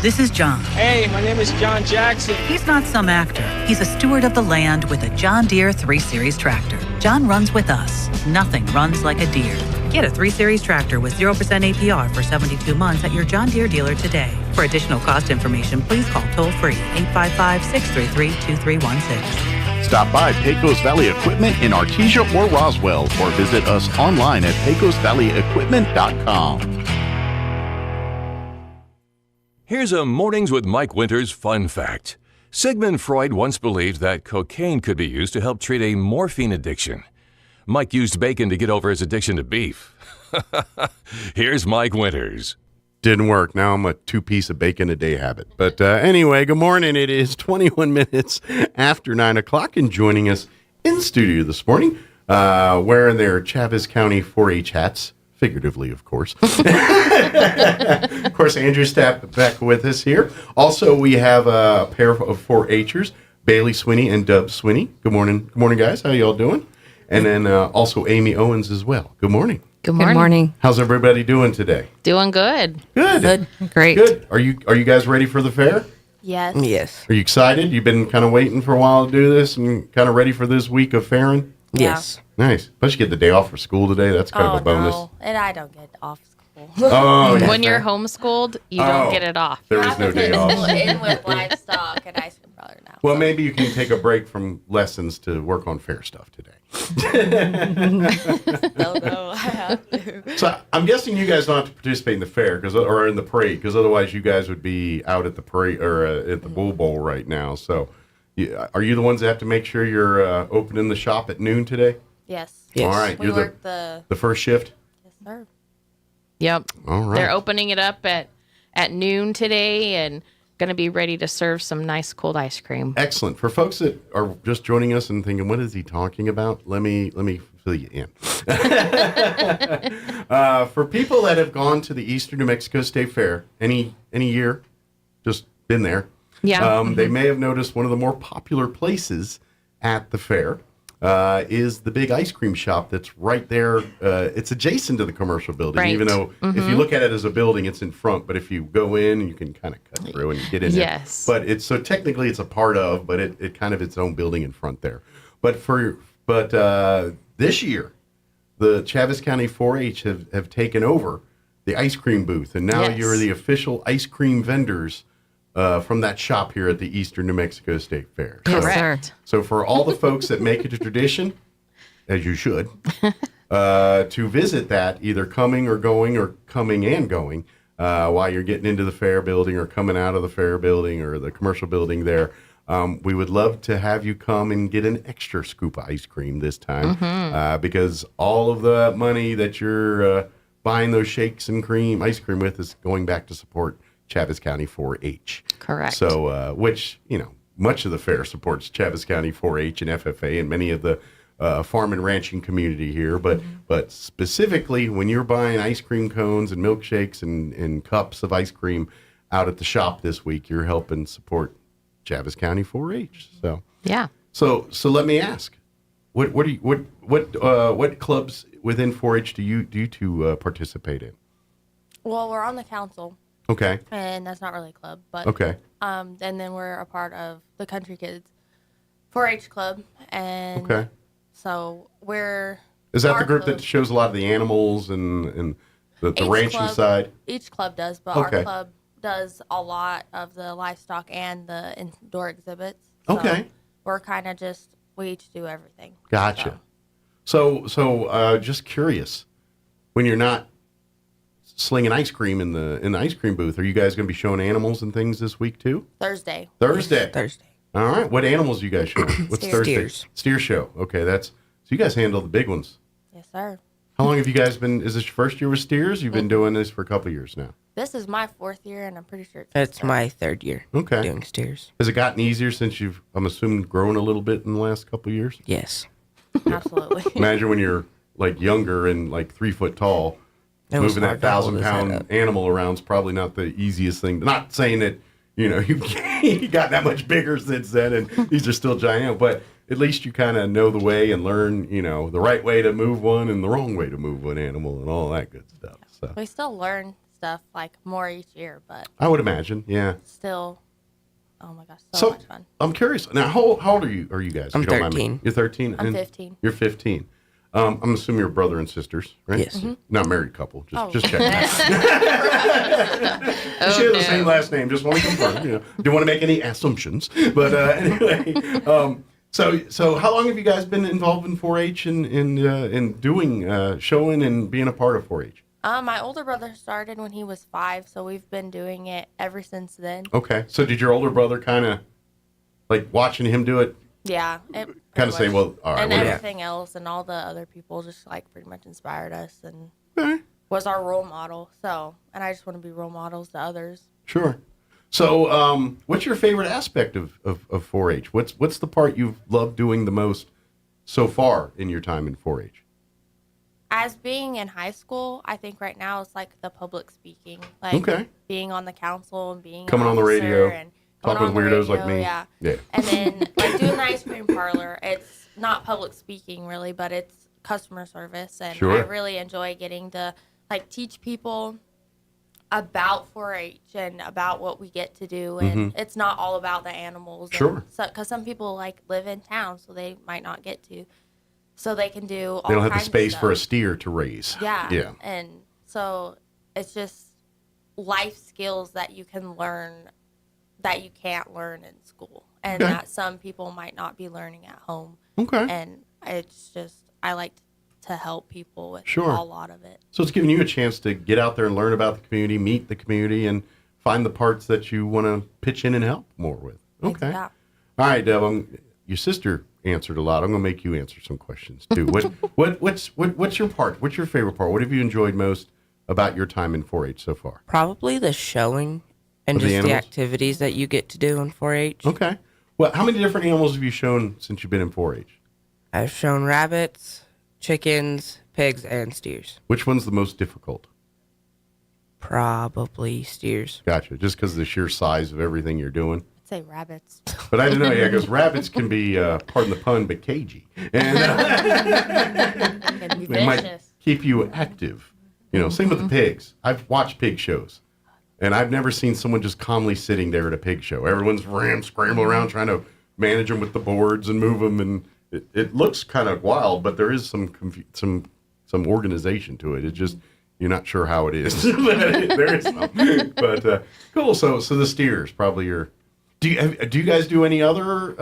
This is John. Hey, my name is John Jackson. He's not some actor. He's a steward of the land with a John Deere 3 Series tractor. John runs with us. Nothing runs like a Deere. Get a 3 Series tractor with 0% APR for 72 months at your John Deere dealer today. For additional cost information, please call toll-free 855-633-2316. Stop by Pecos Valley Equipment in Artesia or Roswell, or visit us online at pecosvalleyequipment.com. Here's a Mornings with Mike Winters fun fact. Sigmund Freud once believed that cocaine could be used to help treat a morphine addiction. Mike used bacon to get over his addiction to beef. Here's Mike Winters. Didn't work. Now I'm a 2-piece of bacon a day habit. But anyway, good morning. It is 21 minutes after 9 o'clock, and joining us in studio this morning, wearing their Travis County 4-H hats. Figuratively, of course. Of course, Andrew Stapp back with us here. Also, we have a pair of 4-Hers, Bailey Swinney and Dub Swinney. Good morning. Good morning, guys. How y'all doing? And then also Amy Owens as well. Good morning. Good morning. How's everybody doing today? Doing good. Good. Great. Good. Are you guys ready for the fair? Yes. Yes. Are you excited? You've been kind of waiting for a while to do this and kind of ready for this week of fairing? Yes. Nice. Plus you get the day off for school today. That's kind of a bonus. No, and I don't get off school. Oh, yeah. When you're homeschooled, you don't get it off. There is no day off. In with livestock and ice cream parlor now. Well, maybe you can take a break from lessons to work on fair stuff today. Don't know. I have to. So I'm guessing you guys don't have to participate in the fair or in the parade, because otherwise you guys would be out at the parade or at the Bull Bowl right now. So, are you the ones that have to make sure you're opening the shop at noon today? Yes. All right. We You're work the first shift. Yes, sir. Yep. All right. They're opening it up at noon today and going to be ready to serve some nice cold ice cream. Excellent. For folks that are just joining us and thinking, what is he talking about? Let me fill you in. For people that have gone to the Eastern New Mexico State Fair any year, just been there, they may have noticed one of the more popular places at the fair is the big ice cream shop that's right there. It's adjacent to the commercial building, Right. even though if you look at it as a building, it's in front. But if you go in, you can kind of cut through and get in there. Yes. But it's so technically it's a part of, but it kind of its own building in front there. But this year, the Chaves County 4-H have taken over the ice cream booth, and now you're the official ice cream vendors from that shop here at the Eastern New Mexico State Fair. Correct. So for all the folks that make it a tradition, as you should, to visit that, either coming or going or coming and going, while you're getting into the fair building or coming out of the fair building or the commercial building there, we would love to have you come and get an extra scoop of ice cream this time, because all of the money that you're buying those shakes and ice cream with is going back to support Chaves County 4-H. Correct. So, which, much of the fair supports Chaves County 4-H and FFA and many of the farm and ranching community here. But specifically, when you're buying ice cream cones and milkshakes and cups of ice cream out at the shop this week, you're helping support Chaves County 4-H. So yeah. So let me ask, what clubs within 4-H do you two participate in? Well, we're on the council. Okay. And that's not really a club, but okay. And then we're a part of the Country Kids 4-H club, and okay. So we're. Is that the group that shows a lot of the animals and the ranching side? Each club does, but our club does a lot of the livestock and the indoor exhibits. So okay. We're kind of we each do everything. Gotcha. So just curious, when you're not slinging ice cream in the ice cream booth, are you guys going to be showing animals and things this week too? Thursday. All right. What animals are you guys showing? What's Thursday? Steers. Steer show. Okay, so you guys handle the big ones. Yes, sir. How long have you guys been? Is this your first year with steers? You've been doing this for a couple of years now. This is my 4th year, and I'm pretty sure it's my 3rd year. Okay. Doing steers. Has it gotten easier since I'm assuming, grown a little bit in the last couple of years? Yes. Absolutely. Imagine when you're like younger and like 3 foot tall. Moving that 1,000-pound animal around is probably not the easiest thing. Not saying that, you got that much bigger since then and these are still giant, but at least you kind of know the way and learn, the right way to move one and the wrong way to move one animal and all that good stuff. So we still learn stuff more each year, but I would imagine, yeah. Still, oh my gosh, so much fun. I'm curious. Now, how old are you guys? I'm 13. You're 13? I'm 15. You're 15. I'm assuming you're brother and sisters, right? Yes. Mm-hmm. Not married couple. Just checking. She has the same last name. Just want to confirm. Don't want to make any assumptions. But anyway, so how long have you guys been involved in 4-H and in doing showing and being a part of 4-H? My older brother started when he was 5, so we've been doing it ever since then. Okay. So did your older brother kind of like watching him do it? Yeah. Kind of say, well, all right. And everything else and all the other people just pretty much inspired us and was our role model. So, and I just want to be role models to others. Sure. So, what's your favorite aspect of 4-H? What's the part you've loved doing the most so far in your time in 4-H? As being in high school, I think right now it's the public speaking, being on the council and being coming on the radio and Talk going with on the weirdos like radio, me. Yeah. Yeah. And then like doing the ice cream parlor. It's not public speaking really, but it's customer service, and Sure. I really enjoy getting to like teach people about 4-H and about what we get to do, and it's not all about the animals. Sure. Because some people like live in town, so they might not get to, so they can do. All They don't have the kinds of space for a stuff. steer to raise. Yeah. Yeah. And so it's just life skills that you can learn that you can't learn in school, and Okay. that some people might not be learning at home. Okay. And it's just I like to help people with Sure. a lot of it. So it's giving you a chance to get out there and learn about the community, meet the community, and find the parts that you want to pitch in and help more with. Okay. Yeah. All right, Deb. Your sister answered a lot. I'm going to make you answer some questions too. What's your part? What's your favorite part? What have you enjoyed most about your time in 4-H so far? Probably the showing and Of the just the animals? activities that you get to do in 4-H. Okay. Well, how many different animals have you shown since you've been in 4-H? I've shown rabbits, chickens, pigs, and steers. Which one's the most difficult? Probably steers. Gotcha. Just because of the sheer size of everything you're doing. I'd say rabbits. But I didn't know, yeah, because rabbits can be, pardon the pun, but cagey. And Can be they might vicious. keep you active. You know, same with the pigs. I've watched pig shows, and I've never seen someone just calmly sitting there at a pig show. Everyone's scrambling around trying to manage them with the boards and move them, and it looks kind of wild, but there is some organization to it. It's just you're not sure how it is. There is some. But cool. So the steers probably your. Do you guys do any other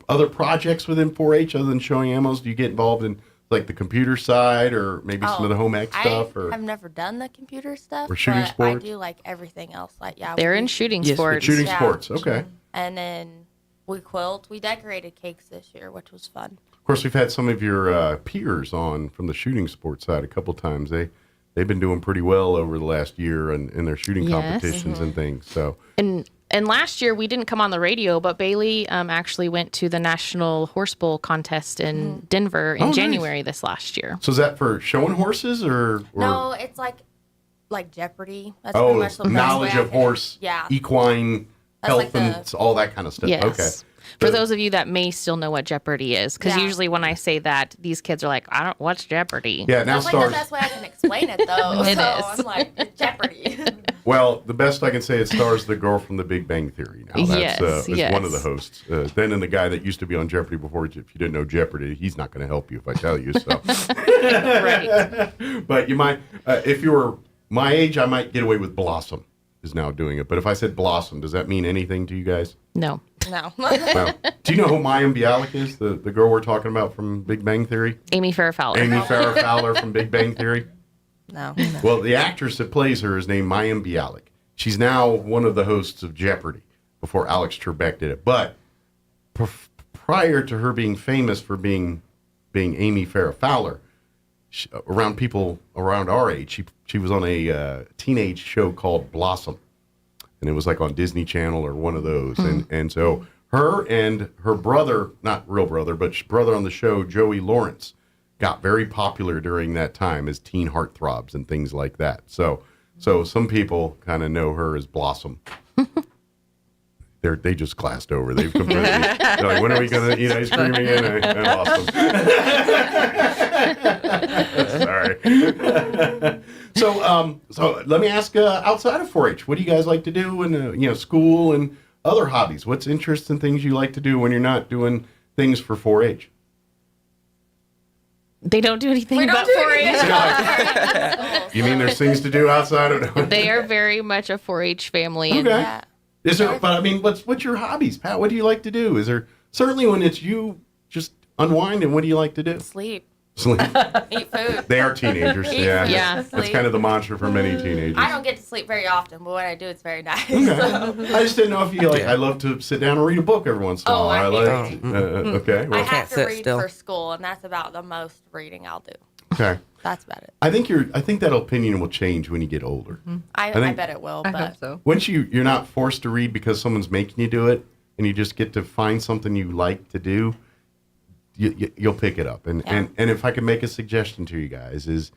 other projects within 4-H other than showing animals? Do you get involved in like the computer side or maybe some of the home ec stuff? Or I've never done the computer stuff. Or shooting but sports? I do like everything else. Like They're we- in shooting Yes, sports. shooting Yeah. sports. Okay. And then we quilt. We decorated cakes this year, which was fun. Of course, we've had some of your peers on from the shooting sports side a couple times. They've been doing pretty well over the last year in their shooting Yes. competitions and things. So And last year we didn't come on the radio, but Bailey actually went to the National Horse Bowl contest in Denver in Oh, nice. January this last year. is that for showing horses or No, it's like Jeopardy. That's pretty much the best knowledge way I of can- horse, Yeah. equine That's health, like the- and all that kind of stuff. Yes. Okay. For those of you that may still know what Jeopardy is, because Yeah. usually when I say that, these kids are like, what's Jeopardy? Yeah, now That's like stars. the best way I can explain it, though. It so is. I'm like, it's Jeopardy. Well, the best I can say, it stars the girl from The Big Bang Theory. Now that's Yes, is yes. one of the hosts. Then and the guy that used to be on Jeopardy before. If you didn't know Jeopardy, he's not going to help you if I tell you. So, Right. but you might, if you were my age, I might get away with Blossom is now doing it. But if I said Blossom, does that mean anything to you guys? No. No. Well, do you know who Mayim Bialik is? The girl we're talking about from Big Bang Theory? Amy Farrah Fowler. Amy Farrah Fowler from Big Bang Theory? No. Well, the actress that plays her is named Mayim Bialik. She's now one of the hosts of Jeopardy before Alex Trebek did it. But prior to her being famous for being Amy Farrah Fowler, around people around our age, she was on a teenage show called Blossom. And it was like on Disney Channel or one of those. And so her and her brother, not real brother, but brother on the show, Joey Lawrence, got very popular during that time as teen heartthrobs and things like that. So some people kind of know her as Blossom. They just glassed over. They've completely. They're like, when are we going to eat ice cream again? And awesome. Sorry. So let me ask, outside of 4-H, what do you guys like to do in school and other hobbies? What's interests and things you like to do when you're not doing things for 4-H? They don't do anything We don't but do 4-H. You mean there's things to do outside of? They are very much a 4-H family. And Okay. Is there? But I mean, what's your hobbies, Pat? What do you like to do? Is there certainly when it's you just unwind, and what do you like to do? Sleep. Sleep. Eat food. They are teenagers. Eat Yeah. food, That's sleep. kind of the mantra for many teenagers. I don't get to sleep very often, but when I do, it's very nice. Okay. I just didn't know if you like. I love to sit down and read a book every once in a while. I like. hate Okay. I Well, have to read for school, and that's about the most reading I'll do. okay. That's about it. I think that opinion will change when you get older. I think- bet it will, I but hope so. Once you're not forced to read because someone's making you do it, and you just get to find something you like to do, you'll pick it up. And if I can make a suggestion to you guys is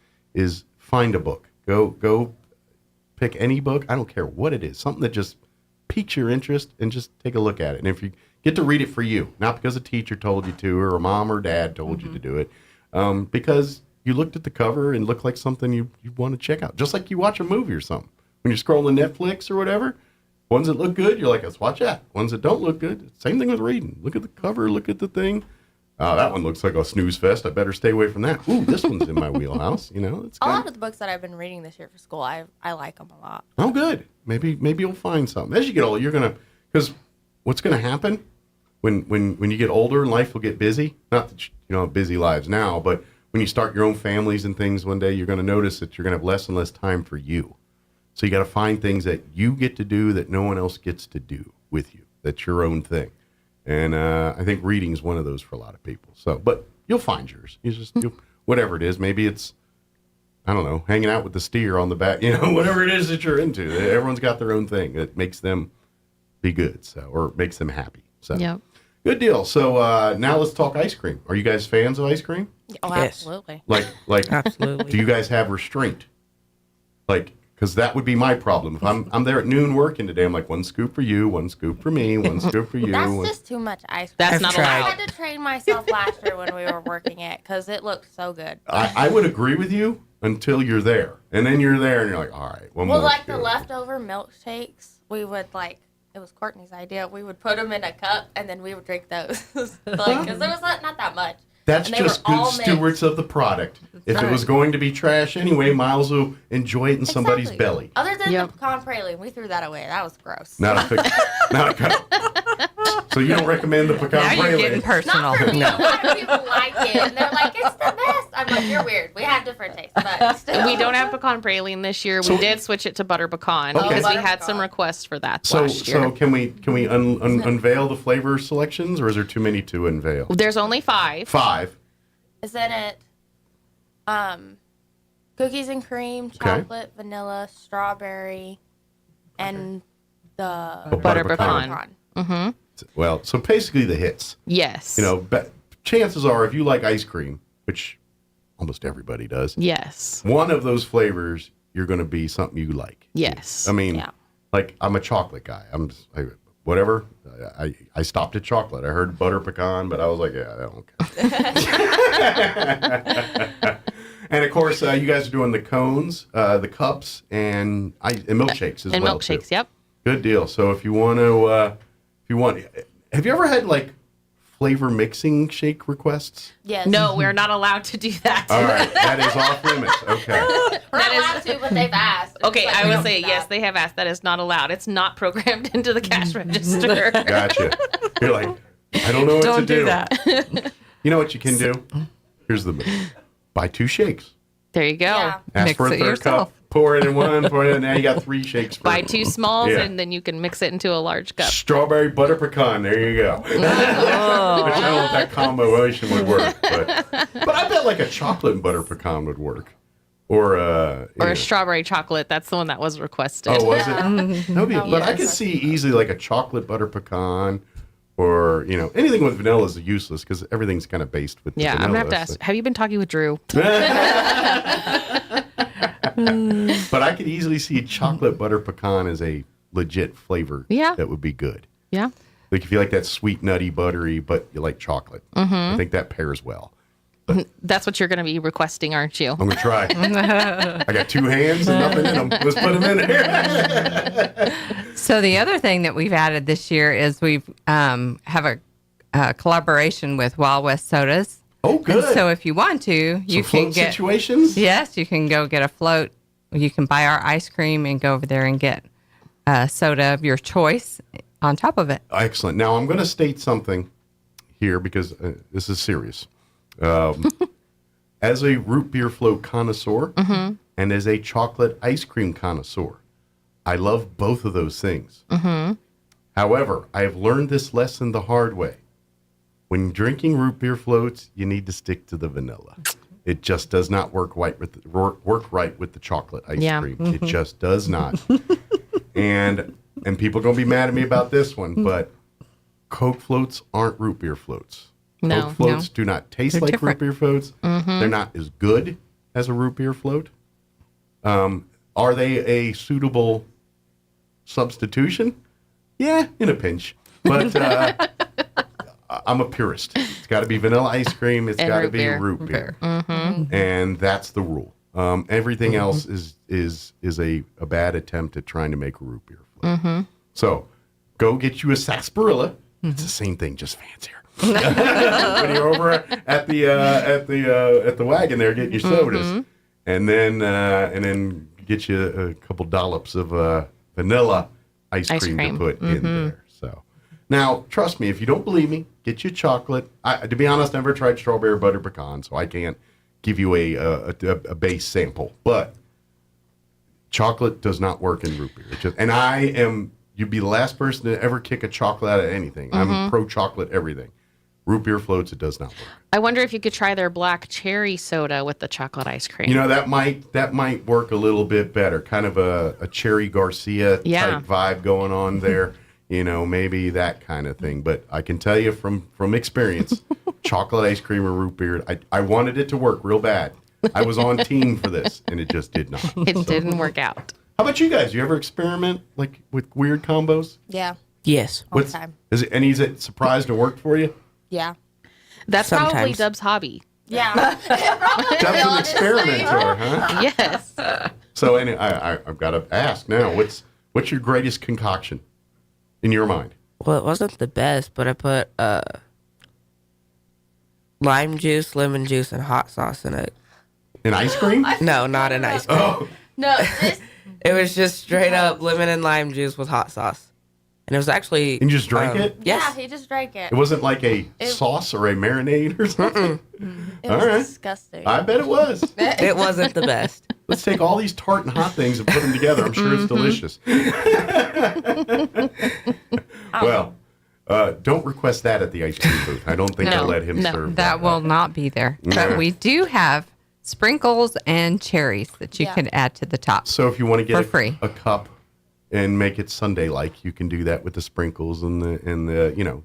find a book. Go pick any book. I don't care what it is. Something that just piques your interest, and just take a look at it. And if you get to read it for you, not because a teacher told you to, or a mom or dad told you to do it, because you looked at the cover and looked like something you want to check out. Just like you watch a movie or something. When you're scrolling Netflix or whatever, ones that look good, you're like, let's watch that. Ones that don't look good, same thing with reading. Look at the cover, look at the thing. Oh, that one looks like a snooze fest. I better stay away from that. Ooh, this one's in my wheelhouse. You know, it's a lot of the books that I've been reading this year for school, I like them a lot. Oh, good. Maybe you'll find something. As you get older, you're gonna, because what's gonna happen when you get older, life will get busy. Not that you know busy lives now, but when you start your own families and things one day, you're gonna notice that you're gonna have less and less time for you. So you got to find things that you get to do that no one else gets to do with you. That's your own thing. And I think reading is one of those for a lot of people. So, but you'll find yours. You'll, whatever it is. Maybe it's, I don't know, hanging out with the steer on the back. You know, whatever it is that you're into. Everyone's got their own thing that makes them be good, so, or makes them happy. So, yep. Good deal. So now let's talk ice cream. Are you guys fans of ice cream? Oh, yes. Absolutely. Like, absolutely. Do you guys have restraint? Like, because that would be my problem. If I'm there at noon working today, I'm like, one scoop for you, one scoop for me, one scoop for you. That's just too much ice cream. That's not allowed. I had to train myself last year when we were working it because it looked so good. I would agree with you until you're there. And then you're there and you're like, all right, one more. Well, like the leftover milkshakes, we would it was Courtney's idea. We would put them in a cup and then we would drink those. Because there was not that much. That's just good stewards of the product. If it was going to be trash anyway, Miles will enjoy it in somebody's belly. Other than the pecan praline, we threw that away. That was gross. Not so you don't recommend the pecan praline? Now you're getting personal. Not for me. A lot of people like it, and they're like, it's the best. I'm like, you're weird. We have different tastes, but still. We don't have pecan praline this year. We did switch it to butter pecan because we had some requests for that last year. So can we unveil the flavor selections, or is there too many to unveil? There's only 5. 5. Is in it cookies and cream, chocolate, vanilla, strawberry, and the butter pecan. Mm-hmm. Well, so basically the hits. Yes. You know, chances are if you like ice cream, which almost everybody does. Yes. One of those flavors, you're going to be something you like. Yes. I mean, like I'm a chocolate guy. Whatever. I stopped at chocolate. I heard butter pecan, but I was like, yeah, I don't care. And of course, you guys are doing the cones, the cups, and milkshakes as well. And milkshakes, too. Yep. Good deal. So if you want to, have you ever had like flavor mixing shake requests? Yes. No, we're not allowed to do that. All right, that is off limits. Okay. We're not allowed to, but they've asked. Okay, I would say yes, they have asked. That is not allowed. It's not programmed into the cash register. Gotcha. You're like, I don't know what to do. Don't do that. You know what you can do? Here's the move. Buy 2 shakes. There you go. Yeah. Ask Mix for a it third yourself. cup. Pour it in one. Pour it in. Now you got 3 shakes. Buy 2 smalls, and then you can mix it into a large cup. Strawberry butter pecan. There you go. Which I don't know if that combination would work, but I bet like a chocolate and butter pecan would work, or a strawberry chocolate. That's the one that was requested. Oh, was it? But I could see easily like a chocolate butter pecan, or anything with vanilla is useless because everything's kind of based with. Yeah, vanilla, I'm gonna have to ask. Have you been talking with Drew? But I could easily see chocolate butter pecan as a legit flavor. Yeah. That would be good. Yeah. Like if you like that sweet, nutty, buttery, but you like chocolate. Mm-hmm. I think that pairs well. That's what you're going to be requesting, aren't you? I'm going to try. I got 2 hands and nothing in them. Let's put them in there. So the other thing that we've added this year is we've have a collaboration with Wild West Sodas. Oh, good. And so if you want to, you Some can float get situations. Yes, you can go get a float. You can buy our ice cream and go over there and get a soda of your choice on top of it. Excellent. Now I'm going to state something here because this is serious. As a root beer float connoisseur and as a chocolate ice cream connoisseur, I love both of those things. However, I have learned this lesson the hard way. When drinking root beer floats, you need to stick to the vanilla. It just does not work right with the chocolate ice cream. It just does not. And people are going to be mad at me about this one, but Coke floats aren't root beer floats. No. Coke floats do not taste They're like different. root beer floats. They're not as good as a root beer float. Are they a suitable substitution? Yeah, in a pinch. But I'm a purist. It's got to be vanilla ice cream. It's got to be root beer. Mm-hmm. And that's the rule. Everything else is a bad attempt at trying to make a root beer flavor. Mm-hmm. So go get you a sarsaparilla. It's the same thing, just fancier. When you're over at the wagon there getting your sodas, and then get you a couple dollops of vanilla ice cream to put in there. So now, trust me, if you don't believe me, get you chocolate. To be honest, I never tried strawberry butter pecan, so I can't give you a base sample. But chocolate does not work in root beer. You'd be the last person to ever kick a chocolate out of anything. I'm pro chocolate everything. Root beer floats, it does not work. I wonder if you could try their black cherry soda with the chocolate ice cream. You know, that might work a little bit better. Kind of a Cherry Garcia type vibe going on there. You know, maybe that kind of thing. But I can tell you from experience, chocolate ice cream or root beer, I wanted it to work real bad. I was on team for this, and it just did not. It didn't work out. How about you guys? You ever experiment like with weird combos? Yeah. Yes. All the time. Is it surprised and worked for you? Yeah. That's probably Sometimes. Dub's hobby. Yeah. Dub's an experimenter, huh? Yes. So anyway, I've got to ask now, what's your greatest concoction in your mind? Well, it wasn't the best, but I put lime juice, lemon juice, and hot sauce in it. In ice cream? No, not in ice cream. Oh. No, It was just straight up lemon and lime juice with hot sauce. And it was actually... And you just drank it? Yes. Yeah, he just drank it. It wasn't like a sauce or a marinade or something? It was disgusting. I bet it was. It wasn't the best. Let's take all these tart and hot things and put them together. I'm sure it's delicious. Well, don't request that at the ice cream booth. I don't think they'll let him serve that will not be there. But we do have sprinkles and cherries that you can add to the top. So if you want to get for free. a cup and make it sundae-like, you can do that with the sprinkles and the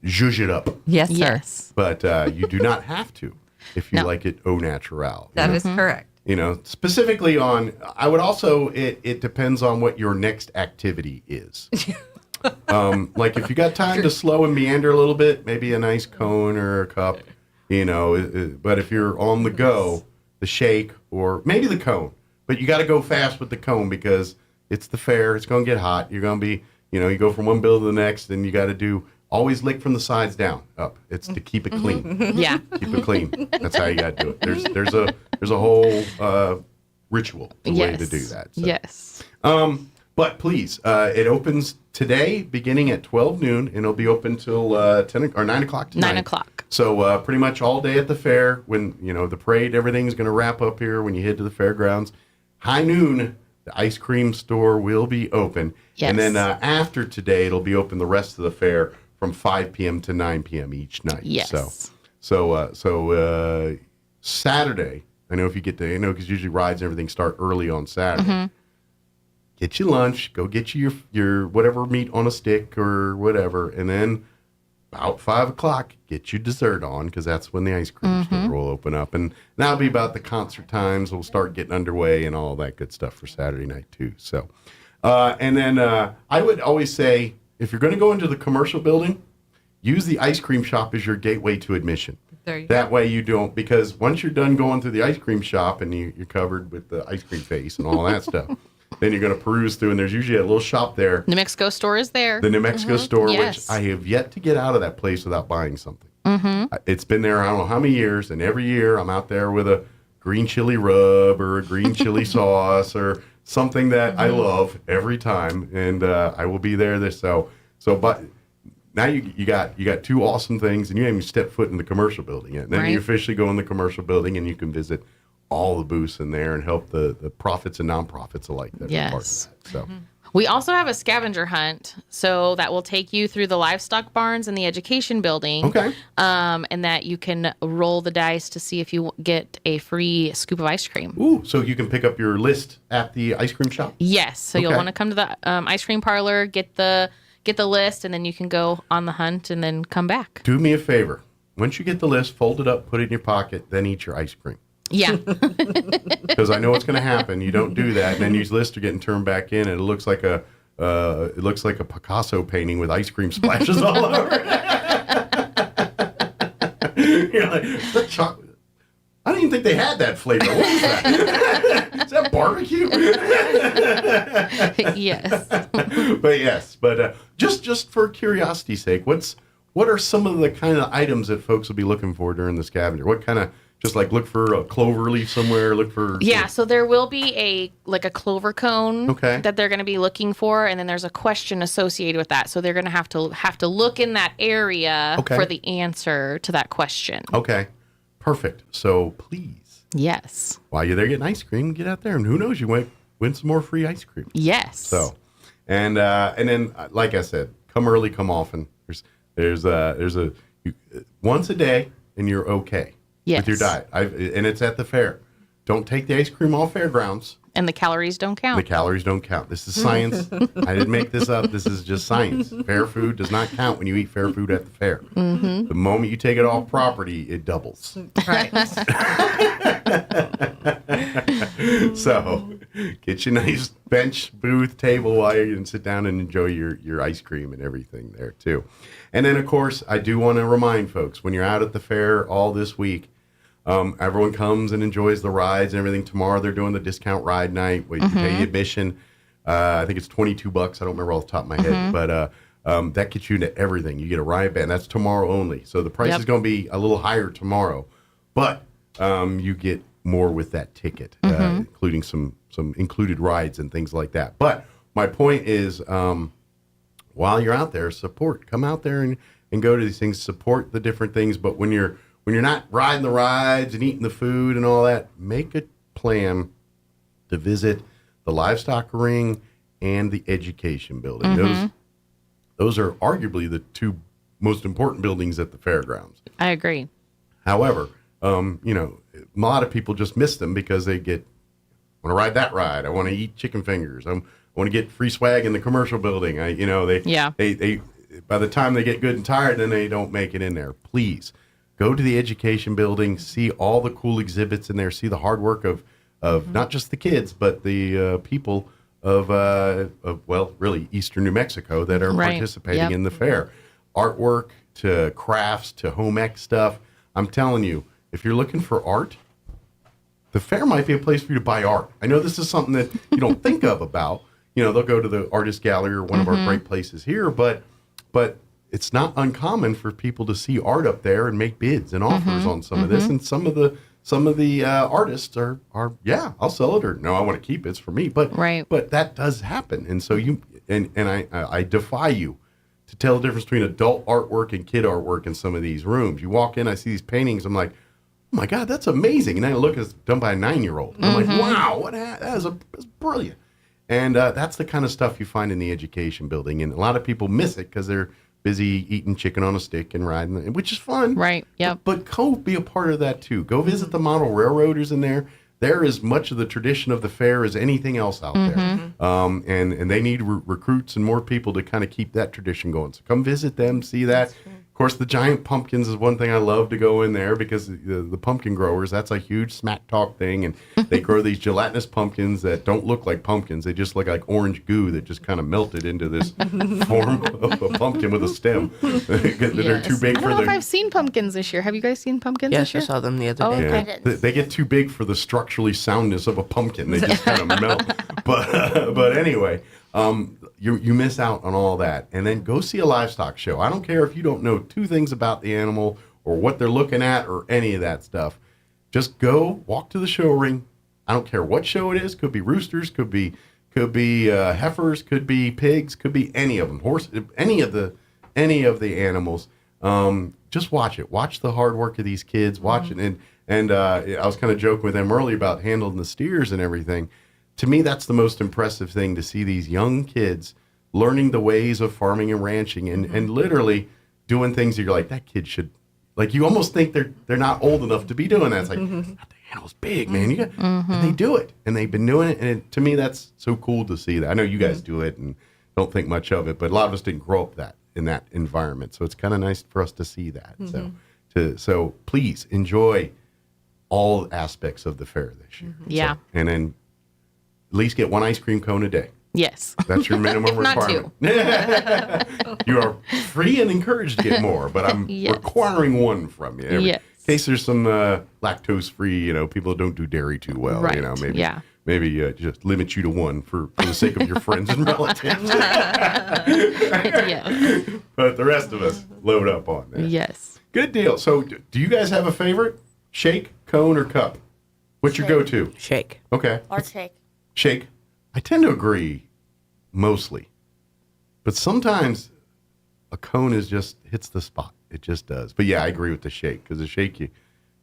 zhuzh it up. Yes, sir. Yes. But you do not have to if you like it au natural. That is correct. You know, specifically on, I would also, it depends on what your next activity is. Like if you got time to slow and meander a little bit, maybe a nice cone or a cup, but if you're on the go, the shake or maybe the cone, but you got to go fast with the cone because it's the fair. It's going to get hot. You're going to be, you go from one bill to the next and you got to always lick from the sides down up. It's to keep it clean. Yeah. Keep it clean. That's how you got to do it. There's a whole ritual way to do that. So. Yes. But please, it opens today beginning at 12 noon, and it'll be open till 10 or 9 o'clock tonight. 9 o'clock. So pretty much all day at the fair. When, the parade, everything's going to wrap up here when you head to the fairgrounds. High noon, the ice cream store will be open. Yes. And then after today, it'll be open the rest of the fair from 5 p.m. to 9 p.m. each night. Yes. So Saturday, I know if you get to, because usually rides and everything start early on Saturday. Mm-hmm. Get your lunch, go get you your whatever meat on a stick or whatever, and then about 5 o'clock, get your dessert on, because that's when the ice cream store will open up. And that'll be about the concert times. We'll start getting underway and all that good stuff for Saturday night, too. So, and then I would always say, if you're going to go into the commercial building, use the ice cream shop as your gateway to admission. That way you don't, because once you're done going through the ice cream shop and you're covered with the ice cream face and all that stuff, then you're going to peruse through, and there's usually a little shop there. New Mexico store is there. The New Mexico store, Yes. which I have yet to get out of that place without buying something. It's been there I don't know how many years, and every year I'm out there with a green chili rub or a green chili sauce or something that I love every time, and I will be there. But now you got two awesome things, and you haven't even stepped foot in the commercial building yet. And then you officially go in the commercial building, and you can visit all the booths in there and help the profits and nonprofits alike that are part of that. So. We also have a scavenger hunt, so that will take you through the livestock barns and the education building. Okay. And that you can roll the dice to see if you get a free scoop of ice cream. Ooh, so you can pick up your list at the ice cream shop? Yes. So you'll want to come to the ice cream parlor, get the list, and then you can go on the hunt and then come back. Do me a favor. Once you get the list, fold it up, put it in your pocket, then eat your ice cream. Yeah. Because I know what's going to happen. You don't do that, and then these lists are getting turned back in, and it looks like a it looks like a Picasso painting with ice cream splashes all over it. You're like, "The chocolate. I didn't even think they had that flavor. What is that? Is that barbecue?" Yes. But just for curiosity's sake, what are some of the kind of items that folks will be looking for during the scavenger? What kind of, just like look for a clover leaf somewhere, look for... Yeah, so there will be a clover cone that they're going to be looking for, and then there's a question associated with that. So they're going to have to look in that area for the answer to that question. Okay, perfect. So please. Yes. While you're there getting ice cream, get out there, and who knows, you might win some more free ice cream. Yes. So, and then, like I said, come early, come often. There's once a day, and you're okay with your diet. And it's at the fair. Don't take the ice cream off fairgrounds. And the calories don't count. The calories don't count. This is science. I didn't make this up. This is just science. Fair food does not count when you eat fair food at the fair. Mm-hmm. The moment you take it off property, it doubles. Right. So get your nice bench, booth, table while you can sit down and enjoy your ice cream and everything there too. And then, of course, I do want to remind folks, when you're out at the fair all this week, everyone comes and enjoys the rides and everything. Tomorrow they're doing the discount ride night where you pay admission. I think it's $22. I don't remember off the top of my head, but that gets you into everything. You get a ride band. That's tomorrow only. So the price is going to be a little higher tomorrow, but you get more with that ticket, including some included rides and things like that. But my point is, while you're out there, come out there and go to these things, support the different things. But when you're not riding the rides and eating the food and all that, make a plan to visit the livestock ring and the education building. Those are arguably the two most important buildings at the fairgrounds. I agree. However, a lot of people just miss them because they want to ride that ride. I want to eat chicken fingers. I want to get free swag in the commercial building. They by the time they get good and tired, then they don't make it in there. Please go to the education building, see all the cool exhibits in there, see the hard work of not just the kids, but the people of really Eastern New Mexico that are participating in the fair. Artwork to crafts to home ec stuff. I'm telling you, if you're looking for art, the fair might be a place for you to buy art. I know this is something that you don't think about. They'll go to the artist gallery or one of our great places here, but it's not uncommon for people to see art up there and make bids and offers on some of this. And some of the artists are I'll sell it, or no, I want to keep it. It's for me. But that does happen. And so I defy you to tell the difference between adult artwork and kid artwork in some of these rooms. You walk in, I see these paintings, I'm like, oh my God, that's amazing. And then I look, it's done by a 9-year-old. And I'm like, wow, that's brilliant. And that's the kind of stuff you find in the education building. And a lot of people miss it because they're busy eating chicken on a stick and riding, which is fun. Right, yep. But go be a part of that too. Go visit the model railroaders in there. They're as much of the tradition of the fair as anything else out there. And they need recruits and more people to kind of keep that tradition going. So come visit them, see that. Of course, the giant pumpkins is one thing I love to go in there because the pumpkin growers, that's a huge smack talk thing. And they grow these gelatinous pumpkins that don't look like pumpkins. They just look like orange goo that just kind of melted into this form of a pumpkin with a stem. They're too big I don't know if I've seen pumpkins this year. Have you guys seen pumpkins this year? Yes, I saw them the other day. Yeah. They get too big for the structurally soundness of a pumpkin. They just kind of melt. But anyway, you miss out on all that. And then go see a livestock show. I don't care if you don't know 2 things about the animal or what they're looking at or any of that stuff. Just go walk to the show ring. I don't care what show it is. Could be roosters, could be heifers, could be pigs, could be any of them. Horse, any of the animals. Just watch it. Watch the hard work of these kids. Watch it. And I was kind of joking with them earlier about handling the steers and everything. To me, that's the most impressive thing, to see these young kids learning the ways of farming and ranching and literally doing things that you're like, that kid should, like, you almost think they're not old enough to be doing that. It's like, that animal's big, man. And they do it. And they've been doing it. And to me, that's so cool to see that. I know you guys do it and don't think much of it, but a lot of us didn't grow up in that environment. So it's kind of nice for us to see that. So please enjoy all aspects of the fair this year. Yeah. So, and then at least get 1 ice cream cone a day. Yes. That's your minimum If not requirement. You are free and encouraged to get more, but I'm requiring one from you. In case there's some lactose-free, people don't do dairy too well. Right. Maybe just limit you to one for the sake of your friends and relatives. But the rest of us load up on that. Yes. Good deal. So do you guys have a favorite? Shake, cone, or cup? What's your go-to? Shake. Okay. Or shake. Shake. I tend to agree, mostly. But sometimes a cone hits the spot. It just does. But yeah, I agree with the shake. Because the shake, you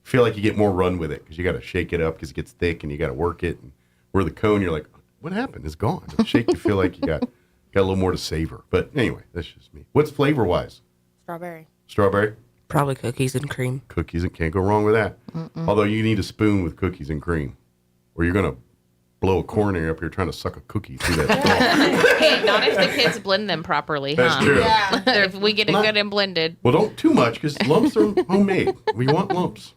feel like you get more run with it. Because you got to shake it up because it gets thick and you got to work it. And where the cone, you're like, what happened? It's gone. The shake, you feel like you got a little more to savor. But anyway, that's just me. What's flavor-wise? Strawberry. Strawberry? Probably cookies and cream. Cookies, and can't go wrong with that. Although you need a spoon with cookies and cream. Or you're going to blow a coronary up here trying to suck a cookie through that straw. Hey, not if the kids blend them properly, That's huh? true. Yeah. If we get it good and blended. Well, don't too much because lumps are homemade. We want lumps.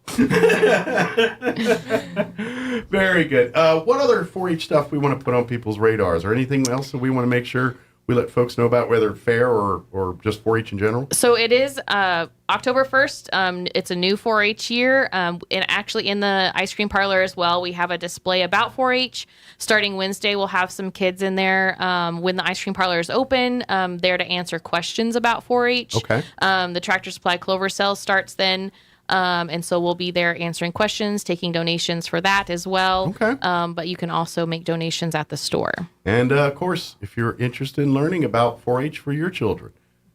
Very good. What other 4-H stuff we want to put on people's radars, or anything else that we want to make sure we let folks know about, whether fair or just 4-H in general? So it is October 1st. It's a new 4-H year. And actually in the ice cream parlor as well, we have a display about 4-H. Starting Wednesday, we'll have some kids in there when the ice cream parlor is open, there to answer questions about 4-H. Okay. The Tractor Supply Clover sale starts then. And so we'll be there answering questions, taking donations for that as well. Okay. But you can also make donations at the store. And, of course, if you're interested in learning about 4-H for your children,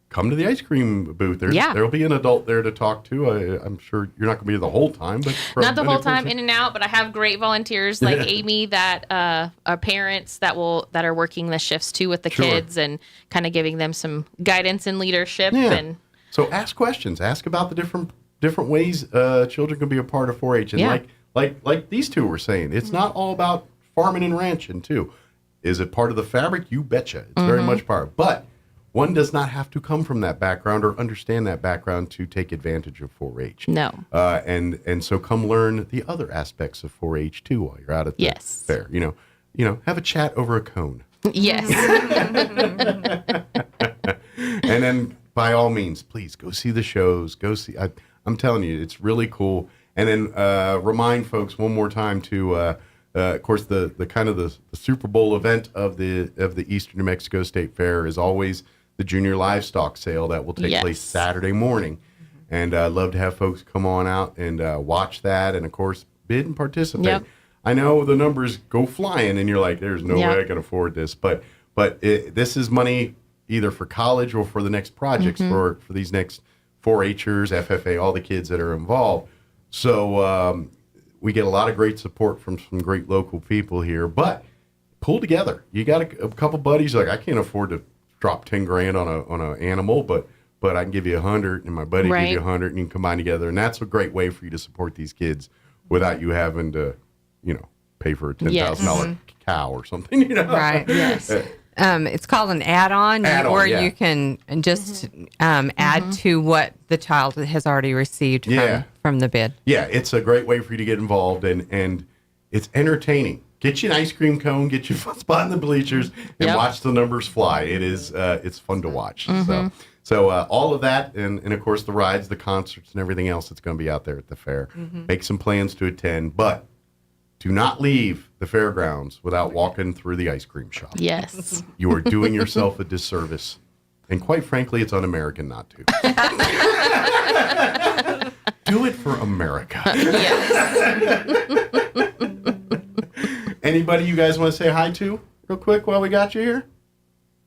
come to the ice cream booth. There'll be an adult there to talk to. I'm sure you're not going to be there the whole time. But not the whole time, in and out, but I have great volunteers like Amy that are parents that are working the shifts too with the kids and kind of giving them some guidance and leadership. Yeah. And so ask questions. Ask about the different ways children can be a part of 4-H. And like these two were saying, it's not all about farming and ranching too. Is it part of the fabric? You betcha. It's very much part. But one does not have to come from that background or understand that background to take advantage of 4-H. No. And so come learn the other aspects of 4-H too while you're out at the fair. Have a chat over a cone. Yes. And then by all means, please go see the shows. I'm telling you, it's really cool. And then remind folks one more time to, of course, the kind of the Super Bowl event of the Eastern New Mexico State Fair is always the Junior Livestock Sale that will take place Saturday morning. And I'd love to have folks come on out and watch that, and of course bid and participate. Yep. I know the numbers go flying, and you're like, "There's no way I can afford this," but this is money either for college or for the next projects for these next 4-Hers, FFA, all the kids that are involved. So we get a lot of great support from some great local people here. But pull together. You got a couple buddies like, I can't afford to drop 10 grand on an animal, but I can give you 100, and my buddy give you 100, and you can combine together. And that's a great way for you to support these kids without you having to, pay for a $10,000 cow or something. Right. Yes. It's called an add-on, where you can just add to what the child has already received from the bid. Yeah, it's a great way for you to get involved, and it's entertaining. Get you an ice cream cone, get you a spot in the bleachers, and watch the numbers fly. It is it's fun to watch. So all of that, and of course the rides, the concerts, and everything else that's going to be out there at the fair. Make some plans to attend, but do not leave the fairgrounds without walking through the ice cream shop. Yes. You are doing yourself a disservice. And quite frankly, it's un-American not to. Do it for America. Yes. Anybody you guys want to say hi to real quick while we got you here?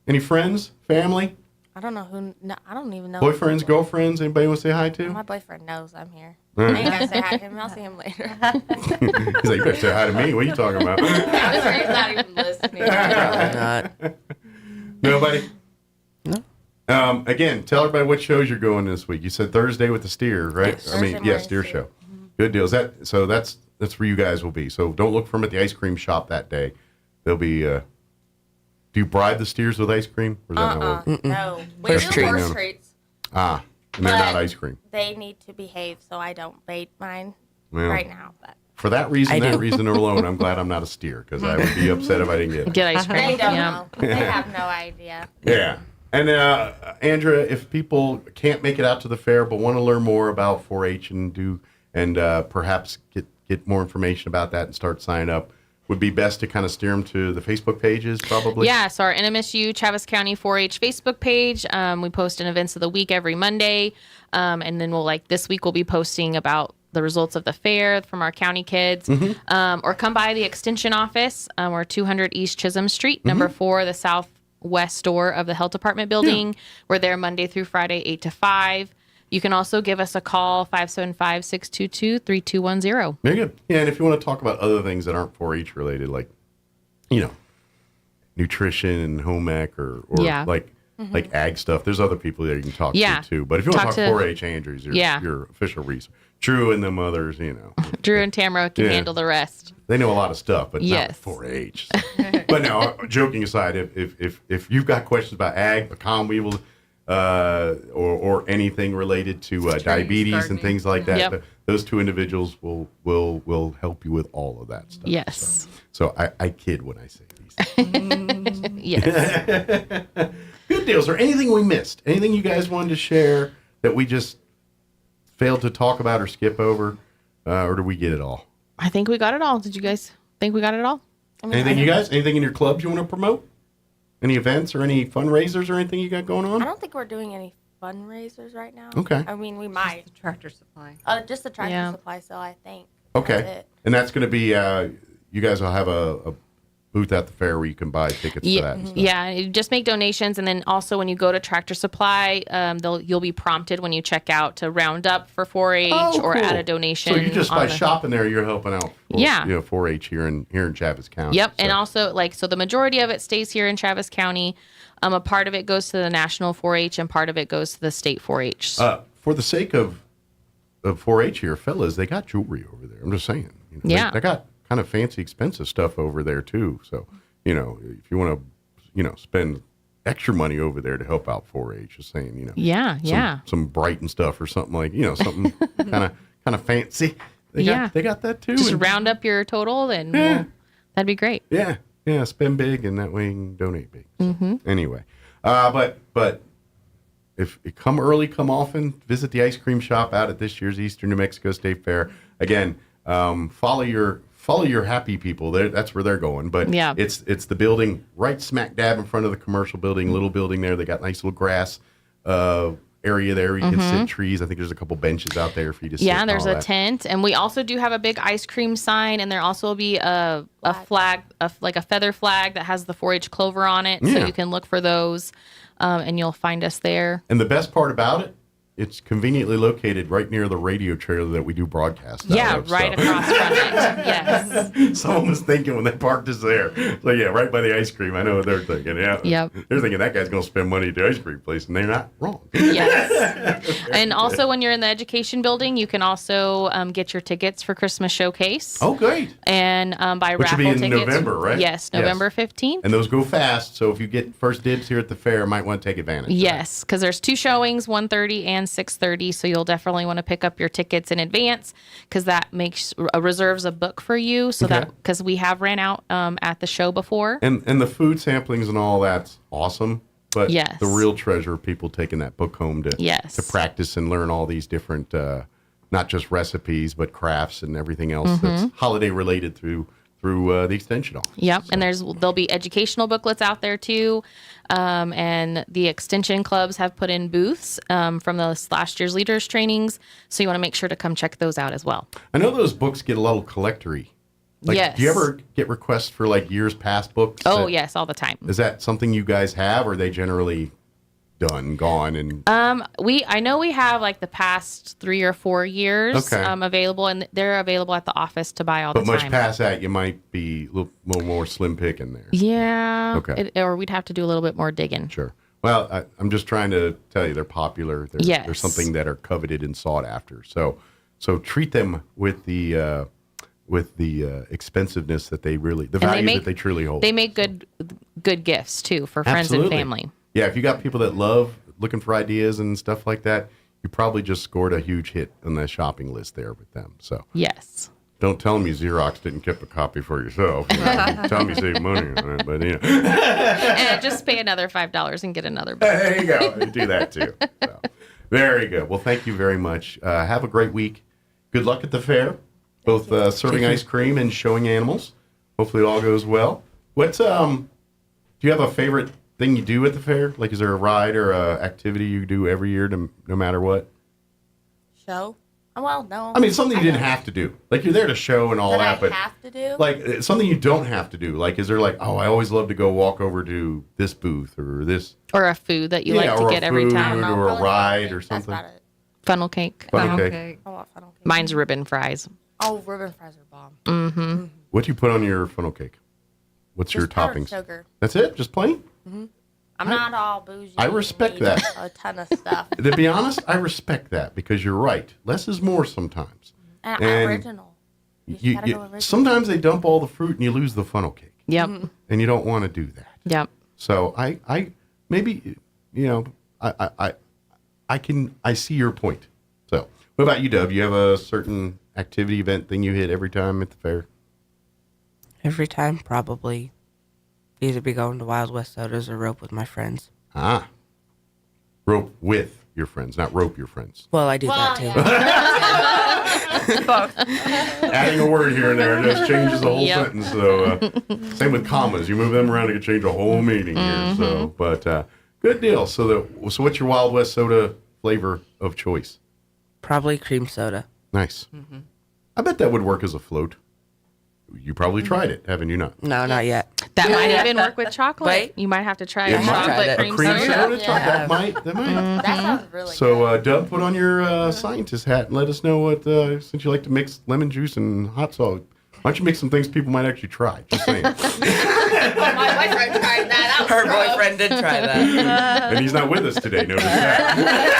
Any friends, family? I don't know who. No, I don't even know. Boyfriends, girlfriends? Anybody want to say hi to? My boyfriend knows I'm here. All right. I ain't gotta say hi to him. I'll see him later. He's like, you better say hi to me. What are you talking about? I'm sure he's not even listening. Not. Nobody? No. Again, tell everybody what shows you're going this week. You said Thursday with the steer, right? Yes. Steer show. Good deal. That's where you guys will be. So don't look for them at the ice cream shop that day. They'll be. Do you bribe the steers with ice cream? Or is that not work? No. We do horse treats. And they're not ice cream. They need to behave, so I don't bait mine Well, right now. But for that reason alone, I'm glad I'm not a steer because I would be upset if I didn't get it. Get ice cream. They don't know. They have no idea. Yeah. And Andrea, if people can't make it out to the fair but want to learn more about 4-H and perhaps get more information about that and start signing up, would be best to kind of steer them to the Facebook pages, probably? Yeah, so our NMSU Travis County 4-H Facebook page. We post an events of the week every Monday. And then this week we'll be posting about the results of the fair from our county kids. Or come by the extension office. We're 200 East Chisholm Street, number 4, the southwest door of the health department building. Yeah. We're there Monday through Friday, 8 to 5. You can also give us a call, 575-622-3210. Very good. Yeah, and if you want to talk about other things that aren't 4-H related, like, nutrition and home ec or like ag stuff, there's other people that you can talk to too. But if you want to talk 4-H, Andrew's your official resource. Drew and them others, Drew and Tamara can handle the rest. They know a lot of stuff, but not 4-H. So. But no, joking aside, if you've got questions about ag, pecan weevil, or anything related to diabetes and things like that, those two individuals will help you with all of that stuff. Yes. So I kid when I say these things. Yes. Good deal. Is there anything we missed? Anything you guys wanted to share that we just failed to talk about or skip over? Or did we get it all? I think we got it all. Did you guys think we got it all? Anything in your clubs you want to promote? Any events or any fundraisers or anything you got going on? I don't think we're doing any fundraisers right now. Okay. I mean, we might. Just the tractor supply. Just the tractor supply sale, I think. Okay. And that's going to be, you guys will have a booth at the fair where you can buy tickets for that and stuff. Yeah, just make donations, and then also when you go to Tractor Supply, you'll be prompted when you check out to round up for 4-H or add a donation. So you just by shopping there, you're helping out. For, 4-H here in Travis County. Yep, and also so the majority of it stays here in Travis County. A part of it goes to the national 4-H, and part of it goes to the state 4-H. For the sake of 4-H here, fellas, they got jewelry over there. I'm just saying. They got kind of fancy, expensive stuff over there too. So, if you want to, spend extra money over there to help out 4-H, just saying, some Brighton stuff or something like, something kind of fancy. They got that too. Just round up your total, and that'd be great. Yeah, spend big, and that way you can donate big. So, anyway, but if you come early, come often, visit the ice cream shop out at this year's Eastern New Mexico State Fair. Again, follow your happy people. That's where they're going. But it's the building right smack dab in front of the commercial building, little building there. They got nice little grass area there. You can sit trees. I think there's a couple benches out there for you to sit. Yeah, there's a tent. And we also do have a big ice cream sign. And there also will be a flag, like a feather flag that has the 4-H clover on it. So you can look for those and you'll find us there. And the best part about it, it's conveniently located right near the radio trailer that we we broadcast. Right across from it. Yes. Someone was thinking when they parked us there. So right by the ice cream. I know what they're thinking. Yeah. Yep. They're thinking that guy's going to spend money at the ice cream place, and they're not wrong. Yes. And also, when you're in the education building, you can also get your tickets for Christmas Showcase. Oh, great. And buy Which raffle will be in tickets. November, right? Yes, November 15th. And those go fast, so if you get first dibs here at the fair, might want to take advantage. Yes, because there's 2 showings, 1:30 and 6:30. So you'll definitely want to pick up your tickets in advance because that reserves a book for you. So because we have ran out at the show before. And the food samplings and all that's awesome. But the real treasure of people taking that book home to practice and learn all these different, not just recipes, but crafts and everything else that's holiday related through the extension office. Yep, and there'll be educational booklets out there too, and the extension clubs have put in booths from the last year's leaders trainings, so you want to make sure to come check those out as well. I know those books get a little collectory. Yes. Do you ever get requests for years past books? Oh, yes, all the time. Is that something you guys have, or are they generally gone and I know we have the past 3 or 4 years available, and they're available at the office to buy all the time. But much past that, you might be a little more slim picking there. Yeah. Okay. Or we'd have to do a little bit more digging. Sure. Well, I'm just trying to tell you they're popular. They're something that are coveted and sought after. So treat them with the expensiveness that they really, the value that they truly hold. They make good gifts too for friends and family. Yeah, if you got people that love looking for ideas and stuff like that, you probably just scored a huge hit on the shopping list there with them. So yes. Don't tell them you Xerox didn't keep a copy for yourself. Tell them you save money on it, but And just pay another $5 and get another book. There you go. You do that too. So, very good. Well, thank you very much. Have a great week. Good luck at the fair, both serving ice cream and showing animals. Hopefully it all goes well. What's do you have a favorite thing you do at the fair? Like, is there a ride or a activity you do every year, no matter what? Show? Well, no. I mean, something you didn't have to do. Like, you're there to show and all that, but have to do? Like something you don't have to do. Like, is there like, oh, I always love to go walk over to this booth or this, or a food that you like to get every time, or a ride or something. Funnel cake. Funnel cake. I want funnel cake. Mine's ribbon fries. Oh, ribbon fries are bomb. Mm-hmm. What do you put on your funnel cake? What's your toppings? Sugar. That's it? Just plain? Mm-hmm. I'm not all bougie. I respect that. A ton of stuff. To be honest, I respect that because you're right. Less is more sometimes. And original. Sometimes they dump all the fruit and you lose the funnel cake. Yep. And you don't want to do that. Yep. So I maybe, I see your point. So what about you, Dub? You have a certain activity event thing you hit every time at the fair? Every time, probably. Either be going to Wild West Sodas or rope with my friends. Ah. Rope with your friends, not rope your friends. Well, I do that too. Adding a word here and there just changes the whole sentence. So same with commas. You move them around, it can change a whole meaning here. So, but good deal. So what's your Wild West Soda flavor of choice? Probably cream soda. Nice. Mm-hmm. I bet that would work as a float. You probably tried it, haven't you not? No, not yet. That might even work with chocolate. Wait. You might have to try It a might. chocolate A cream cream soda. soda. That might. That sounds really So, Dub, put on your scientist hat and let us know what, since you like to mix lemon juice and hot sauce, why don't you make some things people might actually try? Just saying. My boyfriend tried that out. Her boyfriend did try that. And he's not with us today, notice that.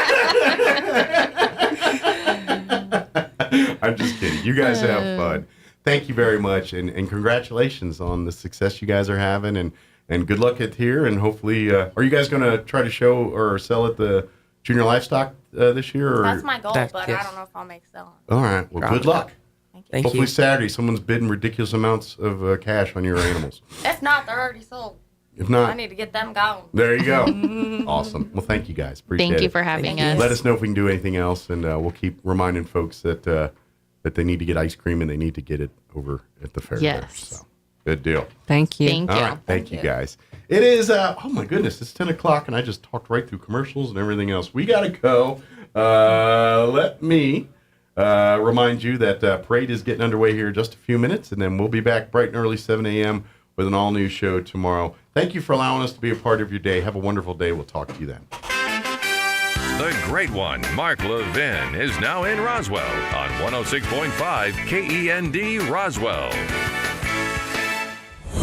I'm just kidding. You guys have fun. Thank you very much, and congratulations on the success you guys are having, and good luck at here, and hopefully, are you guys going to try to show or sell at the Junior Livestock this year? Or? That's my goal, but I don't know if I'll make selling. All right, well, good luck. Thank you. Hopefully Saturday, someone's bidding ridiculous amounts of cash on your animals. If not, they're already sold. If not, I need to get them going. there you go. Awesome. Well, thank you guys. Appreciate it. Thank you for having us. Let us know if we can do anything else, and we'll keep reminding folks that they need to get ice cream and they need to get it over at the fair. Yes. There. So, good deal. Thank you. Thank All you. right. Thank you, guys. It is, oh my goodness, it's 10 o'clock, and I just talked right through commercials and everything else. We got to go. Let me remind you that parade is getting underway here in just a few minutes, and then we'll be back bright and early, 7 a.m., with an all-new show tomorrow. Thank you for allowing us to be a part of your day. Have a wonderful day. We'll talk to you then. The great one, Mark Levin, is now in Roswell on 106.5 KEND Roswell.